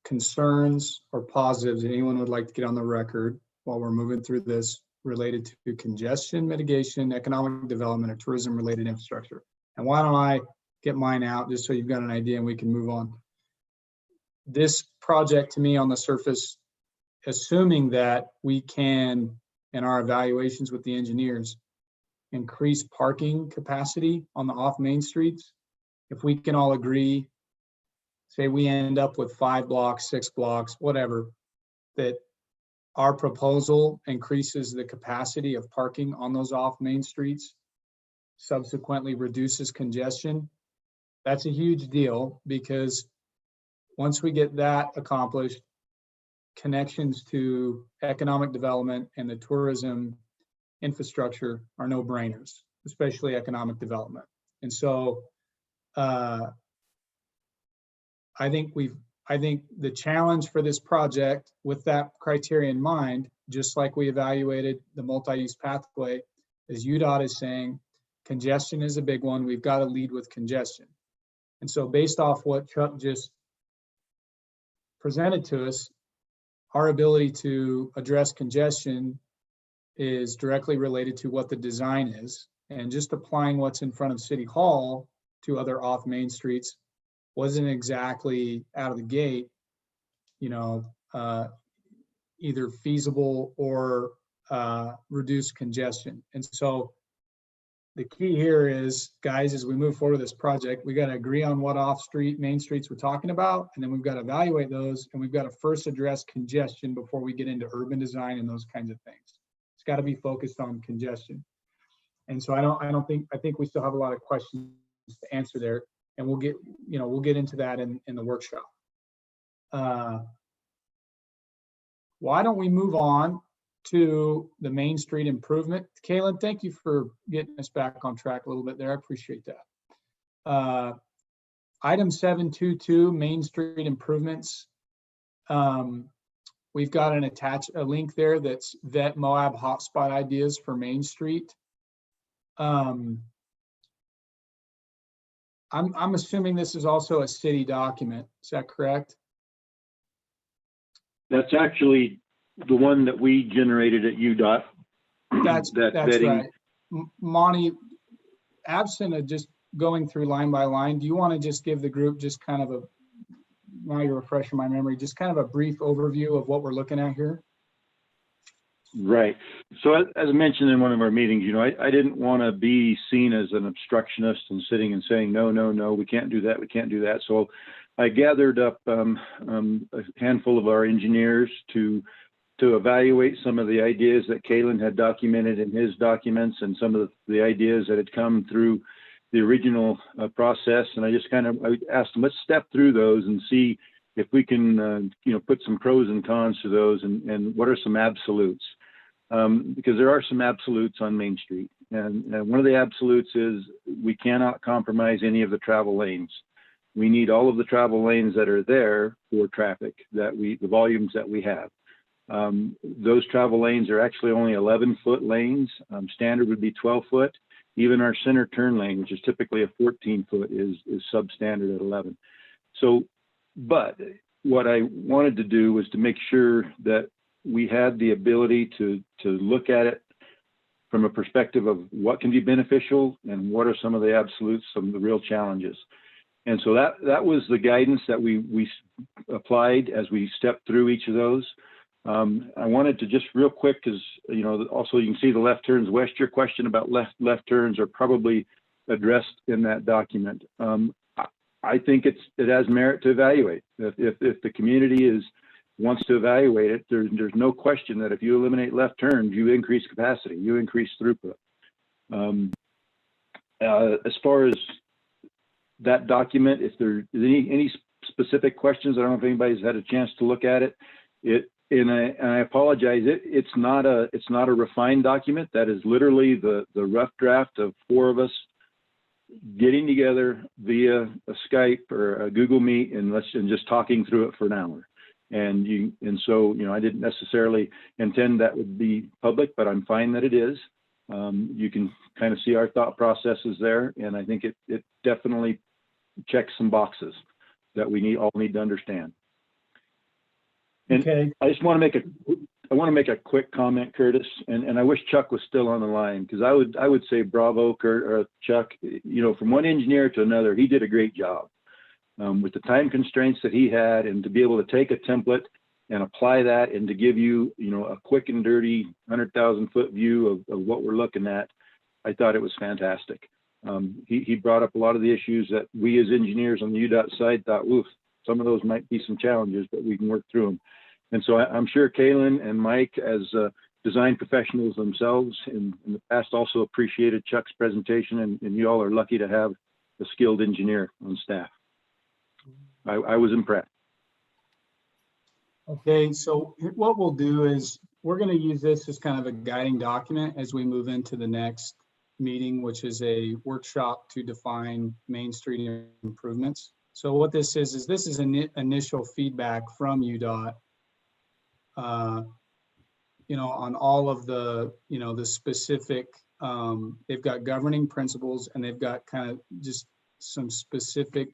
concerns or positives that anyone would like to get on the record while we're moving through this related to congestion mitigation, economic development, or tourism related infrastructure? And why don't I get mine out just so you've got an idea and we can move on. This project to me on the surface, assuming that we can, in our evaluations with the engineers, increase parking capacity on the off main streets, if we can all agree, say we end up with 5 blocks, 6 blocks, whatever, that our proposal increases the capacity of parking on those off main streets, subsequently reduces congestion, that's a huge deal, because once we get that accomplished, connections to economic development and the tourism infrastructure are no-brainers, especially economic development. And so I think the challenge for this project with that criteria in mind, just like we evaluated the multi-use pathway, is UDOT is saying congestion is a big one. We've got to lead with congestion. And so based off what Chuck just presented to us, our ability to address congestion is directly related to what the design is. And just applying what's in front of City Hall to other off main streets wasn't exactly out of the gate, either feasible or reduce congestion. And so the key here is, guys, as we move forward with this project, we got to agree on what off-street main streets we're talking about, and then we've got to evaluate those, and we've got to first address congestion before we get into urban design and those kinds of things. It's got to be focused on congestion. And so I think we still have a lot of questions to answer there, and we'll get into that in the workshop. Why don't we move on to the Main Street improvement? Kaylin, thank you for getting us back on track a little bit there. I appreciate that. Item 722, Main Street improvements. We've got a link there that's vet Moab hotspot ideas for Main Street. I'm assuming this is also a city document. Is that correct? That's actually the one that we generated at UDOT. That's right. Monty, absent of just going through line by line, do you want to just give the group just kind of now you're refreshing my memory, just kind of a brief overview of what we're looking at here? Right. So as I mentioned in one of our meetings, I didn't want to be seen as an obstructionist and sitting and saying, no, no, no, we can't do that. We can't do that. So I gathered up a handful of our engineers to evaluate some of the ideas that Kalen had documented in his documents and some of the ideas that had come through the original process. And I just I asked them, let's step through those and see if we can, put some pros and cons to those and what are some absolutes. Because there are some absolutes on Main Street. And one of the absolutes is we cannot compromise any of the travel lanes. We need all of the travel lanes that are there for traffic, the volumes that we have. Those travel lanes are actually only 11-foot lanes. Standard would be 12-foot. Even our center turn lane, which is typically a 14-foot, is substandard at 11. So, but what I wanted to do was to make sure that we had the ability to look at it from a perspective of what can be beneficial and what are some of the absolutes, some of the real challenges. And so that was the guidance that we applied as we stepped through each of those. I wanted to just real quick, because also you can see the left turns west. Your question about left turns are probably addressed in that document. I think it has merit to evaluate. If the community wants to evaluate it, there's no question that if you eliminate left turns, you increase capacity, you increase throughput. As far as that document, if there's any specific questions, I don't know if anybody's had a chance to look at it. And I apologize. It's not a refined document. That is literally the rough draft of 4 of us getting together via a Skype or a Google Meet and just talking through it for an hour. And so I didn't necessarily intend that would be public, but I'm fine that it is. You can kind of see our thought processes there, and I think it definitely checks some boxes that we all need to understand. And okay. I just want to make a quick comment, Curtis, and I wish Chuck was still on the line, because I would say bravo, Chuck. From one engineer to another, he did a great job with the time constraints that he had, and to be able to take a template and apply that and to give you a quick and dirty 100,000-foot view of what we're looking at. I thought it was fantastic. He brought up a lot of the issues that we as engineers on the UDOT side thought, oof, some of those might be some challenges, but we can work through them. And so I'm sure Kaylin and Mike, as design professionals themselves in the past, also appreciated Chuck's presentation, and you all are lucky to have a skilled engineer on staff. I was impressed. Okay, so what we'll do is we're going to use this as kind of a guiding document as we move into the next meeting, which is a workshop to define Main Street improvements. So what this is this is an initial feedback from UDOT, on all of the, the specific, they've got governing principles, and they've got kind of just some specific,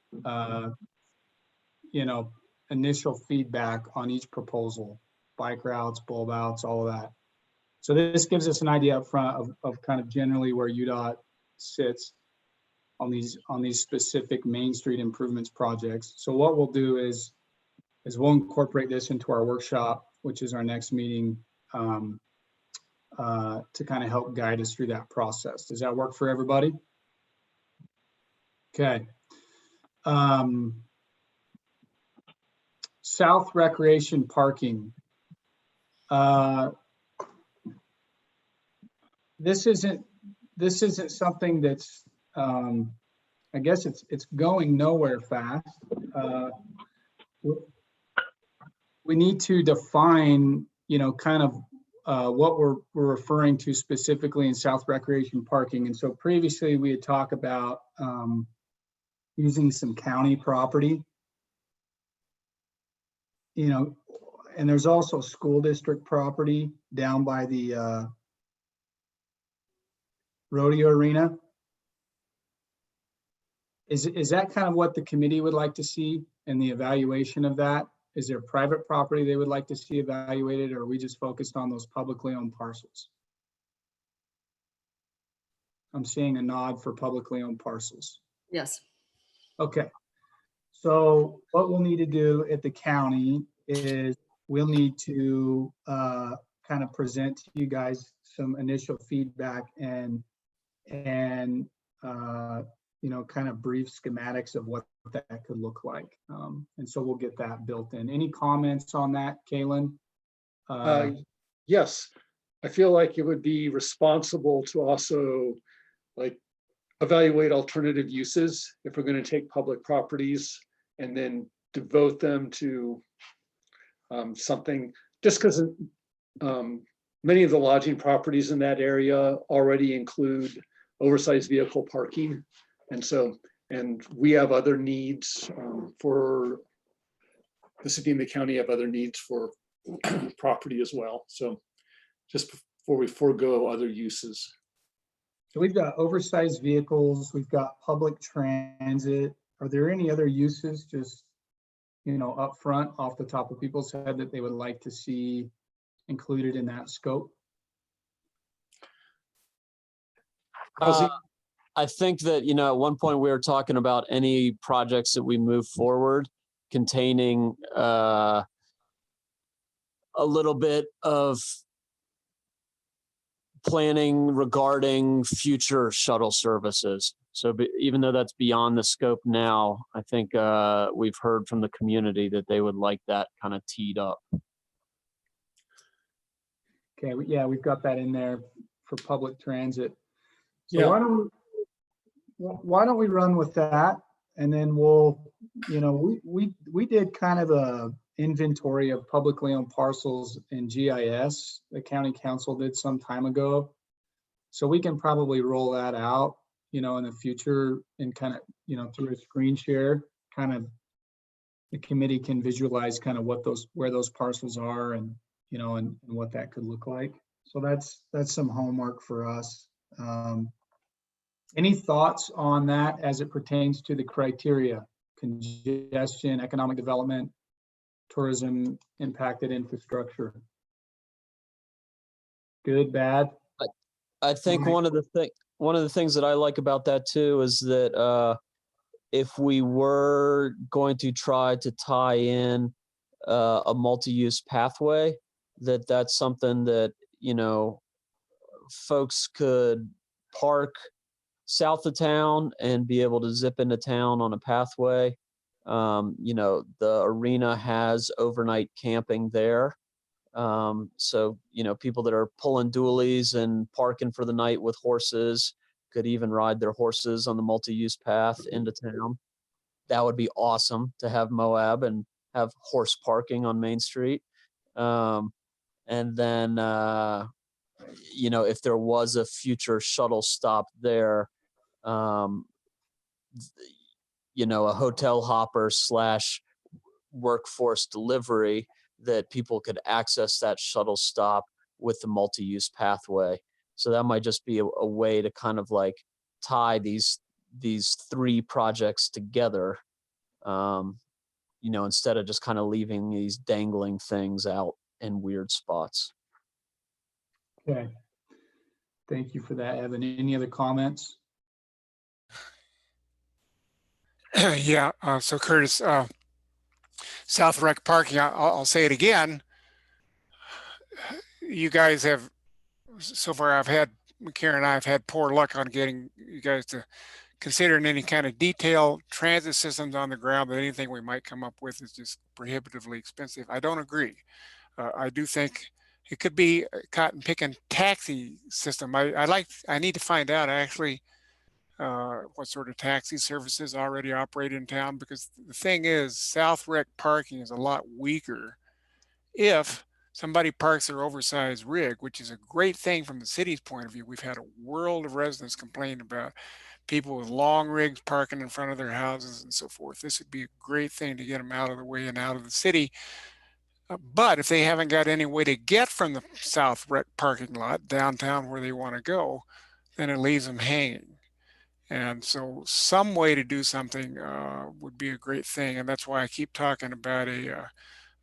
initial feedback on each proposal, bike routes, bulb outs, all of that. So this gives us an idea up front of kind of generally where UDOT sits on these specific Main Street improvements projects. So what we'll do is we'll incorporate this into our workshop, which is our next meeting, to kind of help guide us through that process. Does that work for everybody? Okay. South recreation parking. This isn't something that's, I guess it's going nowhere fast. we need to define, kind of what we're referring to specifically in South Recreation Parking. And so previously we had talked about using some county property, and there's also school district property down by the rodeo arena. Is that kind of what the committee would like to see in the evaluation of that? Is there private property they would like to see evaluated, or are we just focused on those publicly owned parcels? I'm seeing a nod for publicly owned parcels. Yes. Okay. So what we'll need to do at the county is we'll need to kind of present to you guys some initial feedback and kind of brief schematics of what that could look like. And so we'll get that built in. Any comments on that, Kalen? Yes, I feel like it would be responsible to also evaluate alternative uses if we're going to take public properties and then devote them to something, just because many of the lodging properties in that area already include oversized vehicle parking. And we have other needs for the city and the county have other needs for property as well. So just before we forego other uses. So we've got oversized vehicles, we've got public transit. Are there any other uses just, up front off the top of people's head that they would like to see included in that scope? I think that, at one point we were talking about any projects that we move forward containing a little bit of planning regarding future shuttle services. So even though that's beyond the scope now, I think we've heard from the community that they would like that kind of teed up. Okay, yeah, we've got that in there for public transit. So Yeah. why don't we run with that, and then we'll, we did kind of a inventory of publicly owned parcels in GIS. The county council did some time ago, so we can probably roll that out, in the future, and kind of, through a screen share, kind of the committee can visualize kind of where those parcels are, and and what that could look like. So that's some homework for us. Any thoughts on that as it pertains to the criteria: congestion, economic development, tourism, impacted infrastructure? Good, bad? I think one of the things that I like about that too is that if we were going to try to tie in a multi-use pathway, that's something that folks could park south of town and be able to zip into town on a pathway. The arena has overnight camping there. So, people that are pulling dualies and parking for the night with horses could even ride their horses on the multi-use path into town. That would be awesome to have Moab and have horse parking on Main Street. And then, if there was a future shuttle stop there, a hotel hopper / workforce delivery, that people could access that shuttle stop with the multi-use pathway. So that might just be a way to kind of tie these three projects together, instead of just kind of leaving these dangling things out in weird spots. Okay. Thank you for that, Evan. Any other comments? Yeah, so Curtis, South Rec parking, I'll say it again. You guys have, so far Karen and I have had poor luck on getting you guys to considering any kind of detailed transit systems on the ground, but anything we might come up with is just prohibitively expensive. I don't agree. I do think it could be a cotton picking taxi system. I need to find out actually what sort of taxi services already operate in town, because the thing is, South Rec parking is a lot weaker if somebody parks their oversized rig, which is a great thing from the city's point of view. We've had a world of residents complain about people with long rigs parking in front of their houses and so forth. This would be a great thing to get them out of the way and out of the city. But if they haven't got any way to get from the south parking lot downtown where they want to go, then it leaves them hanging. And so some way to do something would be a great thing. And that's why I keep talking about a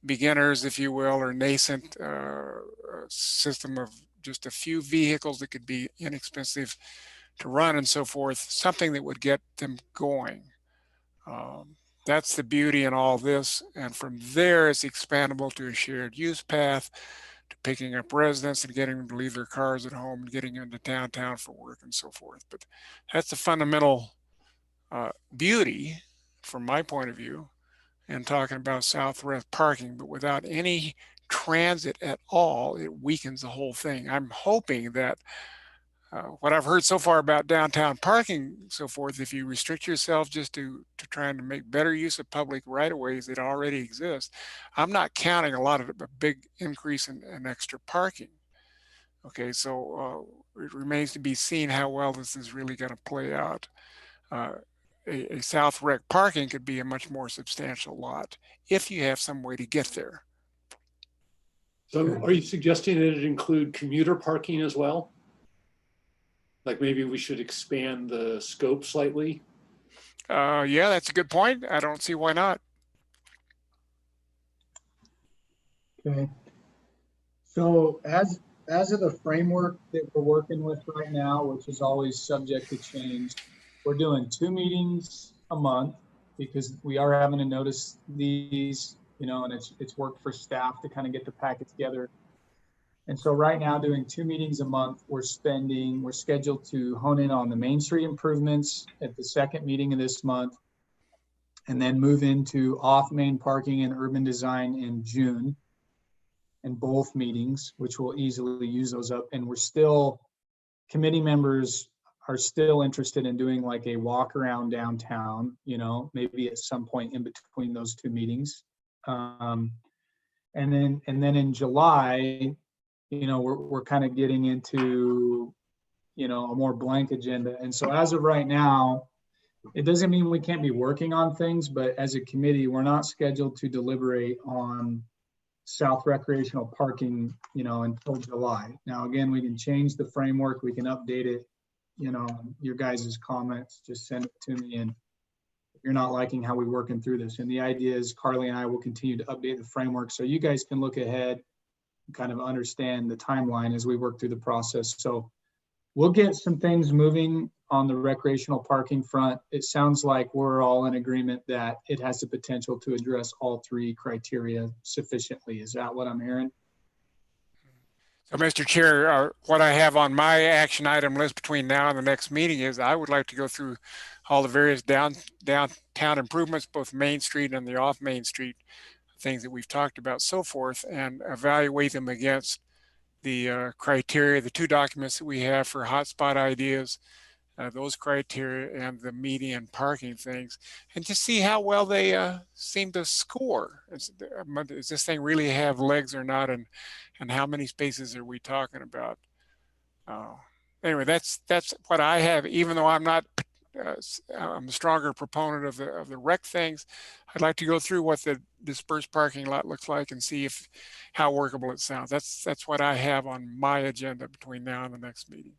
beginners, if you will, or nascent system of just a few vehicles that could be inexpensive to run and so forth, something that would get them going. That's the beauty in all this. And from there, it's expandable to a shared use path, to picking up residents and getting them to leave their cars at home and getting into downtown for work and so forth. But that's the fundamental beauty from my point of view in talking about southwest parking. But without any transit at all, it weakens the whole thing. I'm hoping that what I've heard so far about downtown parking, so forth, if you restrict yourself just to trying to make better use of public right-of-ways that already exist, I'm not counting a big increase in extra parking. Okay, so it remains to be seen how well this is really going to play out. A south rec parking could be a much more substantial lot if you have some way to get there. So are you suggesting that it include commuter parking as well? Like maybe we should expand the scope slightly? Yeah, that's a good point. I don't see why not. Okay. So as of the framework that we're working with right now, which is always subject to change, we're doing 2 meetings a month because we are having to notice these, you know, and it's worked for staff to kind of get the packet together. And so right now doing 2 meetings a month, we're scheduled to hone in on the Main Street improvements at the second meeting of this month, and then move into off-main parking and urban design in June in both meetings, which will easily use those up. And committee members are still interested in doing like a walk around downtown, you know, maybe at some point in between those 2 meetings. And then in July, you know, we're kind of getting into, you know, a more blank agenda. And so as of right now, it doesn't mean we can't be working on things, but as a committee, we're not scheduled to deliberate on south recreational parking, you know, until July. Now, again, we can change the framework, we can update it, you know, your guys' comments, just send it to me. And if you're not liking how we're working through this, and the idea is Carly and I will continue to update the framework so you guys can look ahead, kind of understand the timeline as we work through the process. So we'll get some things moving on the recreational parking front. It sounds like we're all in agreement that it has the potential to address all 3 criteria sufficiently. Is that what I'm hearing? So, Mr. Chair, what I have on my action item list between now and the next meeting is I would like to go through all the various downtown improvements, both Main Street and the off Main Street things that we've talked about, so forth, and evaluate them against the criteria, the 2 documents that we have for hotspot ideas, those criteria, and the median parking things, and just see how well they seem to score. Does this thing really have legs or not, and how many spaces are we talking about? Anyway, that's what I have. Even though I'm not, I'm a stronger proponent of the rec things, I'd like to go through what the dispersed parking lot looks like and see how workable it sounds. That's what I have on my agenda between now and the next meeting.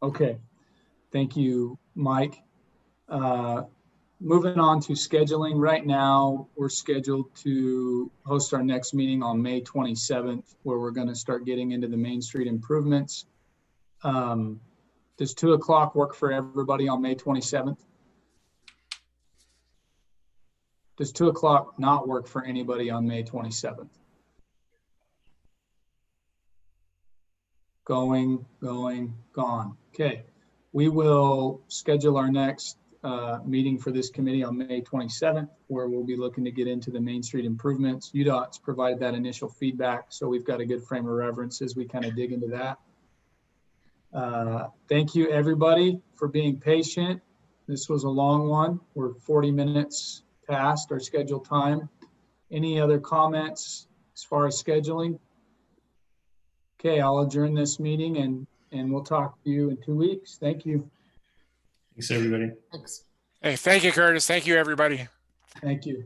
Okay, thank you, Mike. Moving on to scheduling. Right now, we're scheduled to host our next meeting on May 27th, where we're going to start getting into the Main Street improvements. Does 2 o'clock work for everybody on May 27th? Does 2 o'clock not work for anybody on May 27th? Going, gone. Okay, we will schedule our next meeting for this committee on May 27th, where we'll be looking to get into the Main Street improvements. UDOT's provided that initial feedback, so we've got a good frame of reference as we kind of dig into that. Thank you, everybody, for being patient. This was a long one. We're 40 minutes past our scheduled time. Any other comments as far as scheduling. Okay, I'll adjourn this meeting and we'll talk to you in 2 weeks. Thank you. Thanks, everybody. Thanks. Hey, thank you, Curtis. Thank you, everybody. Thank you.